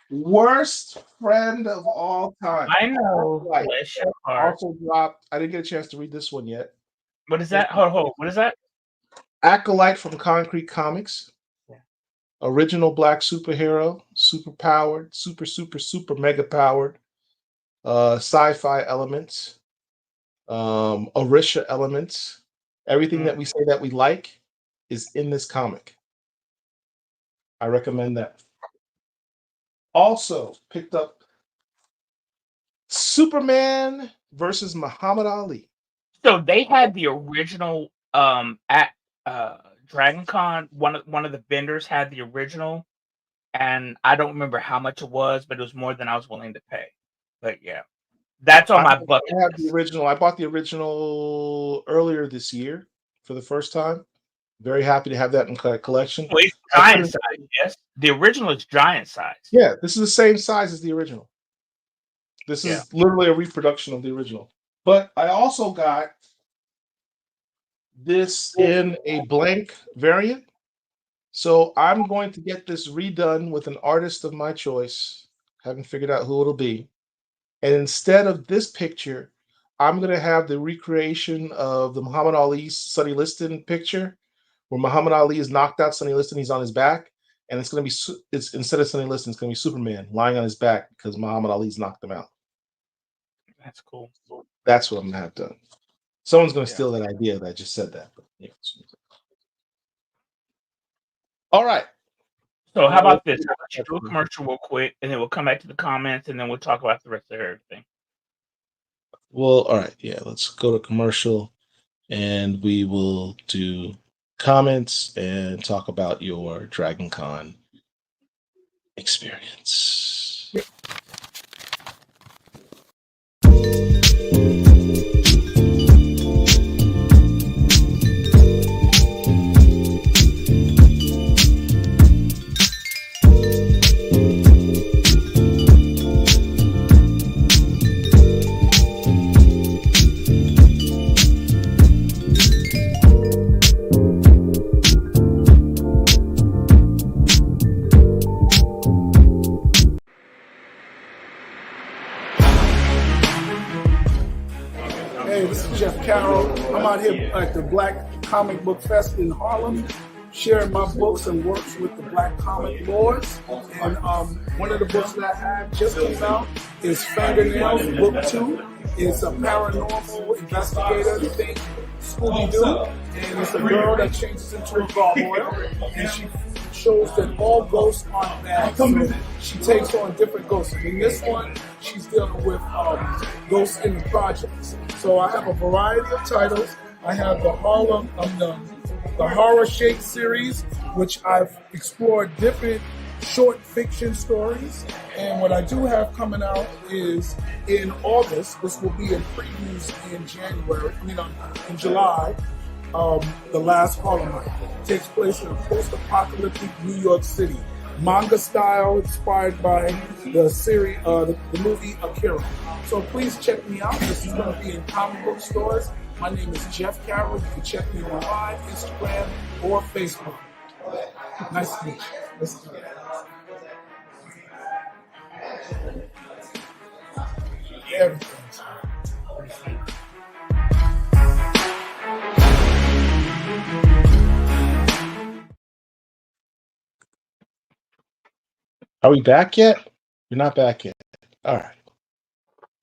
worst friend of all time. I know, Right. bless your heart. Also dropped. I didn't get a chance to read this one yet. What is that? Hold, what is that? Acolyte from Concrete Comics. Yeah. Original black superhero, super powered, super mega powered, sci-fi elements, Orisha elements. Everything that we say that we like is in this comic. I recommend that. Also picked up Superman versus Muhammad Ali. So they had the original at Dragon Con. One of the vendors had the original, and I don't remember how much it was, but it was more than I was willing to pay. But yeah, that's on I my bucket have the list. original. I bought the original earlier this year for the first time. Very happy to have that in collection. Oh, it's giant size, yes. The original is giant size. Yeah, this is the same size as the original. This Yeah. is literally a reproduction of the original. But I also got this in a blank variant. So I'm going to get this redone with an artist of my choice. Haven't figured out who it'll be. And instead of this picture, I'm going to have the recreation of the Muhammad Ali Sonny Liston picture, where Muhammad Ali is knocked out. Sonny Liston, he's on his back, and it's going to be it's instead of Sonny Liston, it's going to be Superman lying on his back because Muhammad Ali's knocked him out. That's cool. That's what I'm going to have done. Someone's going to steal that idea that I just said that. But, yeah. All right. So how about this? How about you do a commercial real quick, and then we'll come back to the comments, and then we'll talk about the rest of everything. Well, all right. Yeah, let's go to commercial, and we will do comments and talk about your Dragon Con experience. Hey, this is Jeff Carroll. I'm out here at the Black Comic Book Fest in Harlem, sharing my books and works with the Black Comic Lords. And one of the books that I have just came out is Fingernails, Book 2. It's a paranormal investigator thing, Scooby-Doo. And it's a girl that changes into a gargoyle. And she shows that all ghosts aren't bad. So she takes on different ghosts. In this one, she's dealing with ghosts in the projects. So I have a variety of titles. I have the Horror Shake series, which I've explored different short fiction stories. And what I do have coming out is in August. This will be in previews in in July. The Last Harlemite takes place in a post-apocalyptic New York City, manga style, inspired by the series, the movie Akira. So please check me out. This is going to be in comic book stores. My name is Jeff Carroll. You can check me online, Instagram, or Facebook. Nice to meet you. Let's do it. everything. Are we back yet? We're not back yet. All right.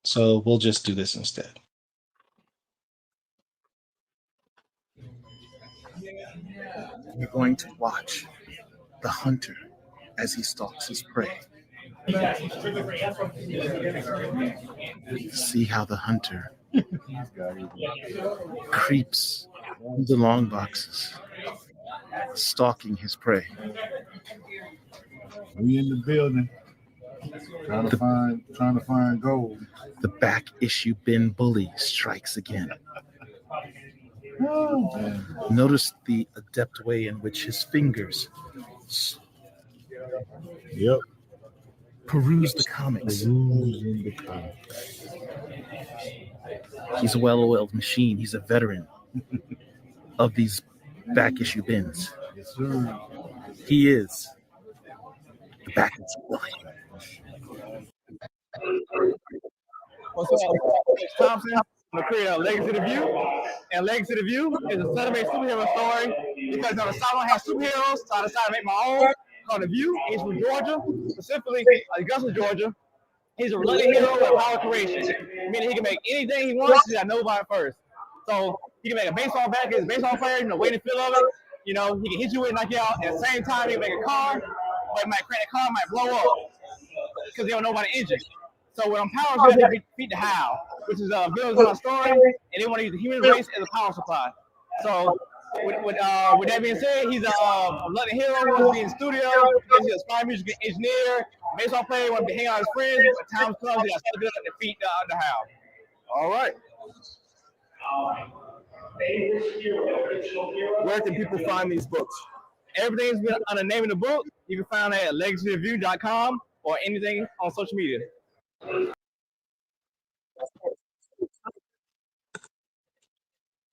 So we'll just do this instead. We're going to watch the hunter as he stalks his prey. See how the hunter creeps through the long boxes, stalking his prey. We in the building, trying to find gold. The back issue bin bully strikes again. Notice the adept way in which his fingers Yep. peruse the comics. Perusing the comics. He's a well-oiled machine. He's a veteran of these back issue bins. Yes, sir. He is the back issue bully. What's up? It's Thompson. I'm the creator of Legacy of the View. And Legacy of the View is a Saturday superhero story because I don't have superheroes, so I decided to make my own called The View. He's from Georgia, specifically Augusta, Georgia. He's a reluctant hero with power creation, meaning he can make anything he wants. I know about it first. So he can make a baseball bat, he's a baseball player, waiting to feel of it. He can hit you with it, knock you out. At the same time, he can make a car, but it might crack the car, might blow up because they don't know about the engine. So what empowers them to defeat the How, which is villains in our story, and they want to use the human race as a power supply. So with that being said, he's a reluctant hero who wants to be in the studio. He's a spy music engineer, baseball player, wants to hang out with his friends. But time comes, he got to defeat the How. All right. Where can people find these books? Everything's been under the name of the book. You can find it at legacyofview.com or anything on social media.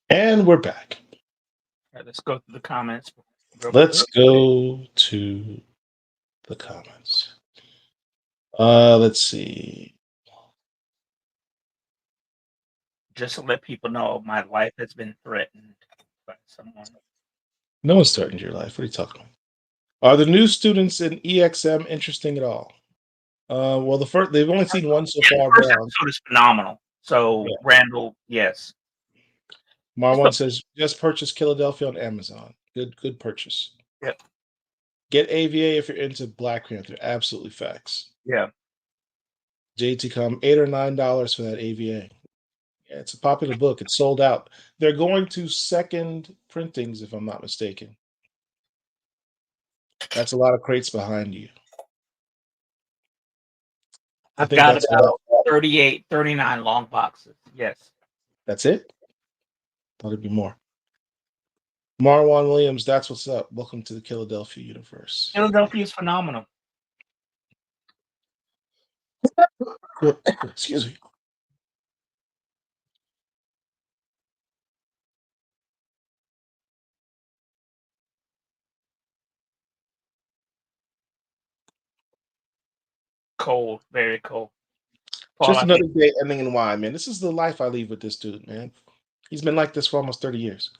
And we're back. All right, let's go through the comments. Let's go to the comments. Let's see. Just to let people know, my life has been threatened by someone. No one's threatened your life. What are you talking about? Are the new students in EXM interesting at all? Well, they've only seen one so far. The first episode is phenomenal. So, yeah. Randall, yes. Marwan says, just purchase Philadelphia on Amazon. Good purchase. Yep. Get AVA if you're into Black Panther. Absolutely facts. Yeah. JT.com, $8 or $9 for that AVA. Yeah, it's a popular book. It's sold out. They're going to second printings, if I'm not mistaken. That's a lot of crates behind you. I've got about 38, 39 long boxes. Yes. That's it? Thought it'd be more. Marwan Williams, that's what's up. Welcome to the Philadelphia universe. Philadelphia is phenomenal. Excuse me. Cold, very cold. Just another day ending in Y, man. This is the life I leave with this dude, man. He's been like this for almost 30 years.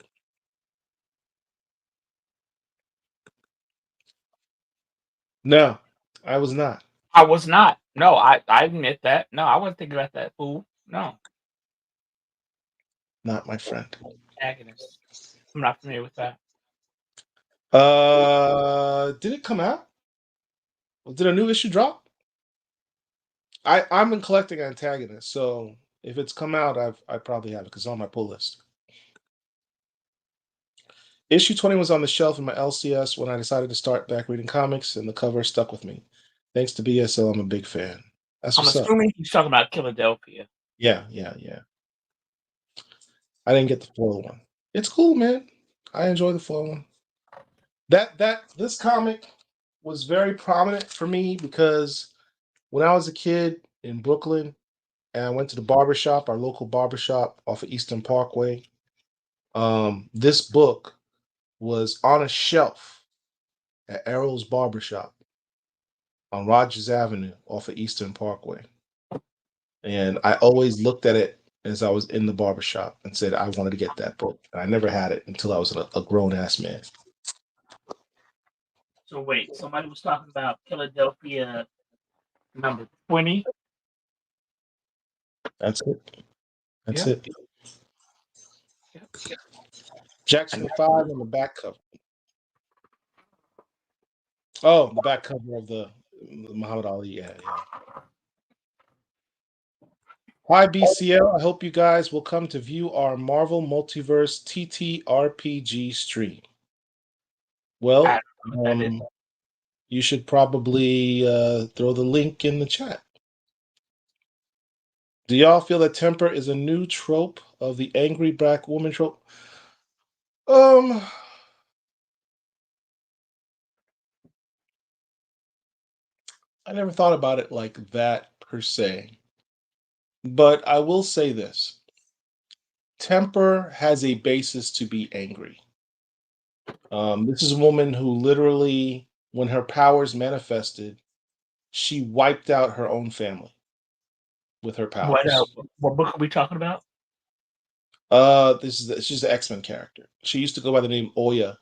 No, I was not. I was not. No, I admit that. No, I wasn't thinking about that fool. No. Not my friend. Antagonist. I'm not familiar with that. Did it come out? Did a new issue drop? I'm been collecting antagonists, so if it's come out, I probably have it because it's on my pull list. Issue 20 was on the shelf in my LCS when I decided to start back reading comics, and the cover stuck with me. Thanks to BSL, I'm a big fan. That's I'm what's assuming up. he's talking about Philadelphia. Yeah. I didn't get the foil one. It's cool, man. I enjoy the foil one. This comic was very prominent for me because when I was a kid in Brooklyn and I went to the barbershop, our local barbershop off of Eastern Parkway, this book was on a shelf at Errol's Barbershop on Rogers Avenue off of Eastern Parkway. And I always looked at it as I was in the barbershop and said I wanted to get that book. I never had it until I was a grown ass man. So wait, somebody was talking about Philadelphia number 20. That's it. That's Yeah. it. Yeah. Jackson 5 on the back cover. Oh, the back cover of the Muhammad Ali. Yeah. Hi, BCL. I hope you guys will come to view our Marvel Multiverse TTRPG stream. Well, you should probably throw the link in the chat. Do y'all feel that temper is a new trope of the angry black woman trope? I never thought about it like that per se. But I will say this. Temper has a basis to be angry. This is a woman who literally, when her powers manifested, she wiped out her own family with her powers. What book are we talking about? She's an X-Men character. She used to go by the name Oya,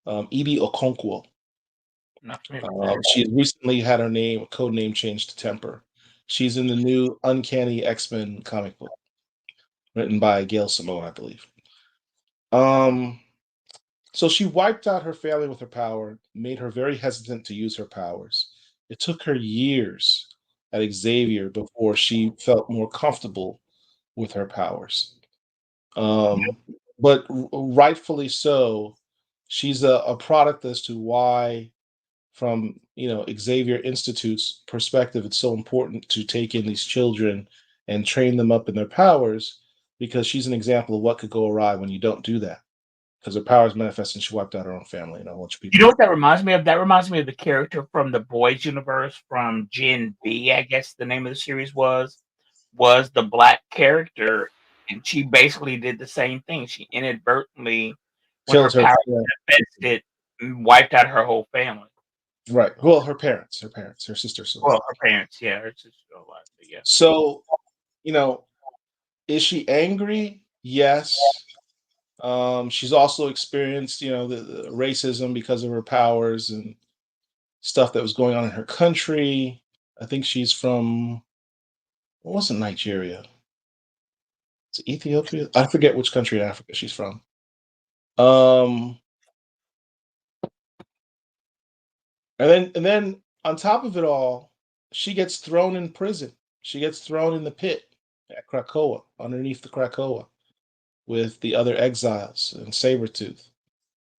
Edie Okonkwo. She recently had her code name changed to Temper. She's in the new Uncanny X-Men comic book, written by Gail Simone, I believe. So she wiped out her family with her power, made her very hesitant to use her powers. It took her years at Xavier before she felt more comfortable with her powers. But rightfully so, she's a product as to why, from Xavier Institute's perspective, it's so important to take in these children and train them up in their powers, because she's an example of what could go awry when you don't do that. Because her powers manifest and she wiped out her own family and a bunch of people. You know what that reminds me of? That reminds me of the character from the Boys universe from Gen B, I guess the name of the series was the black character, and she basically did the same thing. She inadvertently, when her Killed her. powers manifested, wiped out her whole family. Right. Well, her parents, her sister. Well, her parents, yeah, her sister. Yeah. So, is she angry? Yes. She's also experienced, the racism because of her powers and stuff that was going on in her country. I think she's from, it wasn't Nigeria. It's Ethiopia. I forget which country in Africa she's from. And then on top of it all, she gets thrown in prison. She gets thrown in the pit at Krakoa, underneath the Krakoa, with the other exiles and Sabretooth.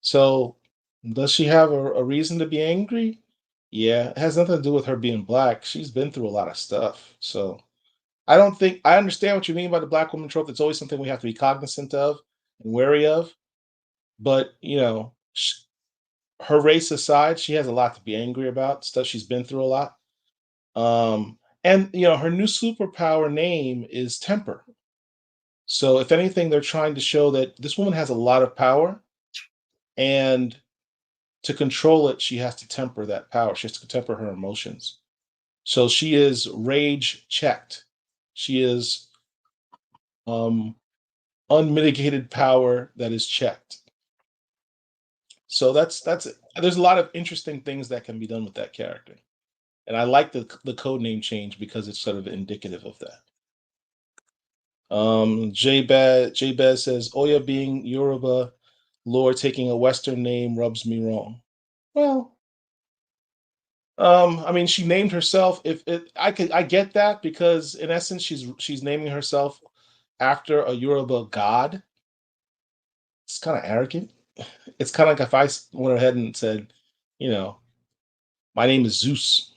So, does she have a reason to be angry? Yeah, it has nothing to do with her being black. She's been through a lot of stuff. So, I understand what you mean by the black woman trope. It's always something we have to be cognizant of and wary of. But, her race aside, she has a lot to be angry about, stuff she's been through a lot. And her new superpower name is Temper. So if anything, they're trying to show that this woman has a lot of power, and to control it, she has to temper that power. She has to temper her emotions. So she is rage checked. She is unmitigated power that is checked. So that's it. There's a lot of interesting things that can be done with that character. And I like the code name change because it's sort of indicative of that. J-Baz says, Oya being Yoruba lore, taking a Western name rubs me wrong. Well, I mean, she named herself. I get that, because in essence, she's naming herself after a Yoruba god. It's kind of arrogant. It's kind of like if I went ahead and said, my name is Zeus.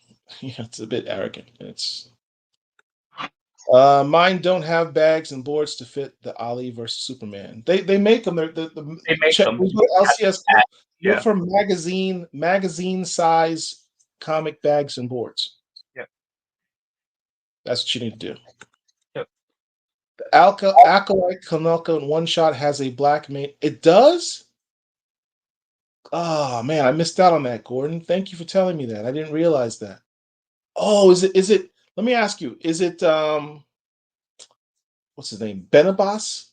It's a bit arrogant. It's mine don't have bags and boards to fit the Ali versus Superman. They make them. They make them. LCS. Look for magazine size comic bags and boards. Yep. That's what you need to do. Yep. The Acolyte Kanaka in one shot has a black main. It does? Oh man, I missed out on that, Gordon. Thank you for telling me that. I didn't realize that. Oh, is it Let me ask you: is it what's his name? Benabas?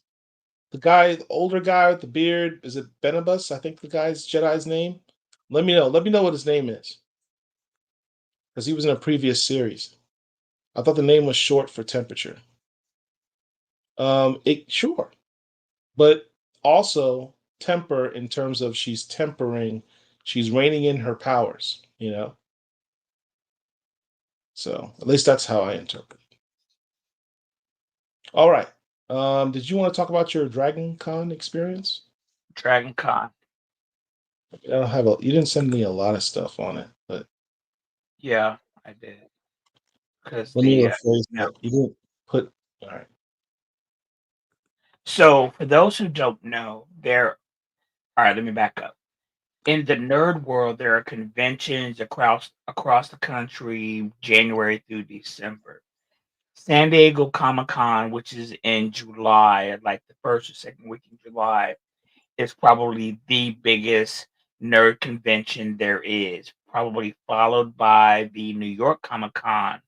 The guy, the older guy with the beard. Is it Benabas? I think the guy's Jedi's name. Let me know. Let me know what his name is, because he was in a previous series. I thought the name was short for temperature. It sure, but also temper in terms of she's tempering, she's reining in her powers. So at least that's how I interpret it. All right. Did you want to talk about your Dragon Con experience? Dragon Con. I don't have you didn't send me a lot of stuff on it, but Yeah, I did. Because let me the rephrase that. You didn't put. All right. so for those who don't know, all right, let me back up. In the nerd world, there are conventions across the country, January through December. San Diego Comic Con, which is in July, like the first or second week in July, is probably the biggest nerd convention there is, probably followed by the New York Comic Con,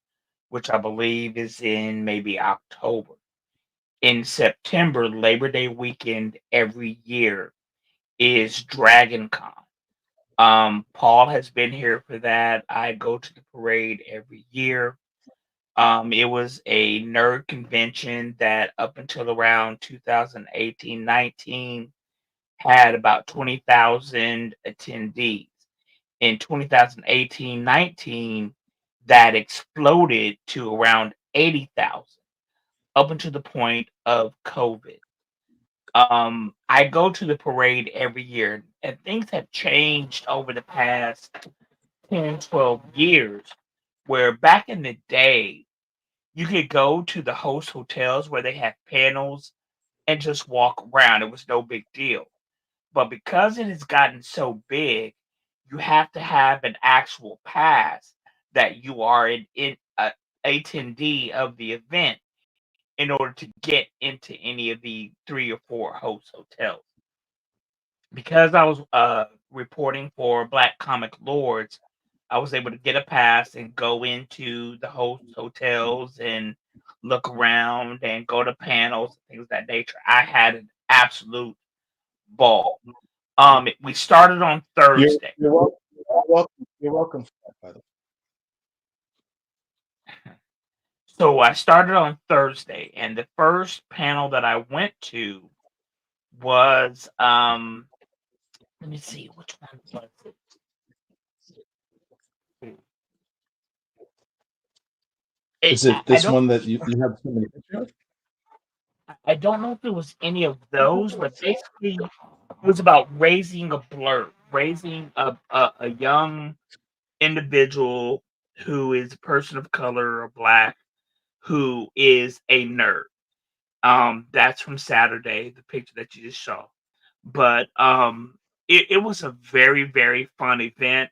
which I believe is in maybe October. In September, Labor Day weekend every year is Dragon Con. Paul has been here for that. I go to the parade every year. It was a nerd convention that up until around 2018-19 had about 20,000 attendees. In 2018-19, that exploded to around 80,000 up until the point of COVID. I go to the parade every year, and things have changed over the past 10, 12 years, where back in the day, you could go to the host hotels where they have panels and just walk around. It was no big deal. But because it has gotten so big, you have to have an actual pass that you are in a attendee of the event in order to get into any of the 3 or 4 host hotels. Because I was reporting for Black Comic Lords, I was able to get a pass and go into the host hotels and look around and go to panels and things of that nature. I had an absolute ball. We started on You're Thursday. you're welcome. You're welcome. You're welcome for that, by the way. So I started on Thursday, and the first panel that I went to was let me see which one was it. Is it I this don't one that you have so many pictures of? I don't know if it was any of those, but basically it was about raising a blur, raising a young individual who is a person of color or black who is a nerd. That's from Saturday, the picture that you just saw. But it was a very, very fun event.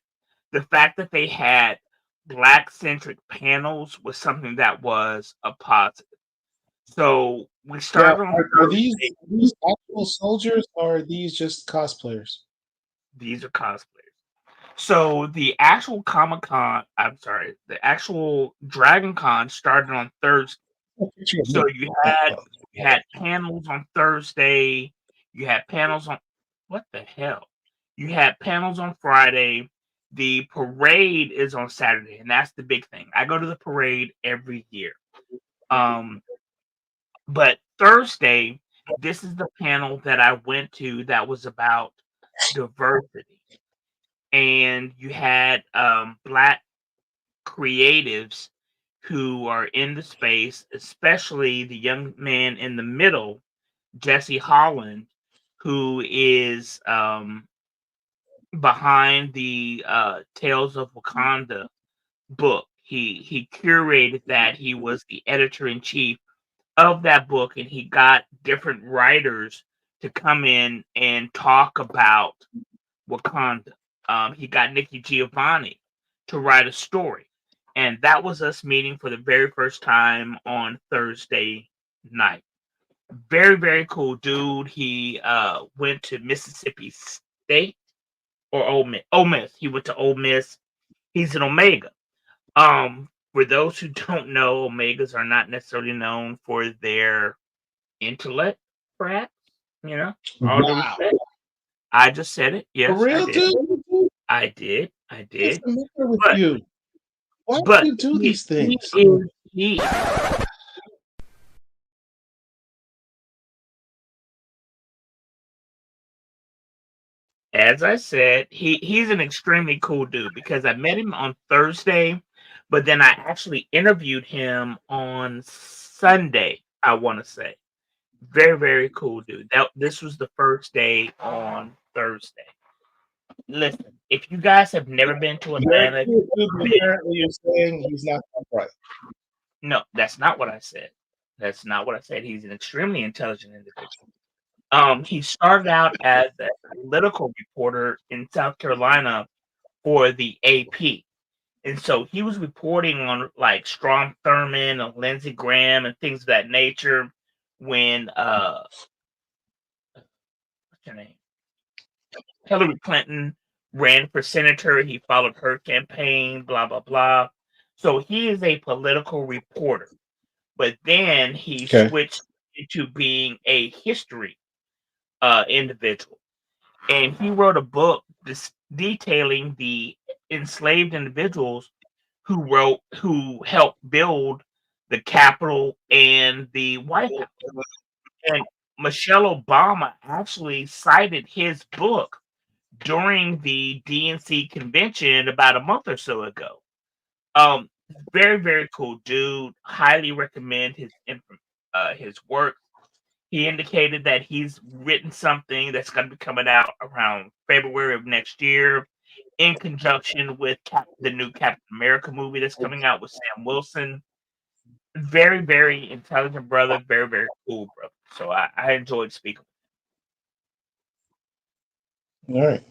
The fact that they had black centric panels was something that was a positive. So we Now, started on are these Thursday. actual soldiers or are these just cosplayers? These are cosplayers. So the actual Comic Con, I'm sorry, the actual Dragon Con started on Thursday. A picture of So me. Oh, you had panels on Thursday. You had panels on what the hell? You had panels on Friday. The parade is on Saturday, and that's the big thing. I go to the parade every year. Um, but Thursday, this is the panel that I went to that was about diversity. And you had black creatives who are in the space, especially the young man in the middle, Jesse Holland, who is behind the Tales of Wakanda book. He curated that. He was the editor in chief of that book, and he got different writers to come in and talk about Wakanda. He got Nikki Giovanni to write a story, and that was us meeting for the very first time on Thursday night. Very, very cool dude. He went to Mississippi State or Ole Miss. Ole Miss. He went to Ole Miss. He's an Omega. Um, For those who don't know, Omegas are not necessarily known for their intellect, perhaps. You know, all due Wow. respect. I just said it. For Yes, I real, did. dude? I did. I What's did. the matter with But you? Why do but you do he these things? he as I said, he's an extremely cool dude because I met him on Thursday, but then I actually interviewed him on Sunday, I want to say. Very, very cool dude. This was the first day on Thursday. Listen, if you guys have never been to Very Atlanta, cool, dude, but apparently you're saying he's not upright. no, that's not what I said. That's not what I said. He's an extremely intelligent individual. He started out as a political reporter in South Carolina for the AP. And so he was reporting on like Strom Thurmond and Lindsey Graham and things of that nature when what's her name? Hillary Clinton ran for senator. He followed her campaign, blah blah blah. So he is a political reporter. But then he Okay. switched into being a history individual. And he wrote a book detailing the enslaved individuals who helped build the Capitol and the White House. And Michelle Obama actually cited his book during the DNC convention about a month or so ago. Very very cool dude. Highly recommend his work. He indicated that he's written something that's going to be coming out around February of next year in conjunction with the new Captain America movie that's coming out with Sam Wilson. Very, very intelligent brother. Very, very cool brother. So I enjoyed speaking. All right.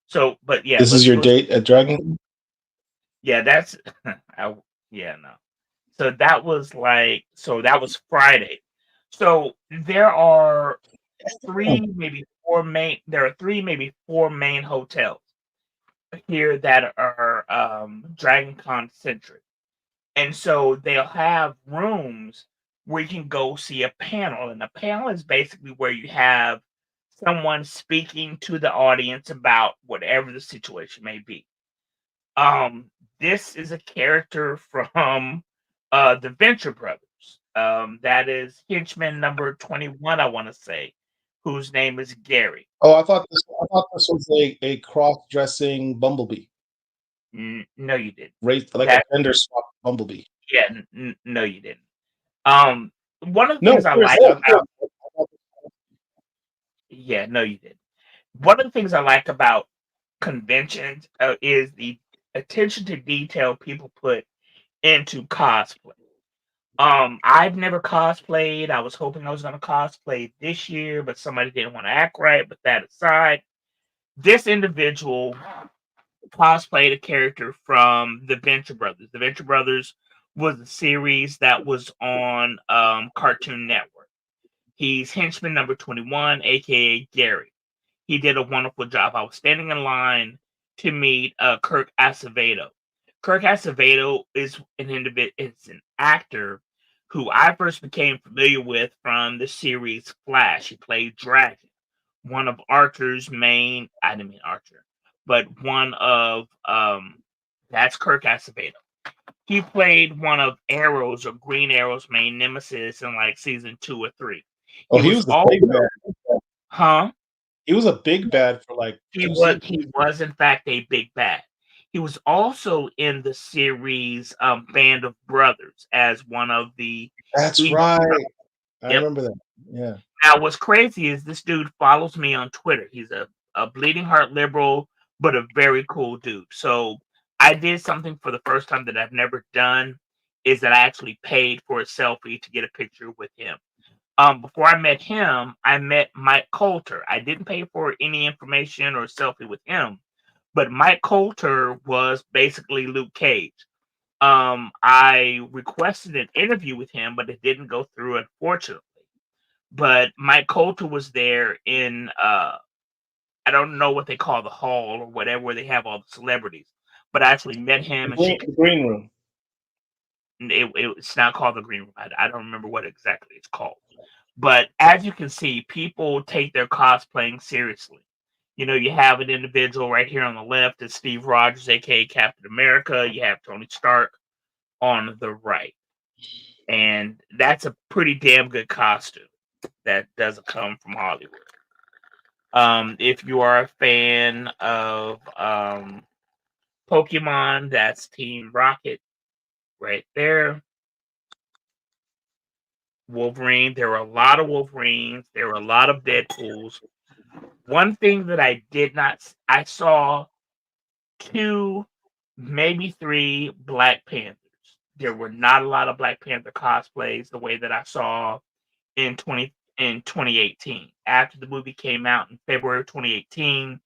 So, but yeah, This is your date at Dragon? yeah, that's yeah, no. So that was Friday. So there are three, maybe four main hotels here that are Dragon Con centric. And so they'll have rooms where you can go see a panel. And a panel is basically where you have someone speaking to the audience about whatever the situation may be. This is a character from the Venture Brothers. That is henchman number 21, I want to say, whose name is Gary. Oh, I thought this was a cross-dressing bumblebee. No, you didn't. Like a gender swap bumblebee. Yeah, no, you didn't. One of the No, things I like seriously. about yeah, no, you didn't. One of the things I like about conventions is the attention to detail people put into cosplay. I've never cosplayed. I was hoping I was going to cosplay this year, but somebody didn't want to act right. But that aside, this individual cosplayed a character from the Venture Brothers. The Venture Brothers was a series that was on Cartoon Network. He's henchman number 21, aka Gary. He did a wonderful job. I was standing in line to meet Kirk Acevedo. Kirk Acevedo is an actor who I first became familiar with from the series Flash. He played Dragon, one of Archer's main. I didn't mean Archer, but one of that's Kirk Acevedo. He played one of Arrow's or Green Arrow's main nemesis in like season 2 or 3. Oh, he was the big bad. Huh? He was a big bad for like He was in fact a big bad. He was also in the series Band of Brothers as one of the That's evil right. brothers. I Yep. remember that. Yeah. Now, what's crazy is this dude follows me on Twitter. He's a bleeding heart liberal, but a very cool dude. So I did something for the first time that I've never done, is that I actually paid for a selfie to get a picture with him. Before I met him, I met Mike Coulter. I didn't pay for any information or selfie with him, but Mike Coulter was basically Luke Cage. I requested an interview with him, but it didn't go through, unfortunately. But Mike Coulter was there in I don't know what they call the hall or whatever where they have all the celebrities, but I actually met him The green room. It's not called the Green Room. I don't remember what exactly it's called. But as you can see, people take their cosplaying seriously. You have an individual right here on the left is Steve Rogers, aka Captain America. You have Tony Stark on the right. And that's a pretty damn good costume that doesn't come from Hollywood. If you are a fan of Pokemon, that's Team Rocket right there. Wolverine. There were a lot of Wolverines. There were a lot of Deadpools. One thing that I saw 2, maybe 3 Black Panthers. There were not a lot of Black Panther cosplays the way that I saw in 2018. After the movie came out in February of 2018,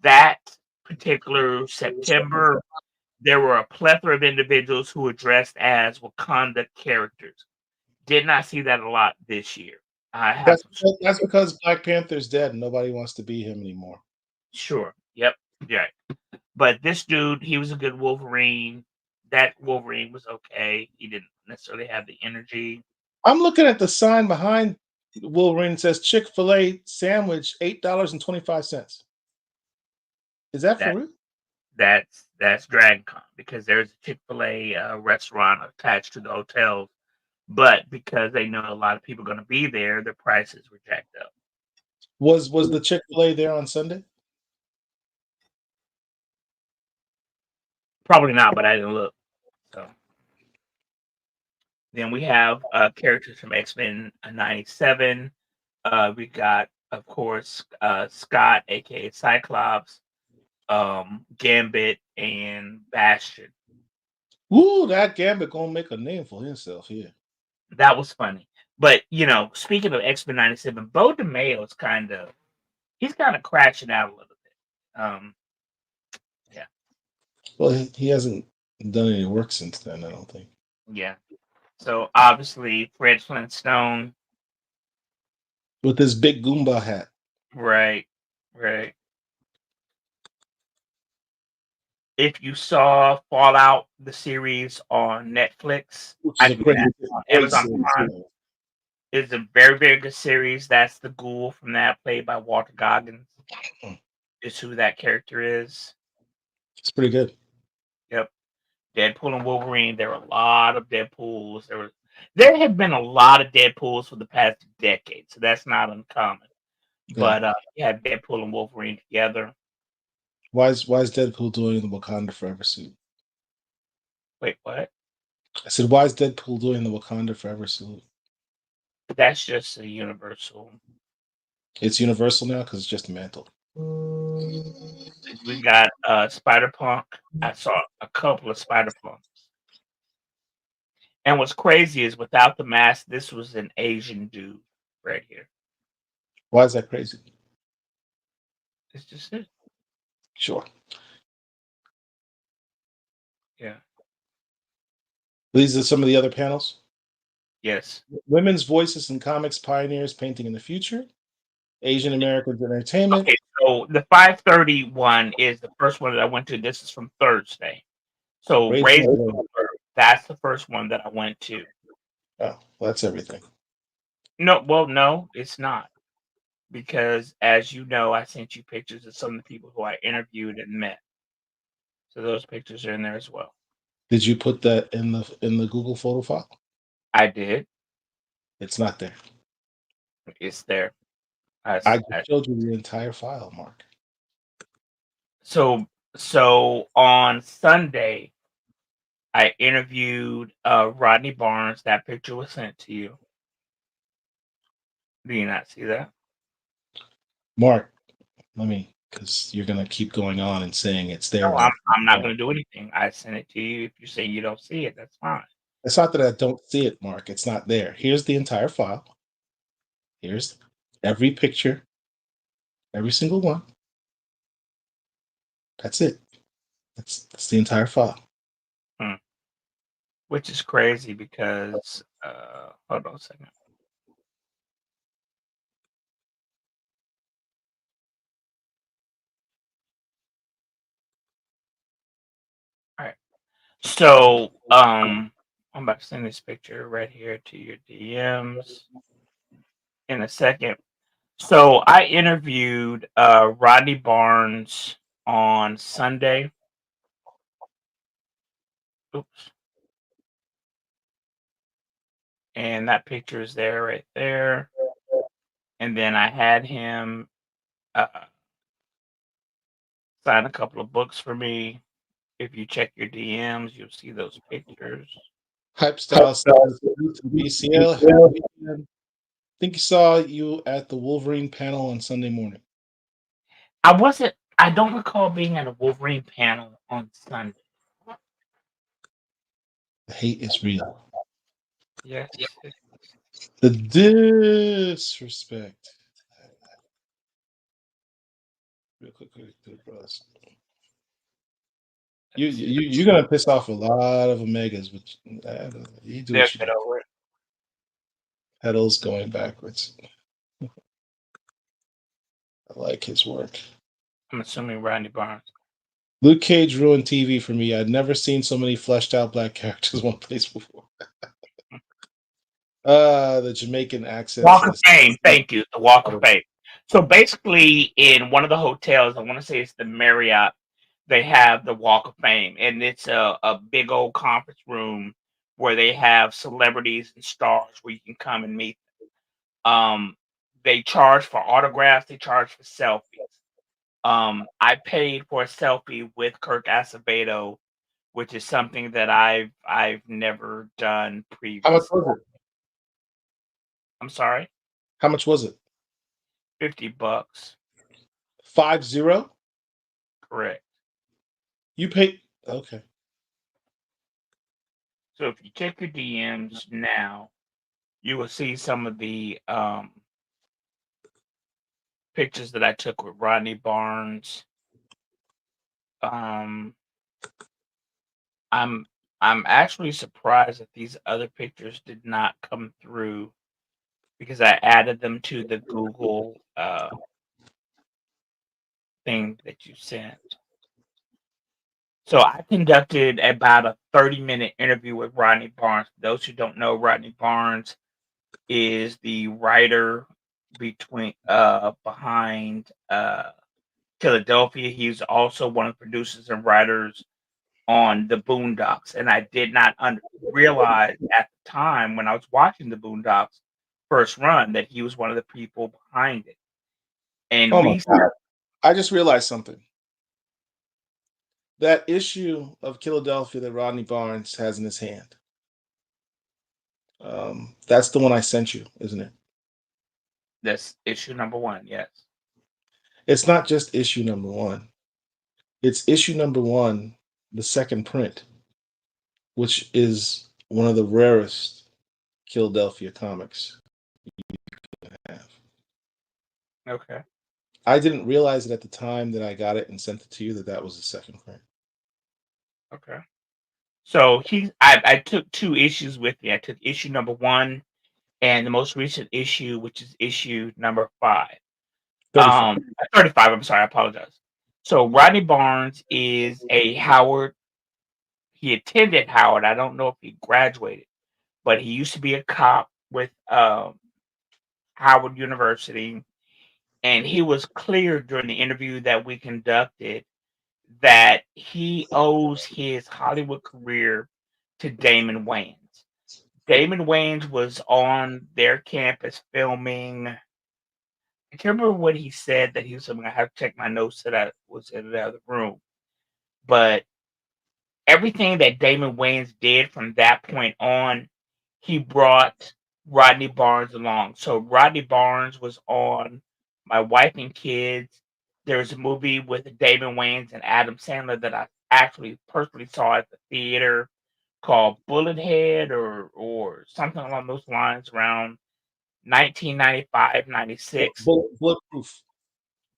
that particular September, there were a plethora of individuals who were dressed as Wakanda characters. Did not see that a lot this year. I have That's because Black Panther's dead and nobody wants to be him anymore. Sure. Yep. Yeah. But this dude, he was a good Wolverine. That Wolverine was okay. He didn't necessarily have the energy. I'm looking at the sign behind Wolverine. It says Chick-fil-A sandwich, $8.25. Is that for real? That's DragonCon, because there's a Chick-fil-A restaurant attached to the hotel. But because they know a lot of people are going to be there, the prices were jacked up. Was the Chick-fil-A there on Sunday? Probably not, but I didn't look. So then we have characters from XMen '97. We got, of course, Scott, aka Cyclops, Gambit, and Bastion. Ooh, that Gambit gonna make a name for himself here. That was funny. But speaking of X-Men '97, Bo DeMayo is he's kind of crashing out a little bit. Yeah. Well, he hasn't done any work since then, I don't think. Yeah. So obviously Fred Flintstone. With his big Goomba hat. Right. If you saw Fallout, the series on Netflix, Amazon Prime, is a very, very good series. That's the ghoul from that, played by Walter Goggins. Is who that character is. It's pretty good. Yep. Deadpool and Wolverine. There were a lot of Deadpools. There have been a lot of Deadpools for the past decade, so that's not uncommon. But you have Deadpool and Wolverine together. Why is Deadpool doing the Wakanda Forever suit? Wait, what? I said, why is Deadpool doing the Wakanda Forever suit? That's just a universal. It's universal now because it's just a mantle. We got Spider-Punk. I saw a couple of Spider-Punks. And what's crazy is without the mask, this was an Asian dude right here. Why is that crazy? It's just it. Sure. Yeah. These are some of the other panels. Yes. Women's voices in comics pioneers painting in the future. Asian Americans in entertainment. Okay, so the 5:31 is the first one that I went to. This is from Thursday. So that's the first one that I went to. Oh, well, that's everything. No, it's not. Because as you know, I sent you pictures of some of the people who I interviewed and met. So those pictures are in there as well. Did you put that in the Google photo file? I did. It's not there. It's there. I showed you the entire file, Mark. So on Sunday, I interviewed Rodney Barnes. That picture was sent to you. Do you not see that? Mark, because you're going to keep going on and saying it's there. No, I'm not going to do anything. I sent it to you. If you say you don't see it, that's fine. It's not that I don't see it, Mark. It's not there. Here's the entire file. Here's every picture, every single one. That's it. That's the entire file. Which is crazy because, hold on a second. All right. So, I'm about to send this picture right here to your DMs in a second. So I interviewed Rodney Barnes on Sunday. Oops. And that picture is there right there. And then I had him sign a couple of books for me. If you check your DMs, you'll see those pictures. Hype Style says, BCL, happy weekend. I think he saw you at the Wolverine panel on Sunday morning. I don't recall being at a Wolverine panel on Sunday. The hate is real. Yes. The disrespect. Real quick, brothers. You're gonna piss off a lot of Omegas, but you do what you do. Over it. Pedals going backwards. I like his work. I'm assuming Rodney Barnes. Luke Cage ruined TV for me. I'd never seen so many fleshed out black characters one place before. The Jamaican accent. Walk of Fame. Thank you. The Walk of Fame. So basically, in one of the hotels, I want to say it's the Marriott, they have the Walk of Fame, and it's a big old conference room where they have celebrities and stars where you can come and meet them. They charge for autographs. They charge for selfies. I paid for a selfie with Kirk Acevedo, which is something that I've never done previously. How much was it? I'm sorry. How much was it? $50. 50? Correct. You paid. Okay. So if you check your DMs now, you will see some of the pictures that I took with Rodney Barnes. I'm actually surprised that these other pictures did not come through because I added them to the Google thing that you sent. So I conducted about a 30-minute interview with Rodney Barnes. For those who don't know, Rodney Barnes is the writer behind Philadelphia. He's also one of the producers and writers on the Boondocks. And I did not realize at the time when I was watching the Boondocks first run that he was one of the people behind it. And oh my God. I just realized something. That issue of Philadelphia that Rodney Barnes has in his hand. That's the one I sent you, isn't it? That's issue number 1, yes. It's not just issue number 1. It's issue number 1, the second print, which is one of the rarest Philadelphia comics you can have. Okay. I didn't realize it at the time that I got it and sent it to you that was the second print. Okay. So I took 2 issues with me. I took issue number 1 and the most recent issue, which is issue number 5. 35. 35. I'm sorry. I apologize. So Rodney Barnes is a Howard. He attended Howard. I don't know if he graduated, but he used to be a cop with Howard University. And he was clear during the interview that we conducted that he owes his Hollywood career to Damon Wayans. Damon Wayans was on their campus filming. I can't remember what he said that he was filming. I have to check my notes that I was in the other room. But everything that Damon Wayans did from that point on, he brought Rodney Barnes along. So Rodney Barnes was on My Wife and Kids. There's a movie with Damon Wayans and Adam Sandler that I actually personally saw at the theater called Bullethead or something along those lines around 1995, 96.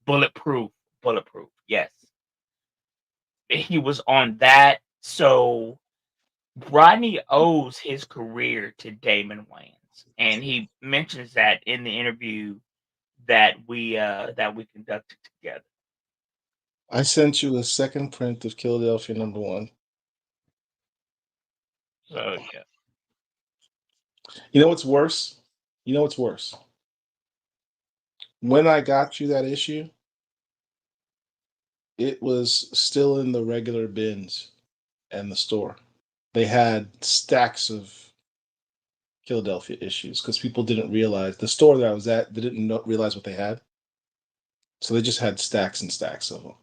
Bulletproof. Yes. He was on that. So Rodney owes his career to Damon Wayans, and he mentions that in the interview that we conducted together. I sent you a second print of Philadelphia number 1. So yeah. You know what's worse? You know what's worse? When I got you that issue, it was still in the regular bins and the store. They had stacks of Philadelphia issues because people didn't realize the store that I was at. They didn't realize what they had, so they just had stacks and stacks of them.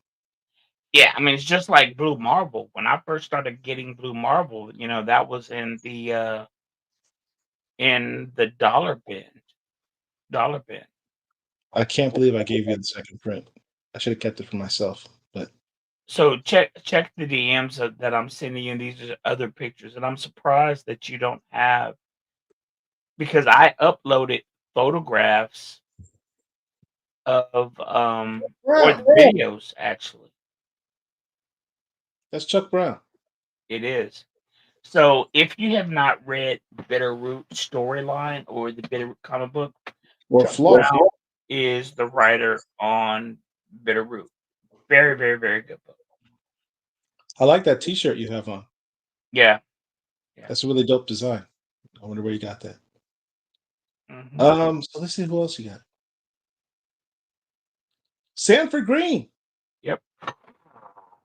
Yeah, I mean it's just like Blue Marble. When I first started getting Blue Marble, that was in the dollar bin. Dollar bin. I can't believe I gave you the second print. I should have kept it for myself, but So check the DMs that I'm sending you. And these are other pictures, and I'm surprised that you don't have, because I uploaded photographs of or the videos actually. That's Chuck Brown. It is. So if you have not read Bitterroot storyline or the Bitterroot comic book, Or Chuck Flaw. Brown is the writer on Bitterroot. Very, very, very good book. I like that T-shirt you have on. Yeah. That's a really dope design. I wonder where you got that. Mhm. So let's see who else you got. Sanford Green. Yep.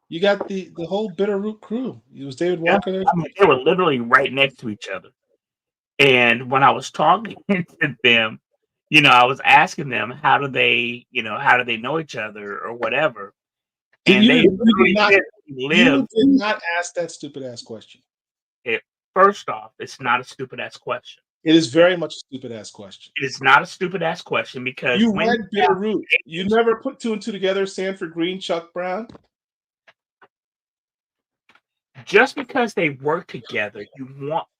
You got the whole Bitterroot crew. It was David Yeah, Walker there. I mean, they were literally right next to each other. And when I was talking to them, I was asking them how do they know each other or whatever. And they literally said they You live. did not ask that stupid ass question. First off, it's not a stupid ass question. It is very much a stupid ass question. It is not a stupid ass question because You when read Bitterroot. You never put two and two together. Sanford Green, Chuck Brown. just because they work together,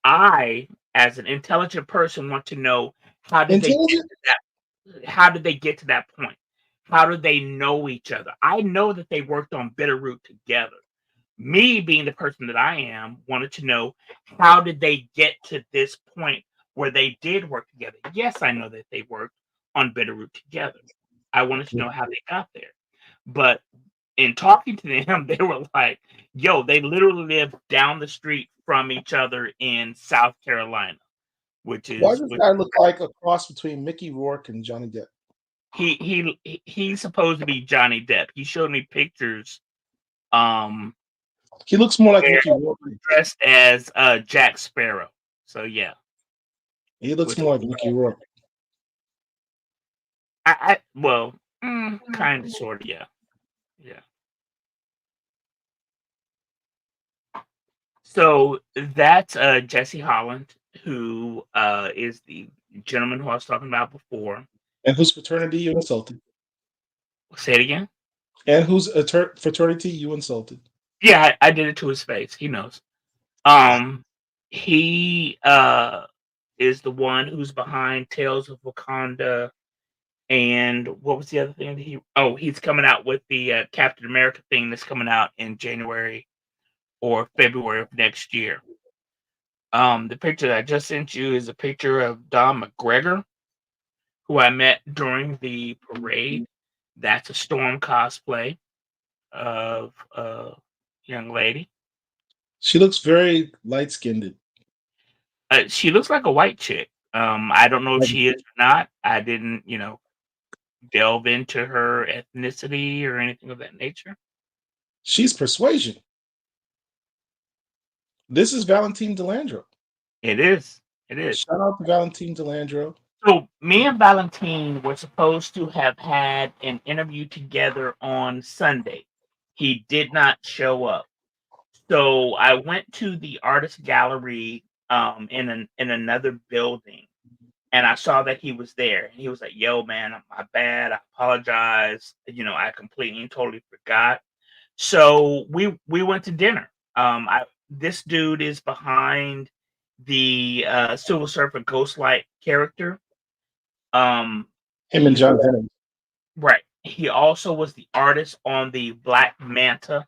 I, as an intelligent person, want to know how did they get to that? How did they get to that point? How do they know each other? I know that they worked on Bitterroot together. Me, being the person that I am, wanted to know how did they get to this point where they did work together. Yes, I know that they worked on Bitterroot together. I wanted to know how they got there. But in talking to them, they were like, yo, they literally live down the street from each other in South Carolina, which Why is does this guy look like a cross between Mickey Rourke and Johnny Depp? he's supposed to be Johnny Depp. He showed me pictures. He looks more like Mickey Rourke. Dressed as Jack Sparrow. So yeah, He looks more like Mickey Rourke. Well, kind of, sort of, yeah. So that's Jesse Holland, who is the gentleman who I was talking about before. And whose fraternity you insulted? Say it again. And whose fraternity you insulted? Yeah, I did it to his face. He knows. He is the one who's behind Tales of Wakanda. And what was the other thing that he's coming out with the Captain America thing that's coming out in January or February of next year. The picture that I just sent you is a picture of Don McGregor, who I met during the parade. That's a Storm cosplay of a young lady. She looks very light-skinned. She looks like a white chick. I don't know if she is or not. I didn't, delve into her ethnicity or anything of that nature. She's Persuasion. This is Valentine Delandro. It is. Shout out to Valentine Delandro. So me and Valentine were supposed to have had an interview together on Sunday. He did not show up. So I went to the artist gallery in another building, and I saw that he was there. And he was like, "Yo, man, my bad. I apologize. I completely and totally forgot." So we went to dinner. This dude is behind the Silver Surfer Ghostlight character. Him and John Venom. Right. He also was the artist on the Black Manta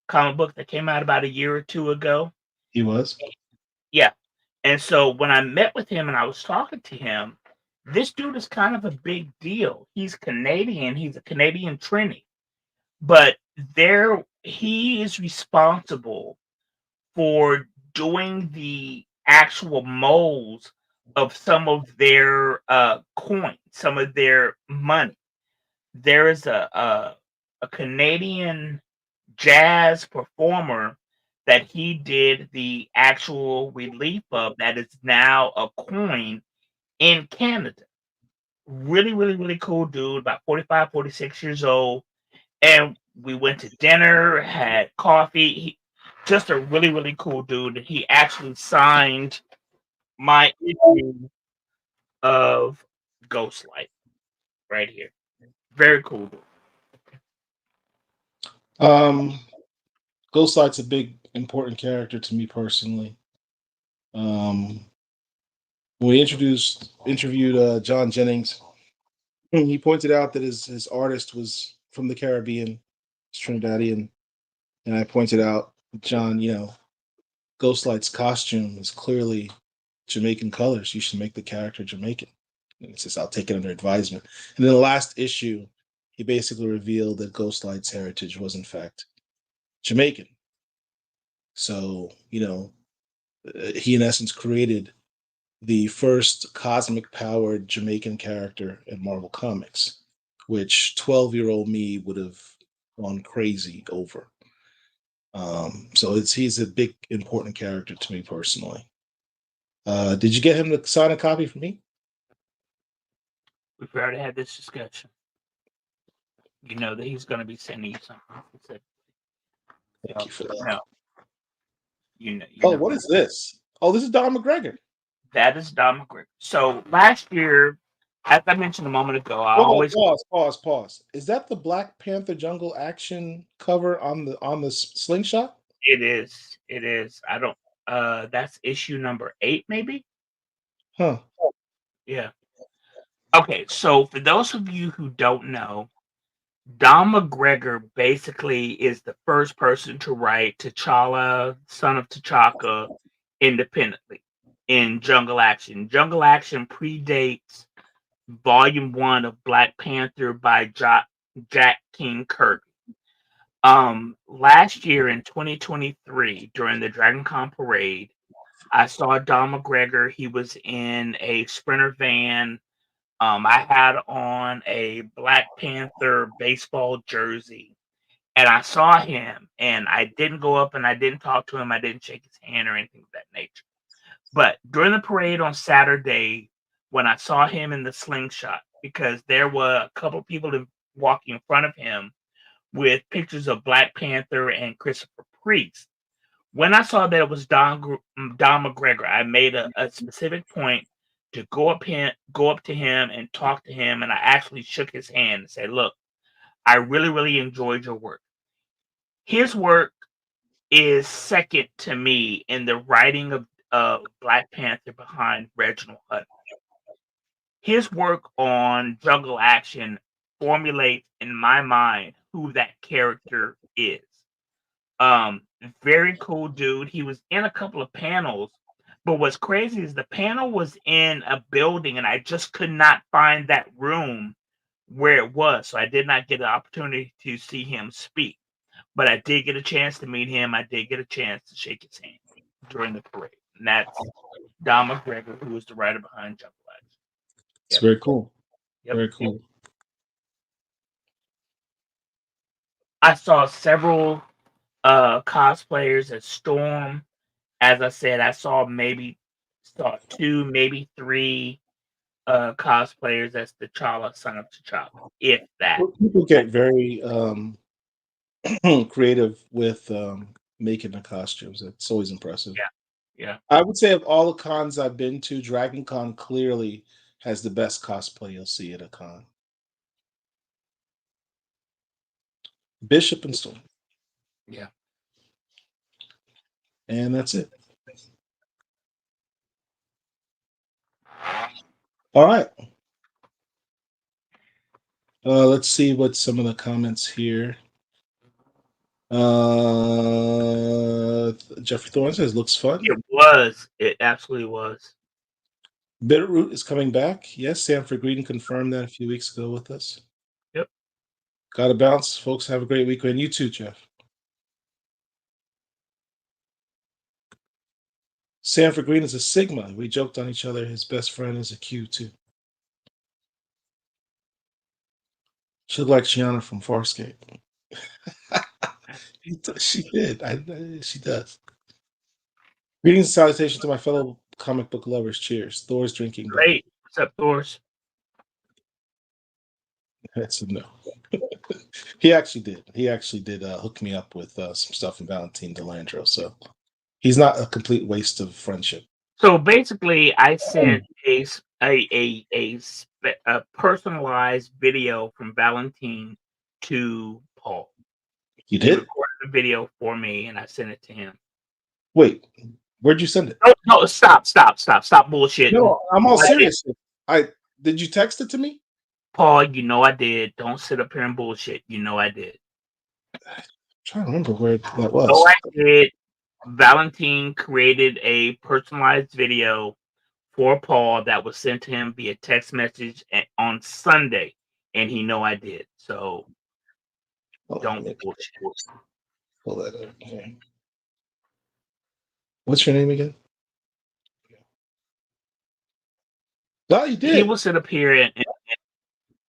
comic book that came out about a year or two ago. He was? Yeah. And so when I met with him and I was talking to him, this dude is kind of a big deal. He's Canadian. He's a Canadian Trini. But he is responsible for doing the actual molds of some of their coins, some of their money. There is a Canadian jazz performer that he did the actual relief of that is now a coin in Canada. Really, really, really cool dude, about 45, 46 years old. And we went to dinner, had coffee. Just a really, really cool dude. And he actually signed my issue of Ghostlight right here. Very cool dude. Ghostlight's a big important character to me personally. When we interviewed John Jennings, he pointed out that his artist was from the Caribbean, Trinidadian, and I pointed out, John, Ghostlight's costume is clearly Jamaican colors. You should make the character Jamaican. And he says, I'll take it under advisement. And then the last issue, he basically revealed that Ghostlight's heritage was in fact Jamaican. So, he in essence created the first cosmic powered Jamaican character in Marvel Comics, which 12-year-old me would have gone crazy over. So he's a big important character to me personally. Did you get him to sign a copy for me? We've already had this discussion. You know that he's going to be sending you something. Thank you for that. No. You Oh, know. what is this? Oh, this is Don McGregor. That is Don McGregor. So last year, as I mentioned a moment ago, Pause. Is that the Black Panther Jungle Action cover on the slingshot? It is. I don't. That's issue number 8, maybe. Huh. Yeah. Okay. So for those of you who don't know, Don McGregor basically is the first person to write T'Challa, Son of T'Chaka, independently in Jungle Action. Jungle Action predates Volume 1 of Black Panther by Jack King Kirby. Last year in 2023, during the DragonCon parade, I saw Don McGregor. He was in a Sprinter van. I had on a Black Panther baseball jersey, and I saw him, and I didn't go up and I didn't talk to him. I didn't shake his hand or anything of that nature. But during the parade on Saturday, when I saw him in the slingshot, because there were a couple people walking in front of him with pictures of Black Panther and Christopher Priest. When I saw that it was Don McGregor, I made a specific point to go up to him and talk to him, and I actually shook his hand and said, "Look, I really, really enjoyed your work." His work is second to me in the writing of Black Panther behind Reginald Hudlin. His work on Jungle Action formulates in my mind who that character is. Very cool dude. He was in a couple of panels, but what's crazy is the panel was in a building and I just could not find that room where it was. So I did not get an opportunity to see him speak, but I did get a chance to meet him. I did get a chance to shake his hand during the parade. And that's Don McGregor, who is the writer behind Jungle Action. It's very cool. Yep. Very cool. I saw several cosplayers at Storm. As I said, I saw 2, maybe 3 cosplayers as T'Challa, Son of T'Challa, if that. People get very creative with making the costumes. It's always impressive. Yeah. I would say of all the cons I've been to, DragonCon clearly has the best cosplay you'll see at a con. Bishop and Storm. Yeah. And that's it. All right. Let's see what some of the comments here. Jeffrey Thorne says, looks fun. It was. It absolutely was. Bitterroot is coming back. Yes, Sanford Green confirmed that a few weeks ago with us. Yep. Gotta bounce. Folks, have a great weekend. You too, Jeff. Sanford Green is a Sigma. We joked on each other. His best friend is a Q too. She looked like Shiana from Farscape. She did. She does. Greetings and salutations to my fellow comic book lovers. Cheers. Thor's drinking. Great. What's up, Thor's? That's a no. He actually did. He actually did hook me up with some stuff from Valentine Delandro. So he's not a complete waste of friendship. So basically, I sent a personalized video from Valentine to Paul. You He did? recorded a video for me, and I sent it to him. Wait, where'd you send it? No, stop bullshit. No, I'm all serious. Did you text it to me? Paul, you know I did. Don't sit up here and bullshit. You know I did. I'm trying to remember where that was. No, I did. Valentine created a personalized video for Paul that was sent to him via text message on Sunday, and he know I did. So don't bullshit. Pull that up. Okay. What's your name again? No, you did. He will sit up here and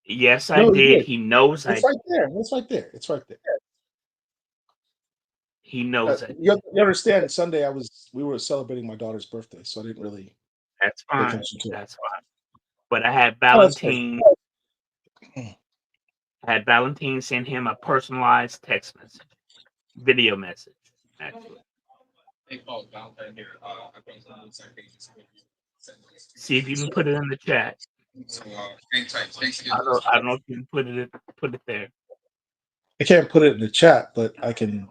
yes, I did. He knows I did. It's right there. It's right there. It's right there. He knows it. You understand? Sunday we were celebrating my daughter's birthday, so I didn't really. That's pay fine. attention to it. That's fine. But I had Valentine. I had Valentine send him a personalized text message, video message. Actually, see if you can put it in the chat. I don't know if you can put it there. I can't put it in the chat, but I can.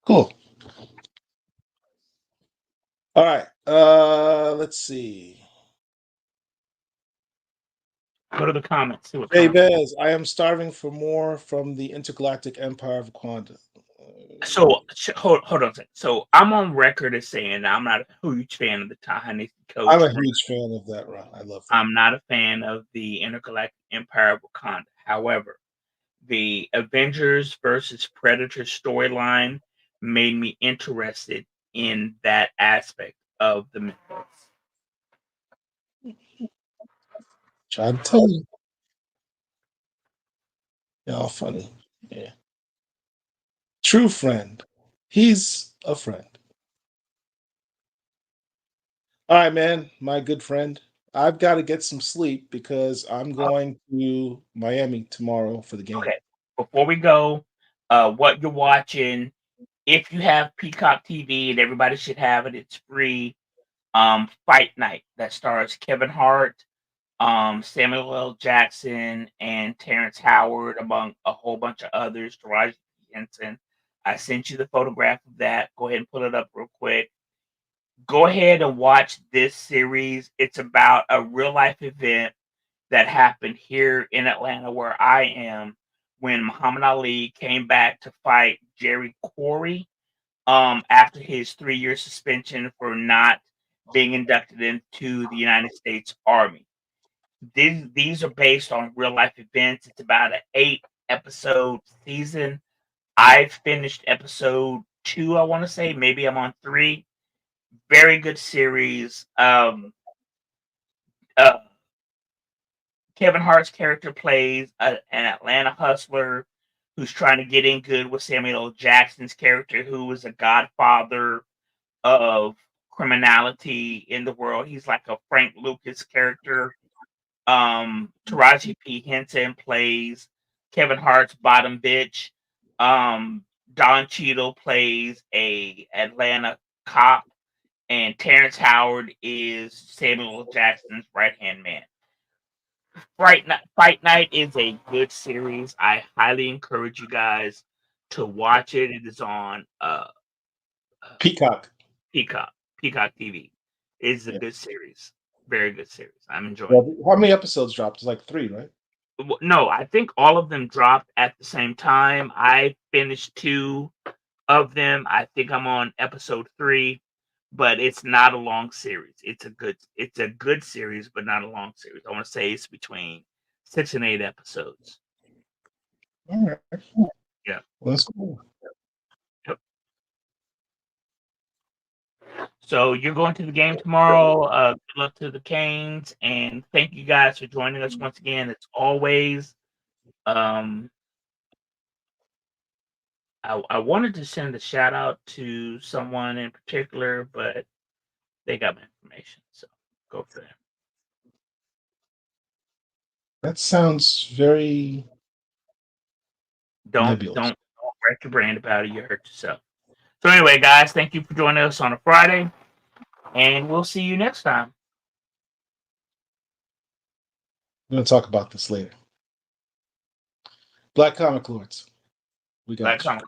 Cool. All right. Let's see. Go to the comments. Hey Bez, I am starving for more from the intergalactic empire of Wakanda. So hold on a second. So I'm on record as saying I'm not a huge fan of the Ta-Nehisi Coates. I'm a huge fan of that run. I love that. I'm not a fan of the intergalactic empire of Wakanda. However, the Avengers versus Predator storyline made me interested in that aspect of the mythos. Trying to tell you. Y'all funny. Yeah. True friend. He's a friend. All right, man. My good friend. I've got to get some sleep because I'm going to Miami tomorrow for the game. Okay. Before we go, what you're watching, if you have Peacock TV, and everybody should have it, it's free. Fight Night that stars Kevin Hart, Samuel L. Jackson, and Terrence Howard, among a whole bunch of others. Taraji Henson. I sent you the photograph of that. Go ahead and pull it up real quick. Go ahead and watch this series. It's about a real life event that happened here in Atlanta, where I am, when Muhammad Ali came back to fight Jerry Quarry after his 3-year suspension for not being inducted into the United States Army. These are based on real life events. It's about an 8-episode season. I finished episode 2, I want to say. Maybe I'm on 3. Very good series. Kevin Hart's character plays an Atlanta hustler who's trying to get in good with Samuel L. Jackson's character, who is a godfather of criminality in the world. He's like a Frank Lucas character. Taraji P. Henson plays Kevin Hart's bottom bitch. Don Cheadle plays a Atlanta cop, and Terrence Howard is Samuel L. Jackson's right-hand man. Fight Night is a good series. I highly encourage you guys to watch it. It is on Peacock TV. It's a good series. Very good series. I'm enjoying it. How many episodes dropped? It's like 3, right? No, I think all of them dropped at the same time. I finished 2 of them. I think I'm on episode 3, but it's not a long series. It's a good series, but not a long series. I want to say it's between 6 and 8 episodes. All right. Yeah. Well, that's cool. So you're going to the game tomorrow. Good luck to the Canes, and thank you guys for joining us once again. As always, I wanted to send a shout out to someone in particular, but they got my information, so go for them. That sounds very Don't nebulous. wreck your brain about it. You hurt yourself. So anyway, guys, thank you for joining us on a Friday, and we'll see you next time. I'm going to talk about this later. Black Comic Lords. We got Black you. Comic.